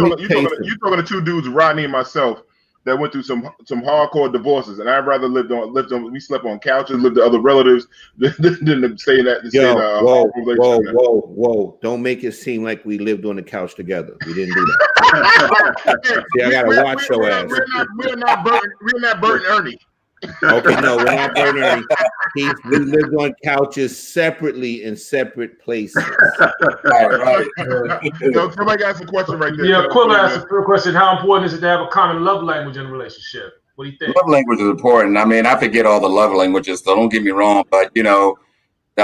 talking to 2 dudes, Rodney and myself, that went through some hardcore divorces, and I'd rather lived on. We slept on couches, lived with other relatives than to stay in that. Whoa! Don't make it seem like we lived on the couch together. We didn't do that. I gotta watch your ass. We're not Bert and Ernie. Okay, no, we're not Bert and Ernie. We lived on couches separately in separate places. Right. Somebody got some question right there. Yeah, Quilla asked a question. How important is it to have a common love language in a relationship? What do you think? Love language is important. I forget all the love languages, so don't get me wrong. But there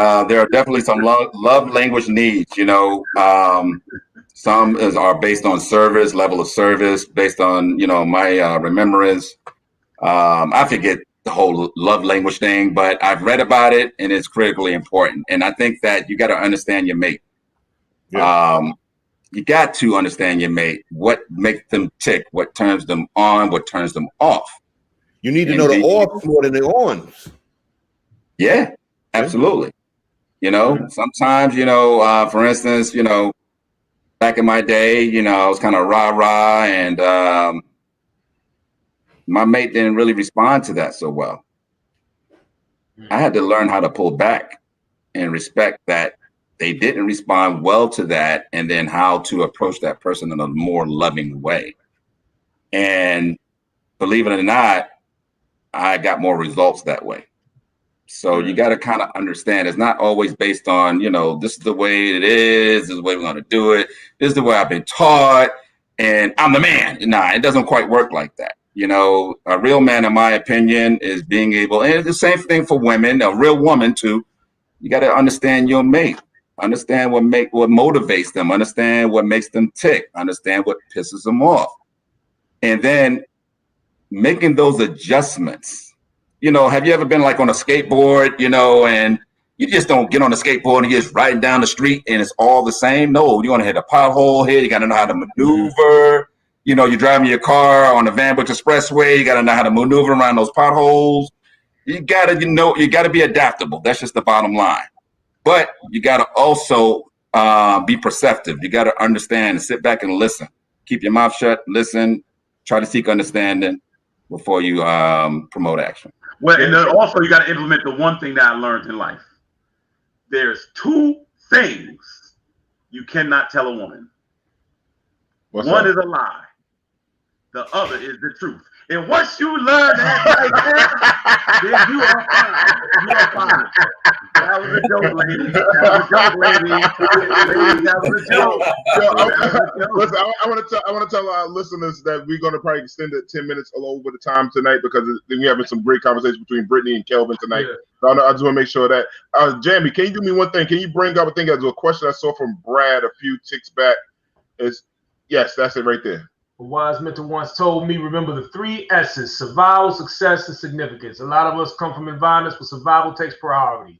are definitely some love language needs. Some are based on service, level of service, based on my remembrance. I forget the whole love language thing, but I've read about it, and it's critically important. And I think that you got to understand your mate. Yeah. You got to understand your mate. What makes them tick? What turns them on? What turns them off? You need to know the offs more than the ons. Yeah, absolutely. You know, sometimes, for instance, back in my day, I was kind of rah-rah, and my mate didn't really respond to that so well. I had to learn how to pull back and respect that they didn't respond well to that, and then how to approach that person in a more loving way. And believe it or not, I got more results that way. So you got to kind of understand it's not always based on, this is the way it is, this is the way we're going to do it, this is the way I've been taught, and I'm the man. Nah, it doesn't quite work like that. A real man, in my opinion, is being able, and it's the same thing for women, a real woman too. You got to understand your mate, understand what motivates them, understand what makes them tick, understand what pisses them off. And then making those adjustments. Have you ever been like on a skateboard, and you just don't get on the skateboard and you're just riding down the street and it's all the same? No, you want to hit a pothole here. You got to know how to maneuver. You're driving your car on the Van Bush Expressway. You got to know how to maneuver around those potholes. You got to be adaptable. That's just the bottom line. But you got to also be perceptive. You got to understand and sit back and listen. Keep your mouth shut, listen, try to seek understanding before you promote action. Well, and then also you got to implement the one thing that I learned in life. There's two things you cannot tell a woman. One is a lie. The other is the truth. And once you learn that right there, then you are fine. You are fine. That was a joke, lady. That was a joke, lady. That was a joke. Listen, I want to tell our listeners that we're going to probably extend it 10 minutes over the time tonight, because we're having some great conversation between Brittany and Kelvin tonight. Yeah. So I just want to make sure that Jamie, can you do me one thing? Can you bring up, I think there's a question I saw from Brad a few ticks back. Yes, that's it right there. A wise mentor once told me, remember the 3 S's: survival, success, and significance. A lot of us come from environments where survival takes priority.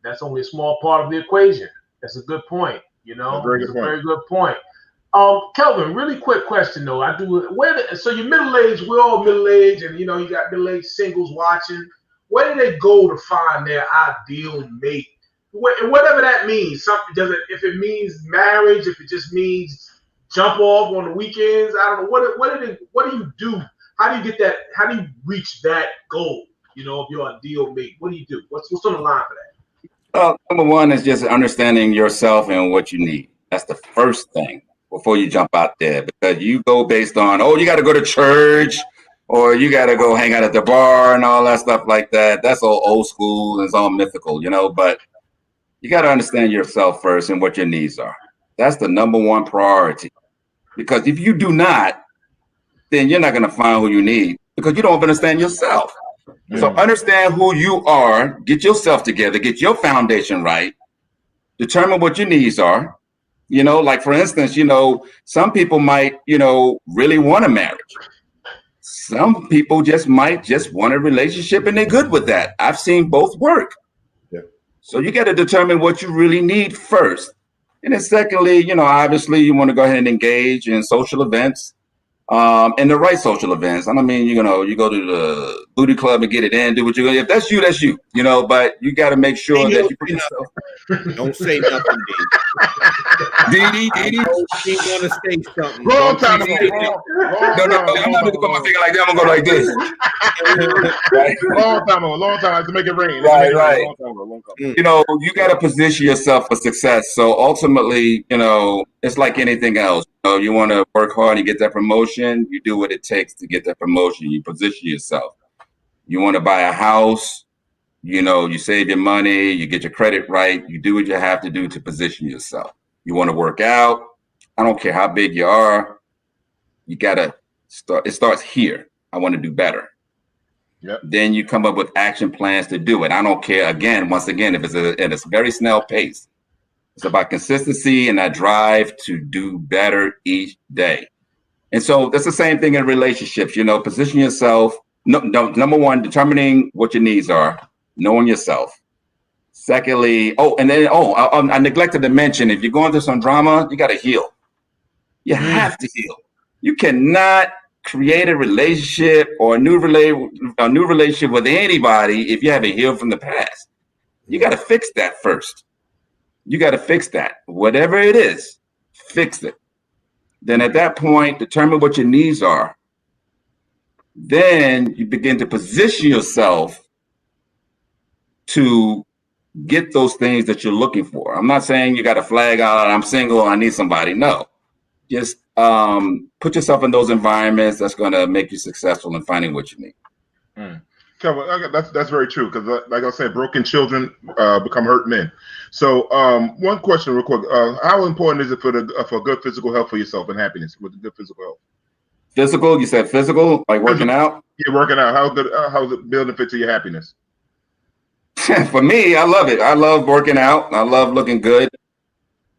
That's only a small part of the equation. That's a good point. Very good point. Kelvin, really quick question though. So you're middle-aged, we're all middle-aged, and you got middle-aged singles watching. Where do they go to find their ideal mate? Whatever that means. If it means marriage, if it just means jump off on the weekends, I don't know. What do you do? How do you get that? How do you reach that goal? Of your ideal mate. What do you do? What's on the line for that? Number one is just understanding yourself and what you need. That's the first thing before you jump out there, because you go based on, you got to go to church, or you got to go hang out at the bar and all that stuff like that. That's all old school and it's all mythical, but you got to understand yourself first and what your needs are. That's the number one priority. Because if you do not, then you're not going to find who you need, because you don't understand yourself. So understand who you are, get yourself together, get your foundation right, determine what your needs are. Like for instance, some people might, really want a marriage. Some people might want a relationship and they're good with that. I've seen both work. Yeah. So you got to determine what you really need first. And then secondly, obviously you want to go ahead and engage in social events, and the right social events. I mean, you go to the booty club and get it in, do what you go. If that's you, that's you, but you got to make sure that you put yourself. Don't say nothing, D. She want to say something. Wrong time. No, I'm not going to put my finger like that. I'm going to go like this. Right? Long time. I have to make it rain. Right. Long time. You got to position yourself for success. So ultimately, it's like anything else. You want to work hard and get that promotion. You do what it takes to get that promotion. You position yourself. You want to buy a house. You save your money. You get your credit right. You do what you have to do to position yourself. You want to work out. I don't care how big you are. You got to start. It starts here. I want to do better. Yep. Then you come up with action plans to do it. I don't care. Once again, if it's at a very snail pace. It's about consistency and that drive to do better each day. And so that's the same thing in relationships. Position yourself. Number one, determining what your needs are, knowing yourself. Secondly, I neglected to mention, if you're going through some drama, you got to heal. You have to heal. You cannot create a relationship or a new relationship with anybody if you haven't healed from the past. You got to fix that first. You got to fix that. Whatever it is, fix it. Then at that point, determine what your needs are. Then you begin to position yourself to get those things that you're looking for. I'm not saying you got to flag out, I'm single, I need somebody. No. Just put yourself in those environments that's going to make you successful in finding what you need. Kelvin, that's very true, because like I said, broken children become hurt men. So one question real quick. How important is it for good physical health for yourself and happiness with good physical health? Physical, you said physical, like working out? Yeah, working out. How's it building fit to your happiness? For me, I love it. I love working out. I love looking good.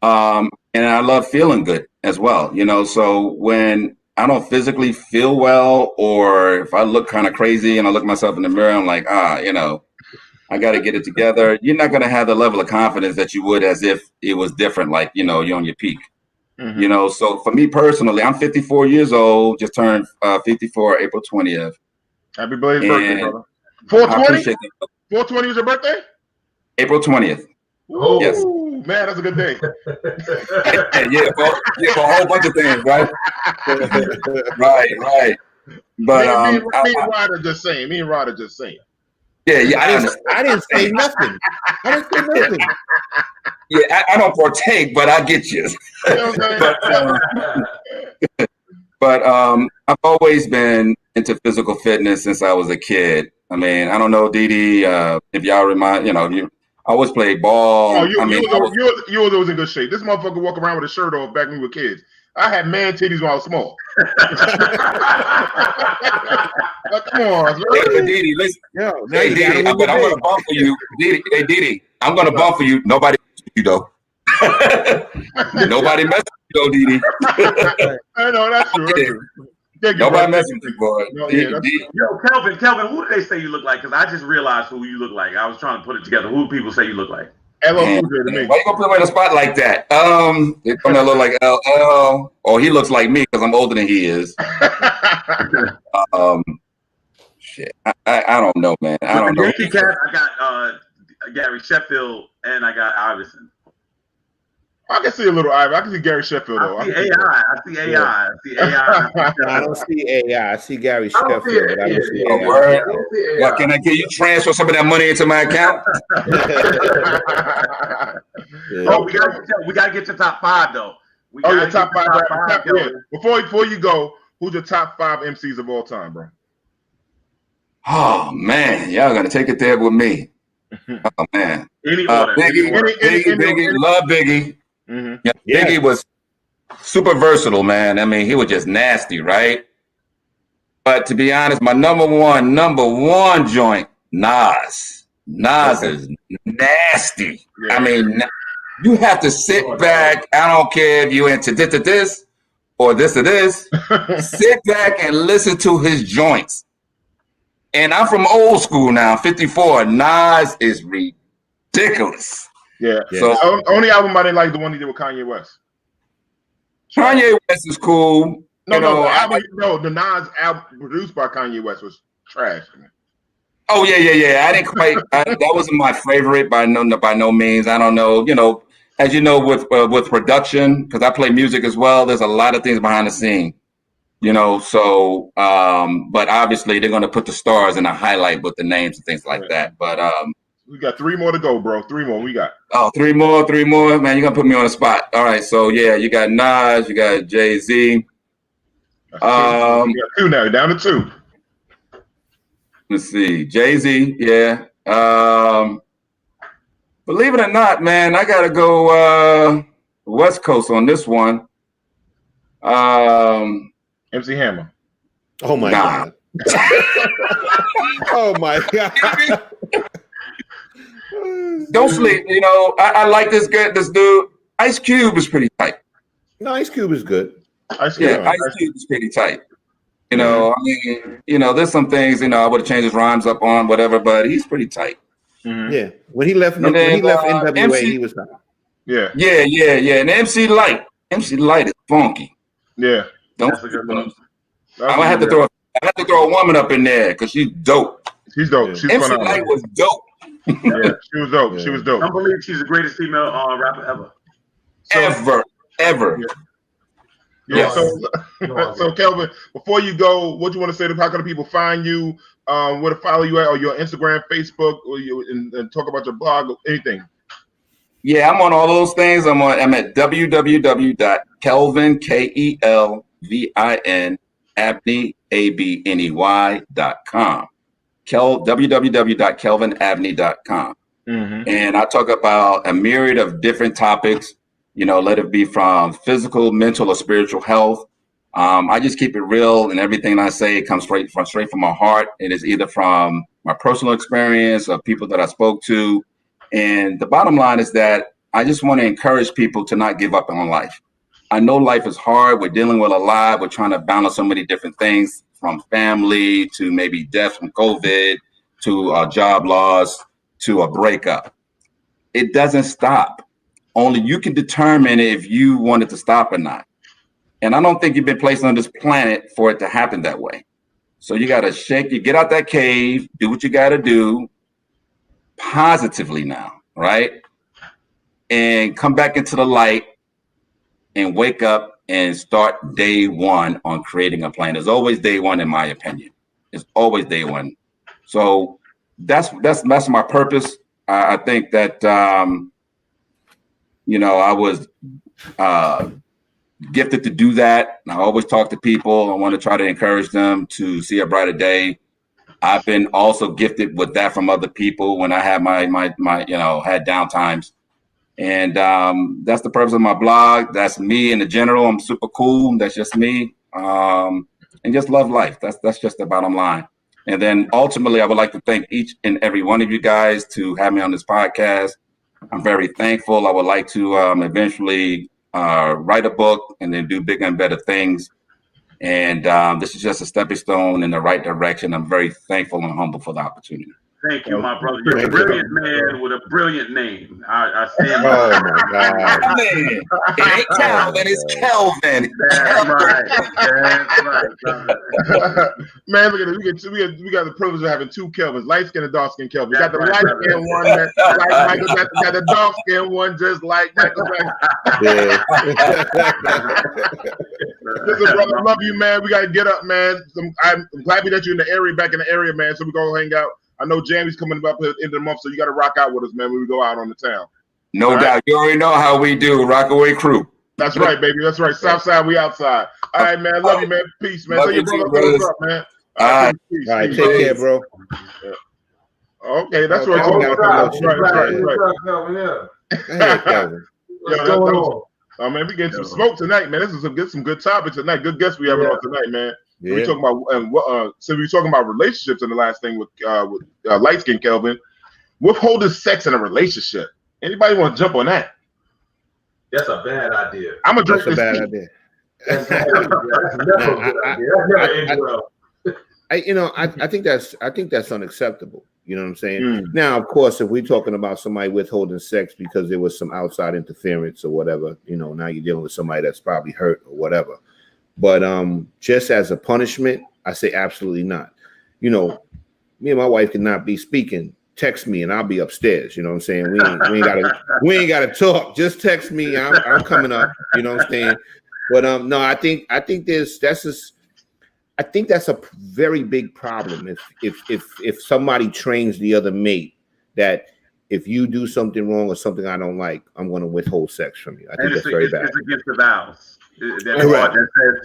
And I love feeling good as well. You know, so when I don't physically feel well, or if I look kind of crazy and I look myself in the mirror, I'm like, you know, I got to get it together. You're not going to have the level of confidence that you would as if it was different, like, you know, you're on your peak. You know, so for me personally, I'm 54 years old, just turned 54 April 20th. Happy belated birthday, brother. 420? 420 was your birthday? April 20th. Ooh, yes. Man, that's a good day. yeah, for a whole bunch of things, right? right. But me and Rod are just saying. Yeah. I didn't say nothing. Yeah, I don't partake, but I get you. But I've always been into physical fitness since I was a kid. I mean, I don't know, Didi, if y'all remind, you know, you always played ball. Oh, you was always in good shape. This motherfucker walk around with a shirt off back when we were kids. I had man titties when I was small. Come on, hey, Didi, listen. Hey, Didi, but I'm gonna bump for you, Didi. Hey, Didi, I'm gonna bump for you. Nobody messes with you though. Nobody messes with you though, Didi. I know that's true. Nobody messes with you, boy. Yo, Kelvin, who do they say you look like? Because I just realized who you look like. I was trying to put it together. Who do people say you look like? Why you gonna put him in a spot like that? They gonna look like LL, or he looks like me because I'm older than he is. Shit, I don't know, man. I don't know. I got Gary Sheffield and I got Iverson. I can see a little Iverson. I can see Gary Sheffield though. I see AI. I don't see AI. I see Gary Sheffield. But I don't see AI. Well, can I get you transfer some of that money into my account? Oh, we gotta get your top 5 though. Your top 5. Yeah. Before you go, who's your top 5 MCs of all time, bro? Oh man, y'all gonna take it there with me. Oh man, Biggie, love Biggie. Yeah, Biggie was super versatile, man. I mean, he was just nasty, right? But to be honest, my number one joint, Nas. Nas is nasty. Yeah. I mean, you have to sit back. I don't care if you into this or this or this. Sit back and listen to his joints. And I'm from old school now, 54. Nas is ridiculous. Yeah. So only album I didn't like the one he did with Kanye West. Kanye West is cool. The Nas album produced by Kanye West was trash. Man. Oh yeah. I didn't quite. That wasn't my favorite by no means. I don't know. You know, as you know, with production, because I play music as well. There's a lot of things behind the scene. You know, so but obviously they're going to put the stars in a highlight with the names and things like that. But we got 3 more to go, bro. 3 more we got. Oh, 3 more, man. You're gonna put me on the spot. All right, so yeah, you got Nas, you got Jay-Z. We got 2 now, down to 2. Let's see, Jay-Z, yeah. Believe it or not, man, I gotta go West Coast on this one. MC Hammer. Oh my God. Oh my God. Don't sleep. You know, I like this dude. Ice Cube is pretty tight. No, Ice Cube is good. Ice Cube is pretty tight. You know, I mean, you know, there's some things, you know, I would have changed his rhymes up on, whatever, but he's pretty tight. Mm-hmm. Yeah. When he left NWA, MC, he was tight. Yeah. And MC Light is funky. Yeah. That's a good one. I have to throw a woman up in there because she's dope. She's dope. She's MC Light was dope. Yeah, she was dope. She was dope. I believe she's the greatest female rapper ever. Ever. Yeah. So Kelvin, before you go, what you want to say to how can people find you? Where to follow you at, or your Instagram, Facebook, or and talk about your blog, or anything. Yeah, I'm on all those things. I'm at www.kelvin KELVIN Abney ABNEY.com. www.kelvinabney.com. And I talk about a myriad of different topics, let it be from physical, mental, or spiritual health. I just keep it real, and everything I say comes straight from my heart. It is either from my personal experience or people that I spoke to. And the bottom line is that I just want to encourage people to not give up on life. I know life is hard. We're dealing with a lot. We're trying to balance so many different things, from family to maybe death from COVID to a job loss to a breakup. It doesn't stop. Only you can determine if you want it to stop or not. And I don't think you've been placed on this planet for it to happen that way. So you got to get out that cave, do what you got to do positively now, right? And come back into the light and wake up and start day one on creating a plan. There's always day one, in my opinion. It's always day one. So that's my purpose. I think that, I was gifted to do that. I always talk to people. I want to try to encourage them to see a brighter day. I've been also gifted with that from other people when I had my had downtimes. And that's the purpose of my blog. That's me in the general. I'm super cool. That's just me. And just love life. That's just the bottom line. And then ultimately, I would like to thank each and every one of you guys to have me on this podcast. I'm very thankful. I would like to eventually write a book and then do bigger and better things. And this is just a stepping stone in the right direction. I'm very thankful and humble for the opportunity. Thank you, my brother. You're a brilliant man with a brilliant name. I stand by. Oh my God! It ain't Kelvin, it's Kelvin. That's right. Man, look at this. We got the privilege of having two Kelvins, light skin and dark skin Kelvin. We got the light skin one, man, like Michael Jackson. Got the dark skin one, just like Michael Jackson. Listen, brother, I love you, man. We gotta get up, man. I'm glad that you're in the area, back in the area, man. So we go hang out. I know Jamie's coming up at the end of the month, so you got to rock out with us, man, when we go out on the town. No doubt. You already know how we do. Rockaway crew. That's right, baby. That's right. Southside, we outside. All right, man. Love you, man. Peace, man. Tell your brother what's up, man. All right. Peace. All right. Take care, bro. Yeah. Okay, that's right. Oh man, we getting some smoke tonight, man. This is some good topics tonight. Good guests we having on tonight, man. Yeah. We're talking about so we're talking about relationships, and the last thing with light skin Kelvin, withholding sex in a relationship. Anybody want to jump on that? That's a bad idea. I'm gonna drink this. That's a bad idea. That's never a good idea. I think that's unacceptable. You know what I'm saying? Now, of course, if we're talking about somebody withholding sex because there was some outside interference or whatever, now you're dealing with somebody that's probably hurt or whatever. But just as a punishment, I say absolutely not. Me and my wife cannot be speaking. Text me and I'll be upstairs. You know what I'm saying? We ain't gotta talk. Just text me. I'm coming up. You know what I'm saying? But no, I think that's a very big problem. If somebody trains the other mate that if you do something wrong or something I don't like, I'm going to withhold sex from you. I think that's very bad. It's against the vows. That says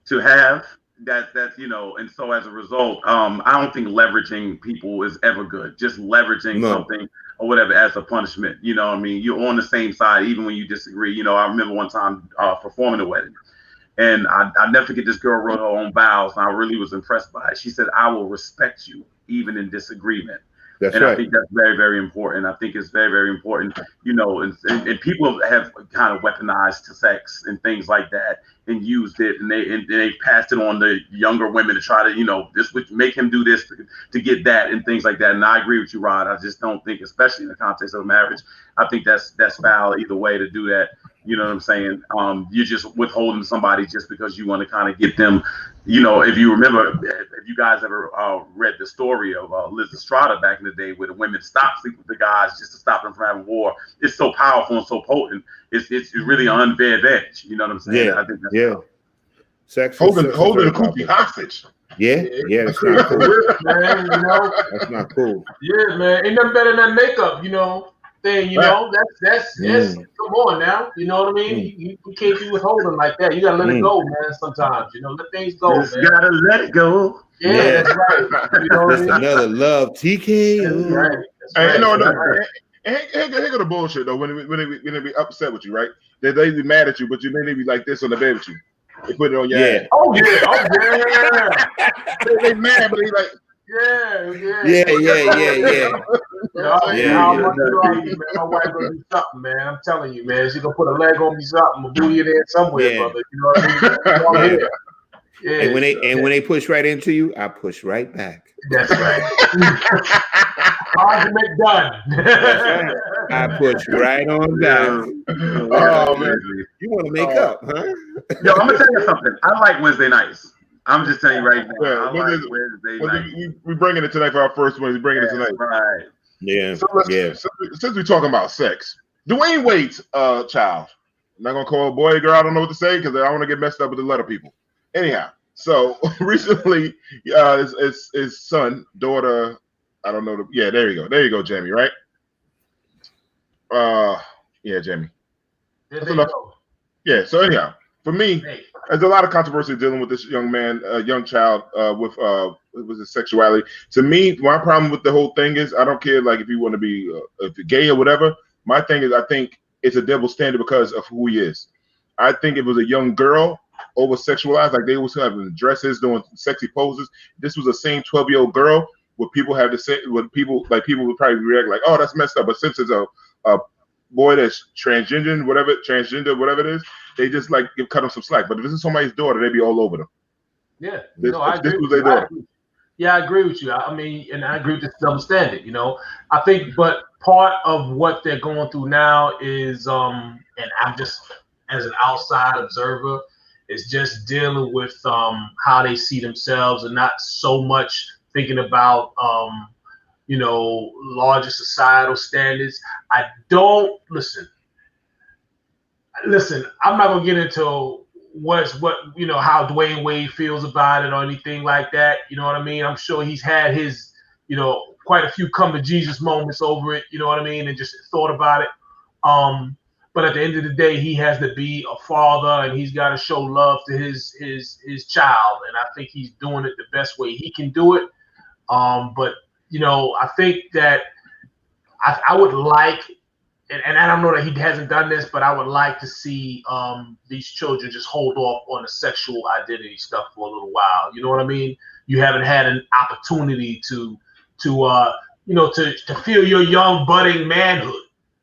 to have. That's and so as a result, I don't think leveraging people is ever good. Just leveraging something or whatever as a punishment. You know what I mean? You're on the same side even when you disagree. I remember one time performing a wedding. And I never forget, this girl wrote her own vows, and I really was impressed by it. She said, "I will respect you even in disagreement." That's and right. I think that's very, very important. I think it's very, very important, and people have kind of weaponized sex and things like that and used it, and they passed it on to younger women to try to, this would make him do this to get that and things like that. And I agree with you, Rod. I just don't think, especially in the context of marriage, I think that's foul either way to do that. You know what I'm saying? You're just withholding somebody just because you want to kind of get them you know, if you remember, if you guys ever read the story of Liz Estrada back in the day, where the women stopped sleeping with the guys just to stop them from having war, it's so powerful and so potent. It's really an unfair edge. You know what I'm saying? Yeah, I think that's sex holding sex the very coochie powerful. hostage. Yeah, that's not cool. Man, you know, That's not cool. yeah, man, ain't nothing better than makeup, you know. Thing, you know, that's come on now, you know what I mean? You can't be withholding like that. You gotta let it go, man. Sometimes, you know, let things go, just man. gotta let it go. Yeah, that's right. You know what I That's mean? another love TKO. That's right. And you know, right. here go the bullshit though. When they be upset with you, right? They be mad at you, but they be like this on the bed with you. They put it on your ass. Oh yeah. They mad, but they like. Yeah. How much you love me, man? My wife gonna do something, man. I'm telling you, man. She gonna put a leg on me, something, a booty in there somewhere, brother. You know what I mean? Yeah. And when they push right into you, I push right back. That's right. Argument done. That's right. I push right on back. Oh man, you want to make up, huh? Yo, I'm gonna tell you something. I like Wednesday nights. I'm just telling you right now. Yeah, I like Wednesday nights. We bringing it tonight for our first one. We bringing it tonight. Right. Yeah. So since we're talking about sex, Dwayne Wade's child. I'm not gonna call a boy or girl. I don't know what to say because I don't want to get messed up with the letter people. Anyhow, so recently, his son, daughter. I don't know. There you go, Jamie. Right? Yeah, Jamie. That's enough. Yeah. So anyhow, for me, there's a lot of controversy dealing with this young man, young child, with his sexuality. To me, my problem with the whole thing is I don't care like if you want to be if you're gay or whatever. My thing is I think it's a double standard because of who he is. I think if it was a young girl over sexualized, like they was having dresses, doing sexy poses. This was the same 12-year-old girl. What people have to say, what people would probably react like, oh, that's messed up. But since it's a boy that's transgender, whatever it is, they just like cut them some slack. But if this is somebody's daughter, they'd be all over them. Yeah, I agree. I agree with you. I mean, and I agree with this double standard. You know, I think, but part of what they're going through now is, and I'm just as an outside observer, is just dealing with how they see themselves and not so much thinking about larger societal standards. I don't listen. I'm not gonna get into how Dwayne Wade feels about it or anything like that. You know what I mean? I'm sure he's had his, quite a few come to Jesus moments over it. You know what I mean? And just thought about it. But at the end of the day, he has to be a father and he's got to show love to his child. And I think he's doing it the best way he can do it. But I think that I would like, and I don't know that he hasn't done this, but I would like to see these children just hold off on the sexual identity stuff for a little while. You know what I mean? You haven't had an opportunity to feel your young budding manhood.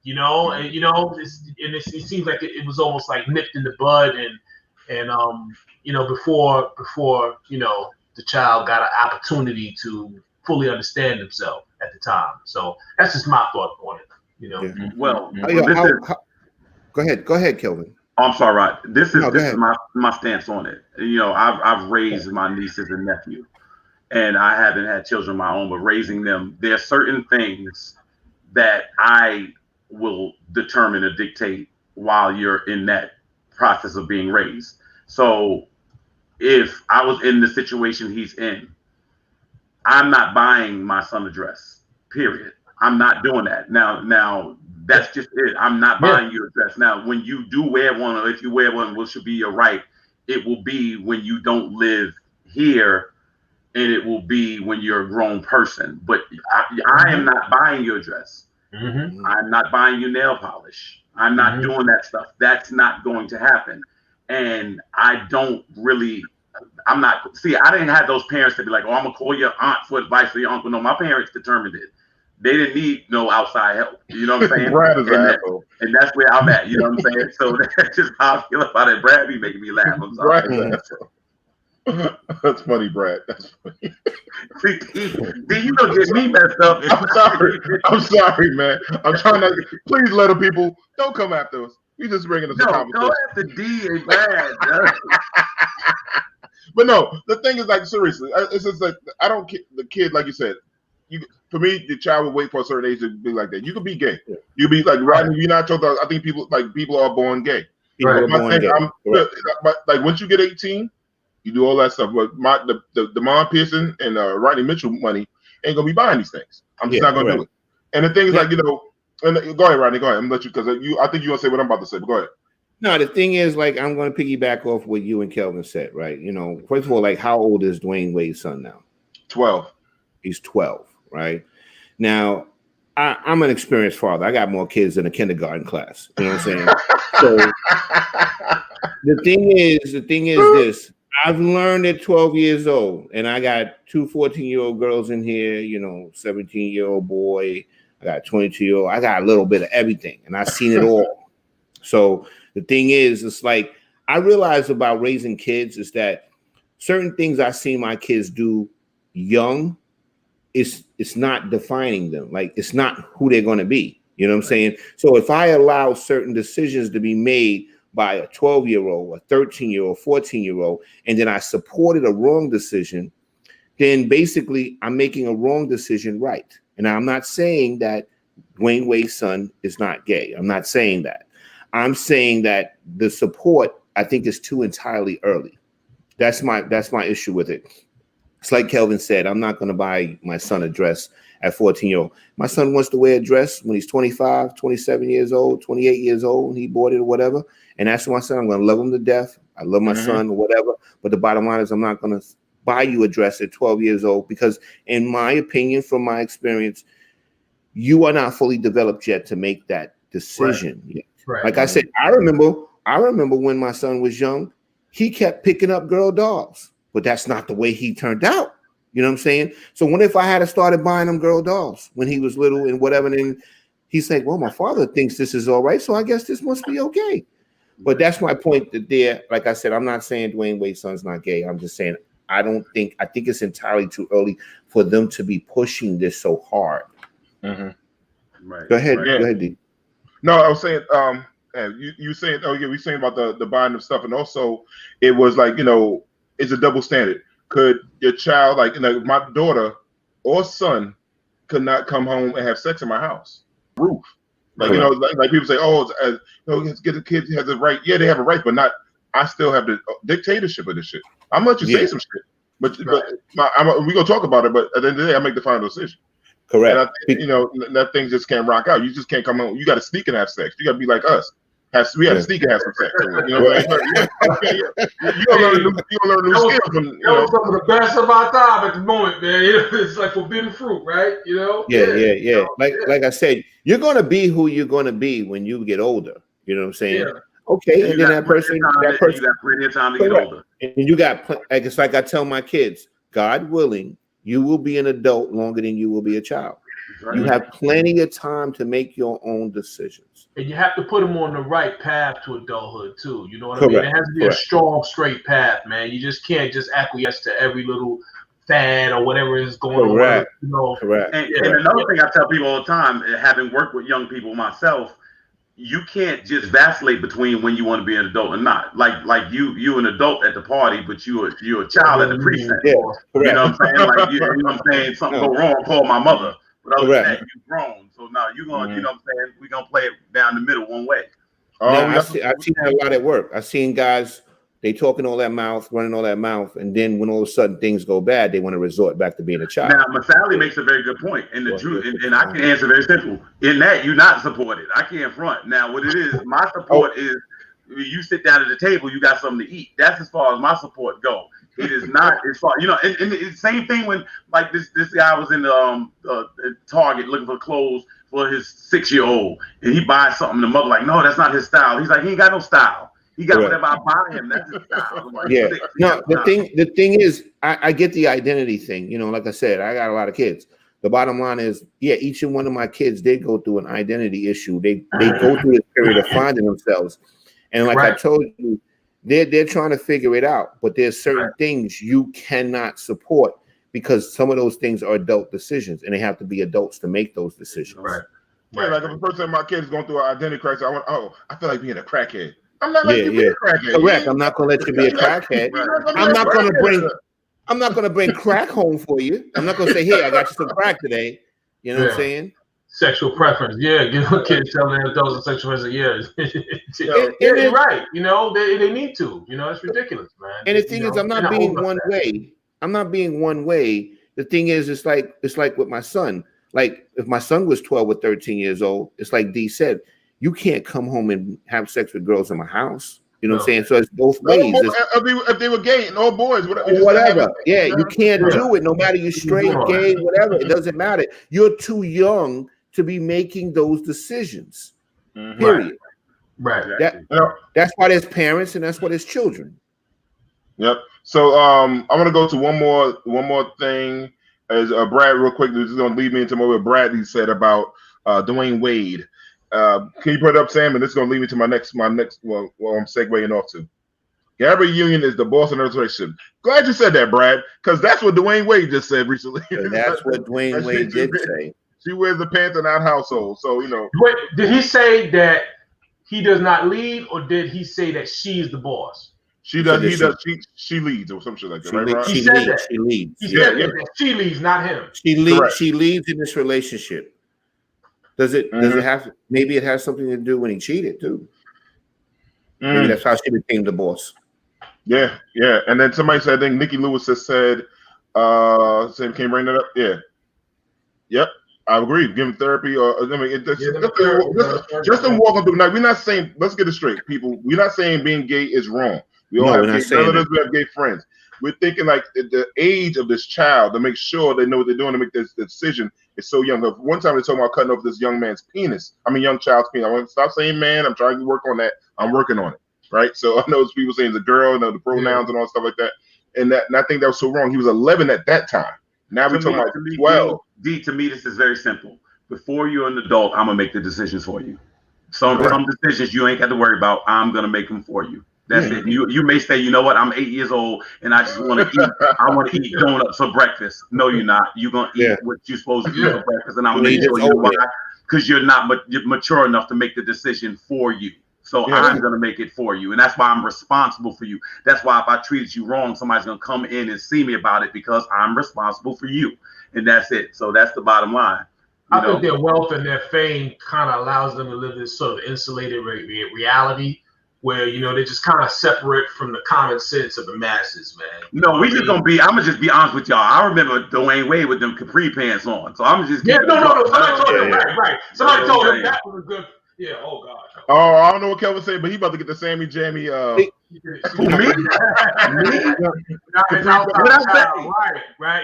It seems like it was almost like nipped in the bud, and before the child got an opportunity to fully understand himself at the time. So that's just my thought on it. Yeah. Well, go ahead, Kelvin. I'm sorry, Rod. This is my stance on it. I've raised my nieces and nephew, and I haven't had children of my own, but raising them, there are certain things that I will determine or dictate while you're in that process of being raised. So if I was in the situation he's in, I'm not buying my son a dress, period. I'm not doing that. Now that's just it. I'm not buying you a dress. Now, when you do wear one, or if you wear one, which should be your right, it will be when you don't live here, and it will be when you're a grown person. But I am not buying you a dress. Mm-hmm. I'm not buying you nail polish. I'm not doing that stuff. That's not going to happen. And I don't really, I didn't have those parents to be like, oh, I'm going to call your aunt for advice for your uncle. No, my parents determined it. They didn't need no outside help. You know what I'm saying? Brad is and that's where I'm at. You know what I'm saying? So that's just how I feel about it. Brad be making me laugh. I'm sorry. That's funny, Brad. That's funny. You don't get me messed up. I'm sorry, man. I'm trying to. Please let the people don't come after us. We just bringing us a conversation. Go after D and Brad. But no, the thing is, like, seriously, it's just like I don't the kid, like you said. For me, the child will wait for a certain age to be like that. You could be gay. You be like Rodney. You're not told. I think people are born gay. People are born gay. But like once you get 18, you do all that stuff. But the Mom Pearson and Rodney Mitchell money ain't gonna be buying these things. I'm just not gonna do it. And the thing is, like, you know, and go ahead, Rodney. Go ahead. I'm gonna let you because I think you're gonna say what I'm about to say. But go ahead. No, the thing is, like, I'm gonna piggyback off what you and Kelvin said, right? You know, first of all, like, how old is Dwayne Wade's son now? 12. He's 12. Right now, I'm an experienced father. I got more kids than a kindergarten class. You know what I'm saying? So the thing is this. I've learned at 12 years old, and I got two 14-year-old girls in here. You know, 17-year-old boy. I got a 22-year-old. I got a little bit of everything, and I've seen it all. So the thing is, it's like I realize about raising kids is that certain things I see my kids do young. It's not defining them. Like, it's not who they're going to be. You know what I'm saying? So if I allow certain decisions to be made by a 12-year-old, a 13-year-old, 14-year-old, and then I supported a wrong decision, then basically I'm making a wrong decision right. And I'm not saying that Dwayne Wade's son is not gay. I'm not saying that. I'm saying that the support, I think, is too entirely early. That's my issue with it. It's like Kelvin said, I'm not going to buy my son a dress at 14-year-old. My son wants to wear a dress when he's 25, 27 years old, 28 years old, and he bought it or whatever. And that's my son. I'm going to love him to death. I love my son or whatever. But the bottom line is I'm not going to buy you a dress at 12 years old because, in my opinion, from my experience, you are not fully developed yet to make that decision. Right. Like I said, I remember when my son was young, he kept picking up girl dolls. But that's not the way he turned out. You know what I'm saying? So what if I had started buying him girl dolls when he was little and whatever? And he's like, well, my father thinks this is all right, so I guess this must be okay. But that's my point that there, like I said, I'm not saying Dwayne Wade's son's not gay. I'm just saying I think it's entirely too early for them to be pushing this so hard. Right. Go ahead. Go ahead, D. No, I was saying, you saying, we're saying about the buying of stuff. And also it was like, you know, it's a double standard. Could your child, like, you know, my daughter or son could not come home and have sex in my house roof. Like, you know, like people say, oh, you know, get the kid has a right. Yeah, they have a right, but not. I still have the dictatorship of this shit. I'm gonna let you say some shit, but we gonna talk about it. But at the end of the day, I make the final decision. Correct. And I think, you know, that thing just can't rock out. You just can't come home. You got to sneak and have sex. You got to be like us. We have to sneak and have some sex. You know, you're gonna learn new skills. That was some of the best of our time at the moment, man. It's like forbidden fruit, right? You know? Yeah. Like I said, you're gonna be who you're gonna be when you get older. You know what I'm saying? Yeah. Okay, and then that person, you got plenty of time to get older. And you got, it's like I tell my kids, God willing, you will be an adult longer than you will be a child. Right. You have plenty of time to make your own decisions. And you have to put them on the right path to adulthood too. You know what I mean? It has to be a strong, straight path, man. You just can't just acquiesce to every little fad or whatever is going on. You know? And another thing I tell people all the time, having worked with young people myself, you can't just vacillate between when you want to be an adult and not. Like you an adult at the party, but you're a child at the precinct. Yeah, you know what I'm saying? Like you know what I'm saying? Something go wrong, call my mother. But other than that, you've grown. So now you're gonna, you know what I'm saying? We're gonna play it down the middle one way. I've seen that a lot at work. I've seen guys, they talking all that mouth, running all that mouth, and then when all of a sudden things go bad, they want to resort back to being a child. Now, Masali makes a very good point, and the truth, and I can answer very simple. In that, you're not supported. I can't front. Now, what it is, my support is you sit down at the table, you got something to eat. That's as far as my support goes. It is not as far, you know. And it's the same thing when, like, this guy was in Target looking for clothes for his 6-year-old, and he buys something. The mother like, no, that's not his style. He's like, he ain't got no style. He got whatever I buy him. That's his style. Like, No, the thing is, I get the identity thing. You know, like I said, I got a lot of kids. The bottom line is, each and one of my kids, they go through an identity issue. They go through this period of finding themselves, and like I told you. They're trying to figure it out, but there's certain things you cannot support because some of those things are adult decisions, and they have to be adults to make those decisions. Yeah, like if a person, my kid is going through an identity crisis, I feel like being a crackhead. I'm not letting you be a crackhead. Correct. I'm not gonna let you be a crackhead. I'm not gonna bring crack home for you. I'm not gonna say, hey, I got you some crack today. You know what I'm saying? Sexual preference, give a kid telling adults a sexual preference, you're right. You know, they need to. You know, it's ridiculous, man. And the thing is, I'm not being one way. I'm not being one way. The thing is, it's like with my son. Like if my son was 12 or 13 years old, it's like D said, you can't come home and have sex with girls in my house. You know what I'm saying? So it's both ways. If they were gay, no boys, whatever. Yeah, you can't do it. No matter you're straight, gay, whatever. It doesn't matter. You're too young to be making those decisions. Period. Right. That's why there's parents and that's why there's children. Yep. So I'm gonna go to one more thing. As Brad, real quick, this is gonna lead me into what Bradley said about Dwayne Wade. Can you put it up, Sam? And this is gonna lead me to my next I'm segueing off to. Gabrielle Union is the boss of the relationship. Glad you said that, Brad, because that's what Dwayne Wade just said recently. That's what Dwayne Wade did say. She wears the pants in that household, so you know. Wait, did he say that he does not lead, or did he say that she is the boss? She does. He does. She leads, or some shit like that. Right? He said that. She leads. He said that she leads, not him. She leads. Correct. She leads in this relationship. Does it? Does it have? Maybe it has something to do when he cheated too. Maybe that's how she became the boss. Yeah. And then somebody said, I think Nikki Lewis has said, can you bring that up? Yeah. Yep. I agree. Give him therapy, or I mean, just in walking through. Now, we're not saying. Let's get it straight, people. We're not saying being gay is wrong. We all have gay relatives. We have gay friends. We're thinking like the age of this child to make sure they know what they're doing to make this decision is so young. One time they're talking about cutting off this young man's penis. I mean, young child's penis. I want to stop saying man. I'm trying to work on that. I'm working on it. Right. So I know it's people saying the girl, the pronouns and all stuff like that. And I think that was so wrong. He was 11 at that time. Now we're talking about 12. D, to me, this is very simple. Before you're an adult, I'm gonna make the decisions for you. Some decisions you ain't got to worry about. I'm gonna make them for you. That's it. You may say, you know what? I'm 8 years old and I just want to eat. I want to eat donuts for breakfast. No, you're not. You're gonna eat what you're supposed to do for breakfast, and I'm gonna make sure you know why. Because you're not mature enough to make the decision for you. So I'm going to make it for you. And that's why I'm responsible for you. That's why if I treated you wrong, somebody's going to come in and see me about it because I'm responsible for you. And that's it. So that's the bottom line. I think their wealth and their fame kind of allows them to live this sort of insulated reality where, you know, they just kind of separate from the common sense of the masses, man. No, I'm gonna just be honest with y'all. I remember Dwayne Wade with them capri pants on. So I'm just Somebody told him right. Somebody told him that was a good. Yeah. Oh God. Oh, I don't know what Kelvin said, but he about to get the Sammy Jammy. Me? Right.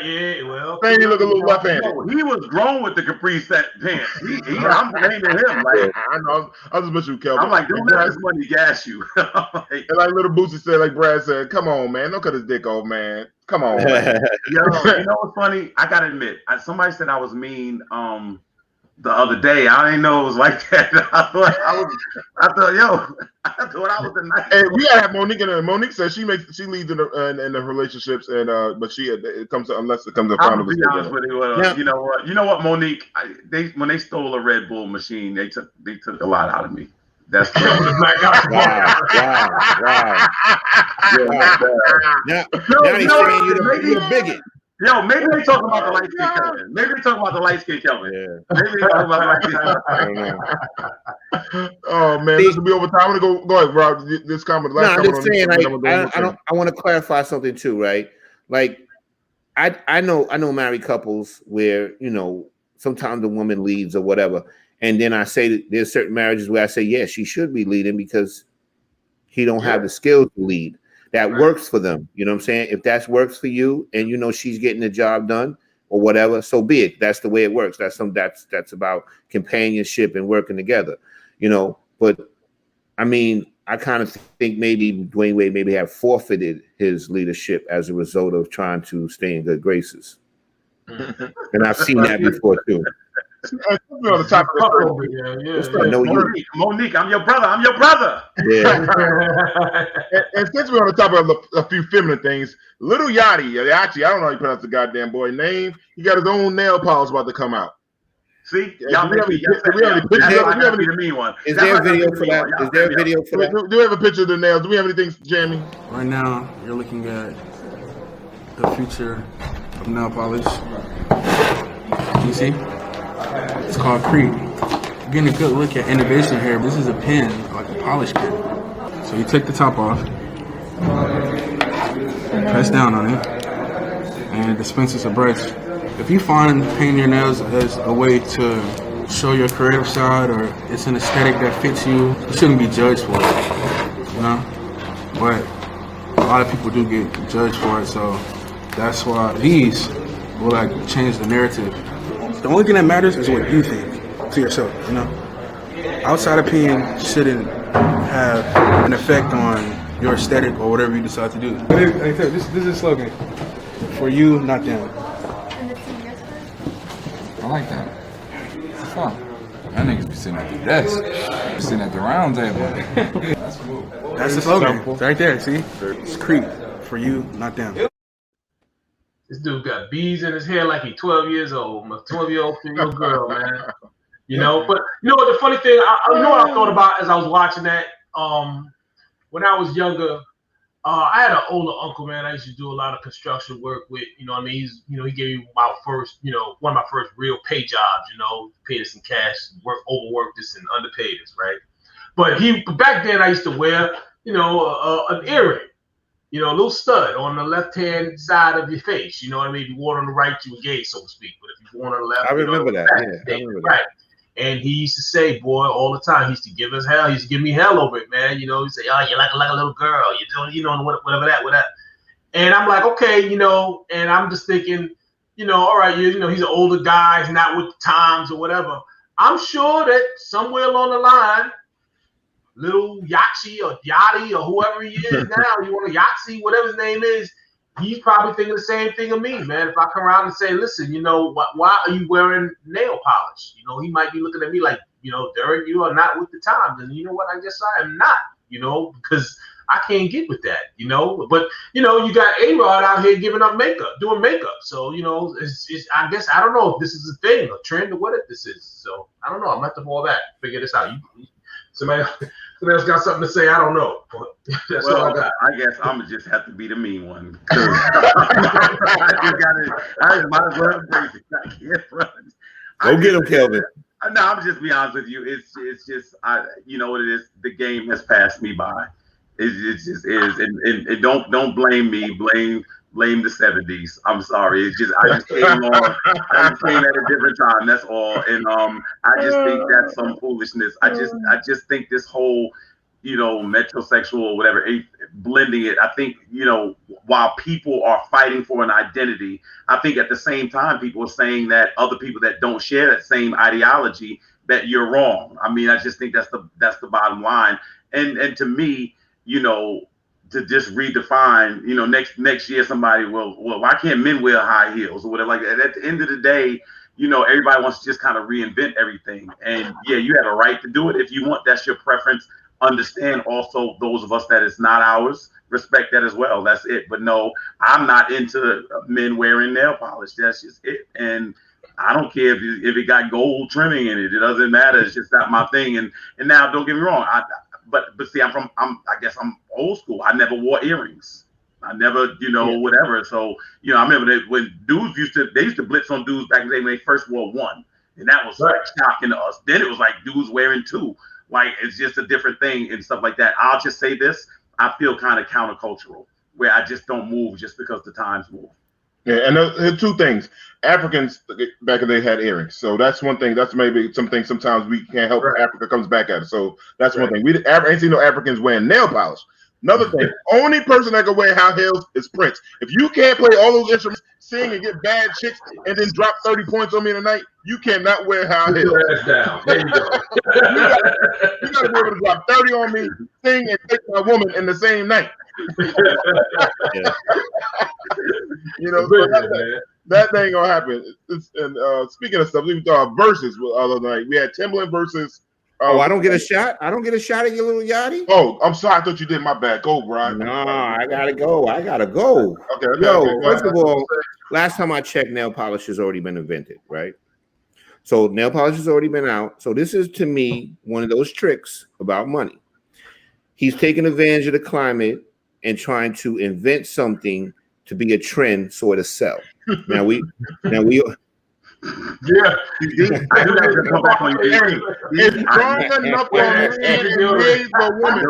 Yeah. Well, he look a little left-handed. He was grown with the capri set pants. I'm blaming him. Like I know. I was with you, Kelvin. I'm like, don't let this money gas you. And like little Boosie said, like Brad said, come on, man, don't cut his dick off, man. Come on, man. Yo, you know what's funny? I gotta admit, somebody said I was mean. The other day, I didn't know it was like that. I thought I was the nice. Hey, we gotta have Monique in there. Monique says she leads in the relationships, and but it comes to unless it comes to final decision. Honest with you, you know what, Monique? When they stole a Red Bull machine, they took a lot out of me. That's true. Wow. Now he's saying you're a bigot. Yo, maybe they talking about the light skin Kelvin. Maybe they talking about the light skin Kelvin. Yeah. Maybe they talking about the light skin. Oh man, this will be over time. I'm gonna go ahead, Rob. This comment. I'm just saying. I want to clarify something too, right? Like, I know married couples where sometimes the woman leads or whatever, and then I say that there's certain marriages where I say yes, she should be leading because he don't have the skills to lead. That works for them. You know what I'm saying? If that works for you and she's getting the job done or whatever, so be it. That's the way it works. That's about companionship and working together, But I mean, I kind of think maybe Dwayne Wade maybe have forfeited his leadership as a result of trying to stay in good graces. And I've seen that before too. On the top of Monique, I'm your brother. Yeah. and since we're on the top of a few feminine things, Little Yachty, actually, I don't know how you pronounce the goddamn boy name. He got his own nail polish about to come out. See, Do y'all we have make me. any- do we have any pictures? That's why I Do we have gotta be any- the mean one. Is That's there why a I gotta video be for the mean that? one. Y'all Is there a cut me video off. for that? Do we have a picture of the nails? Do we have anything, Jamie? Right now, you're looking at the future of nail polish. You see? It's called Creep. You're getting a good look at innovation here. This is a pen, like a polish pen. So you take the top off, press down on it, and it dispenses a brush. If you find painting your nails as a way to show your creative side, or it's an aesthetic that fits you, you shouldn't be judged for it, you know? But a lot of people do get judged for it, so that's why these will like change the narrative. The only thing that matters is what you think to yourself, you know? Outside opinion shouldn't have an effect on your aesthetic or whatever you decide to do. This is a slogan. For you, not them. I like that. It's fun. Y'all niggas be sitting at the desk. Be sitting at the round table. That's the slogan. It's right there, see? It's Creep. For you, not them. This dude got beads in his hair like he's 12 years old. My 12-year-old little girl, man. You know, but you know what the funny thing, I know what I thought about as I was watching that. When I was younger, I had an older uncle, man. I used to do a lot of construction work with, you know what I mean? He's, you know, he gave me my first, you know, one of my first real pay jobs, you know, paid us in cash, overworked us and underpaid us, right? But back then I used to wear, you know, an earring, you know, a little stud on the left-hand side of your face. You know what I mean? If you wore it on the right, you were gay, so to speak. But if you wore it on the left, I remember that. Yeah, I remember that. And he used to say, boy, all the time, he used to give us hell. He used to give me hell over it, man. You know, he'd say, oh, you're like a little girl. You know, whatever that. And I'm like, okay, you know, and I'm just thinking, you know, all right, you know, he's an older guy. He's not with the times or whatever. I'm sure that somewhere along the line, little Yaxi or Yachty or whoever he is now, you want a Yaxi, whatever his name is, he's probably thinking the same thing of me, man. If I come around and say, listen, you know, why are you wearing nail polish? You know, he might be looking at me like, you know, Derik, you are not with the times. And you know what? I guess I am not, you know, because I can't get with that, you know. But, you know, you got A-Rod out here giving up makeup, doing makeup. So, you know, it's I guess, I don't know if this is a thing, a trend, or what if this is. So, I don't know. I'm at the fall back. Figure this out. Somebody else got something to say. I don't know. That's all I got. I guess I'm gonna just have to be the mean one. I might as well embrace it. I can't run. Go get him, Kelvin. No, I'm just be honest with you. It's just you know what it is. The game has passed me by. It just is, and don't blame me. Blame the 70s. I'm sorry. It's just I just came along. I just came at a different time. That's all. And I just think that's some foolishness. I just think this whole, you know, metrosexual or whatever, blending it. I think, you know, while people are fighting for an identity, I think at the same time people are saying that other people that don't share that same ideology, that you're wrong. I mean, I just think that's the bottom line. And to me, you know, to just redefine, you know, next year somebody will, well, why can't men wear high heels or whatever like that? At the end of the day, you know, everybody wants to just kind of reinvent everything. And yeah, you have a right to do it if you want. That's your preference. Understand also those of us that it's not ours. Respect that as well. That's it. But no, I'm not into men wearing nail polish. That's just it. And I don't care if it got gold trimming in it. It doesn't matter. It's just not my thing. And now, don't get me wrong. But see, I guess I'm old school. I never wore earrings. I never, you know, whatever. So, you know, I remember that when dudes used to blitz on dudes back in the day when they first wore one. And that was like shocking to us. Then it was like dudes wearing two. Like, it's just a different thing and stuff like that. I'll just say this. I feel kind of countercultural, where I just don't move just because the times move. Yeah, and there's two things. Africans back in the day had earrings, so that's one thing. That's maybe something sometimes we can't help. Right. Africa comes back at it, so that's one thing. We ain't seen no Africans wearing nail polish. Another thing, only person that can wear high heels is Prince. If you can't play all those instruments, sing and get bad chicks, and then drop 30 points on me tonight, you cannot wear high heels. Down. There you go. you got to be able to drop 30 on me, sing, and take my woman in the same night. You know, so that ain't gonna happen. And speaking of stuff, we thought versus the other night. We had Timbaland versus. I don't get a shot. I don't get a shot at your little yachty. Oh, I'm sorry. I thought you did. My bad. Go, Brian. No, I gotta go. Okay. First of all, last time I checked, nail polish has already been invented, right? So nail polish has already been out. So this is, to me, one of those tricks about money. He's taking advantage of the climate and trying to invent something to be a trend so it'll sell. Now we Yeah. I knew that was gonna come back on you. It's strong enough for a man and made for women.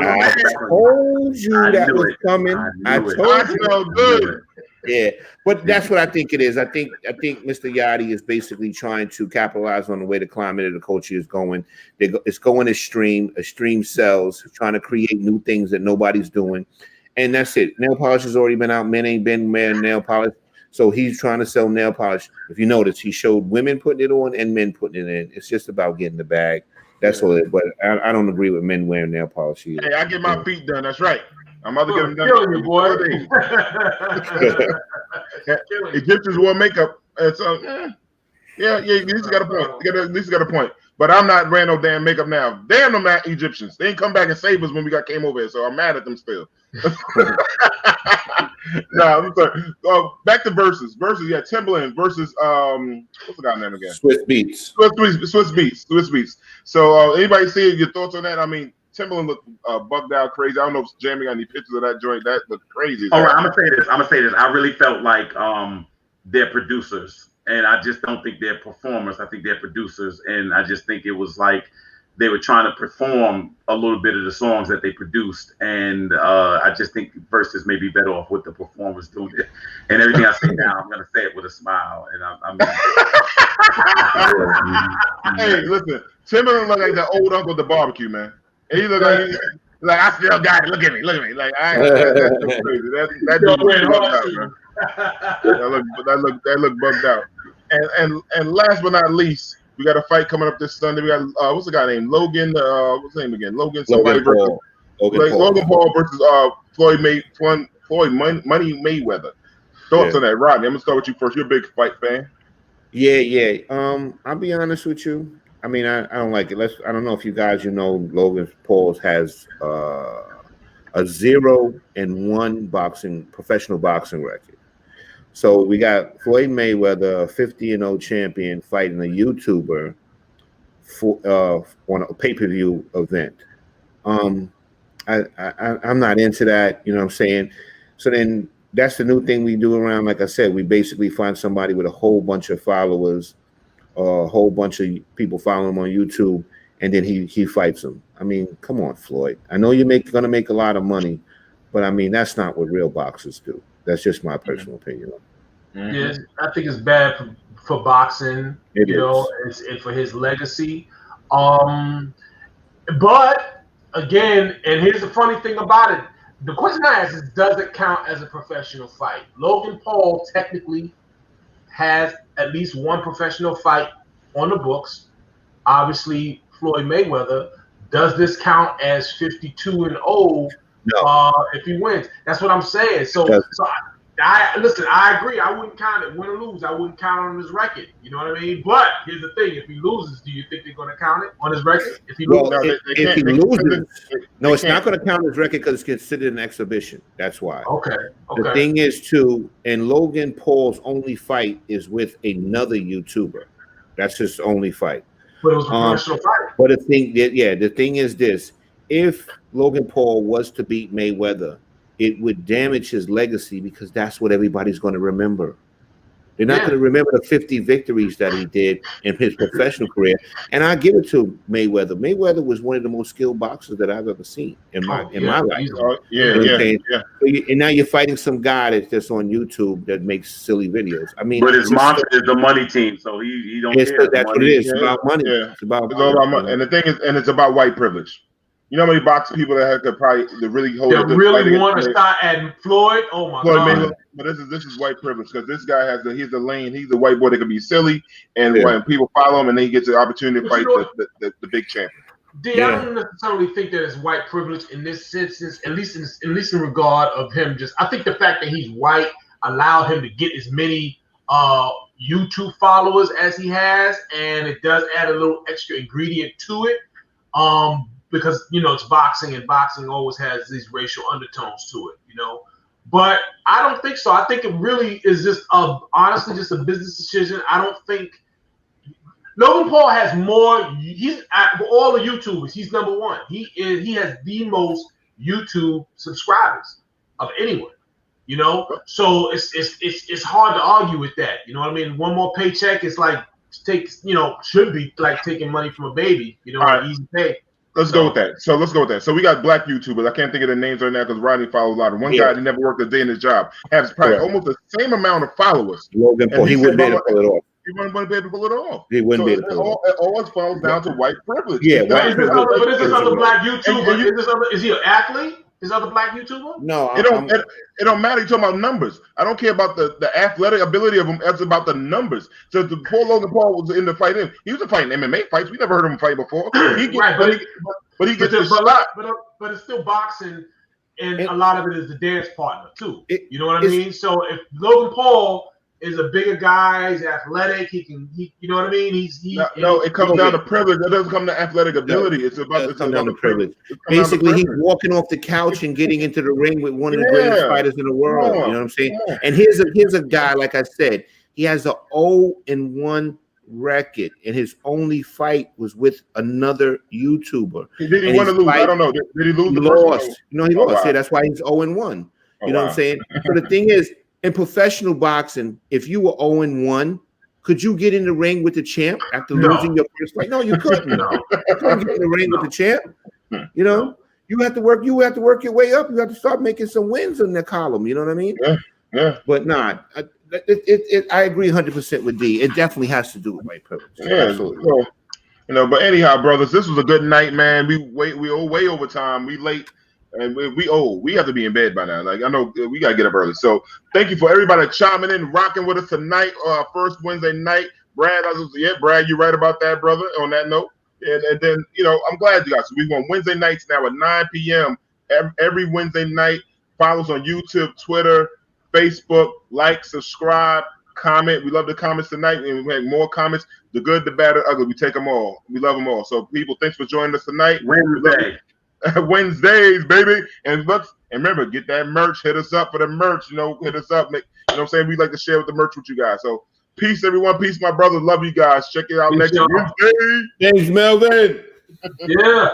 I told you that was coming. I told you. Good. Yeah, but that's what I think it is. I think Mr. Yachty is basically trying to capitalize on the way the climate of the culture is going. It's going extreme. Extreme sells. Trying to create new things that nobody's doing, and that's it. Nail polish has already been out. Men ain't been wearing nail polish, so he's trying to sell nail polish. If you notice, he showed women putting it on and men putting it in. It's just about getting the bag. That's all it. But I don't agree with men wearing nail polish either. Hey, I get my feet done. That's right. I'm about to get them done. Killing you, boy. Egyptians wore makeup. And so, yeah, at least got a point. At least got a point. But I'm not wearing no damn makeup now. Damn them Egyptians. They didn't come back and save us when we came over here, so I'm mad at them still. I'm sorry. Back to verses. Yeah, Timberland versus what's the guy's name again? Swiss Beats. Swiss Beats. So anybody see your thoughts on that? I mean, Timberland looked bugged out crazy. I don't know if Jamie got any pictures of that joint. That looked crazy. All right, I'm gonna say this. I really felt like they're producers, and I just don't think they're performers. I think they're producers, and I just think it was like they were trying to perform a little bit of the songs that they produced, and I just think verses may be better off with the performers doing it. And everything I say now, I'm gonna say it with a smile, and Hey, listen, Timberland look like the old uncle at the barbecue, man. And he look like I still got it. Look at me. Like that's so crazy. That dude was bugged out, man. That look bugged out. And last but not least, we got a fight coming up this Sunday. We got what's the guy named Logan? What's his name again? Logan Paul versus Floyd Money Mayweather. Thoughts on that, Rodney? I'm gonna start with you first. You're a big fight fan. Yeah. I'll be honest with you. I mean, I don't like it. I don't know if you guys, Logan Paul has a 0-1 professional boxing record. So we got Floyd Mayweather, a 50-0 champion, fighting a YouTuber on a pay-per-view event. I'm not into that. You know what I'm saying? So then that's the new thing we do around. Like I said, we basically find somebody with a whole bunch of followers. A whole bunch of people follow him on YouTube, and then he fights them. I mean, come on, Floyd. I know you're gonna make a lot of money, but I mean that's not what real boxers do. That's just my personal opinion. Yes, I think it's bad for boxing. It is. And for his legacy. But again, and here's the funny thing about it: the question I ask is, does it count as a professional fight? Logan Paul technically has at least one professional fight on the books. Obviously, Floyd Mayweather. Does this count as 52-0? No. If he wins? That's what I'm saying. So I listen. I agree. I wouldn't count it. Win or lose, I wouldn't count on his record. You know what I mean? But here's the thing: if he loses, do you think they're going to count it on his record? If he loses, it's not going to count his record because it's considered an exhibition. That's why. Okay. The thing is, too, and Logan Paul's only fight is with another YouTuber. That's his only fight. But it was a professional fight. But the thing is this: if Logan Paul was to beat Mayweather, it would damage his legacy because that's what everybody's going to remember. They're not going to remember the 50 victories that he did in his professional career. And I give it to Mayweather. Mayweather was one of the most skilled boxers that I've ever seen in my life. So and now you're fighting some guy that's just on YouTube that makes silly videos. I mean, but his mantra is the money team, so he don't care. That's what it is. It's about money. Yeah. It's all about money. And the thing is, and it's about white privilege. You know how many boxing people that could probably really hold it? Really want to start adding Floyd? Oh my God! Mayweather, but this is white privilege because this guy he's the lane. He's the white boy that can be silly, and when people follow him, and then he gets the opportunity to fight the big champion. I don't necessarily think that it's white privilege in this instance, at least in regard of him. I think the fact that he's white allowed him to get as many YouTube followers as he has, and it does add a little extra ingredient to it. Because it's boxing, and boxing always has these racial undertones to it, But I don't think so. I think it really is just honestly just a business decision. I don't think Logan Paul has more. He's all the YouTubers. He's number one. He has the most YouTube subscribers of anyone. You know, so it's hard to argue with that. You know what I mean? One more paycheck is like should be like taking money from a baby. You know, all right. easy pay. Let's go with that. So we got black YouTubers. I can't think of their names right now because Rodney follows a lot. One guy, he never worked a day in his job, has probably almost the same amount of followers. Logan Paul, he wouldn't be able to pull it off. He wouldn't be able to pull it off. He wouldn't be able to pull it off. It always falls down to white privilege. Yeah, but is this other black YouTuber? Is he an athlete? Is other black YouTuber? No, it don't matter. You're talking about numbers. I don't care about the athletic ability of him. It's about the numbers. So the poor Logan Paul was in the fight. He was fighting MMA fights. We never heard him fight before. But it's still boxing, and a lot of it is the dance partner too. You know what I mean? So if Logan Paul is a bigger guy, he's athletic, you know what I mean? It comes down to privilege. It doesn't come to athletic ability. It's about the privilege. Basically, he's walking off the couch and getting into the ring with one of the greatest fighters in the world. You know what I'm saying? Yeah. And here's a guy, like I said, he has an 0-1 record, and his only fight was with another YouTuber. Did he want to lose? I don't know. Did he lose? He lost. No, he lost. Wow. Yeah, that's why he's 0-1. You know what I'm saying? So the thing is, in professional boxing, if you were 0-1, could you get in the ring with the champ after losing your first fight? No, you couldn't. You couldn't get in the ring with the champ. You know, you have to work your way up. You have to start making some wins in the column. You know what I mean? Yeah. But I agree 100% with D. It definitely has to do with white privilege. Yeah, absolutely. So, but anyhow, brothers, this was a good night, man. We way over time. We late. And we have to be in bed by now. Like, I know we gotta get up early. So thank you for everybody chiming in, rocking with us tonight. First Wednesday night. Brad, Brad, you're right about that, brother. On that note, and then I'm glad you guys. So we want Wednesday nights now at 9 p.m. every Wednesday night. Follow us on YouTube, Twitter, Facebook. Like, subscribe, comment. We love the comments tonight, and we have more comments. The good, the bad, the ugly. We take them all. We love them all. So people, thanks for joining us tonight. Wednesdays, baby. And remember, get that merch. Hit us up for the merch. Hit us up. You know what I'm saying? We like to share with the merch with you guys. So peace, everyone. Peace, my brother. Love you guys. Check it out next Wednesday. Thanks, Melvin. Yeah.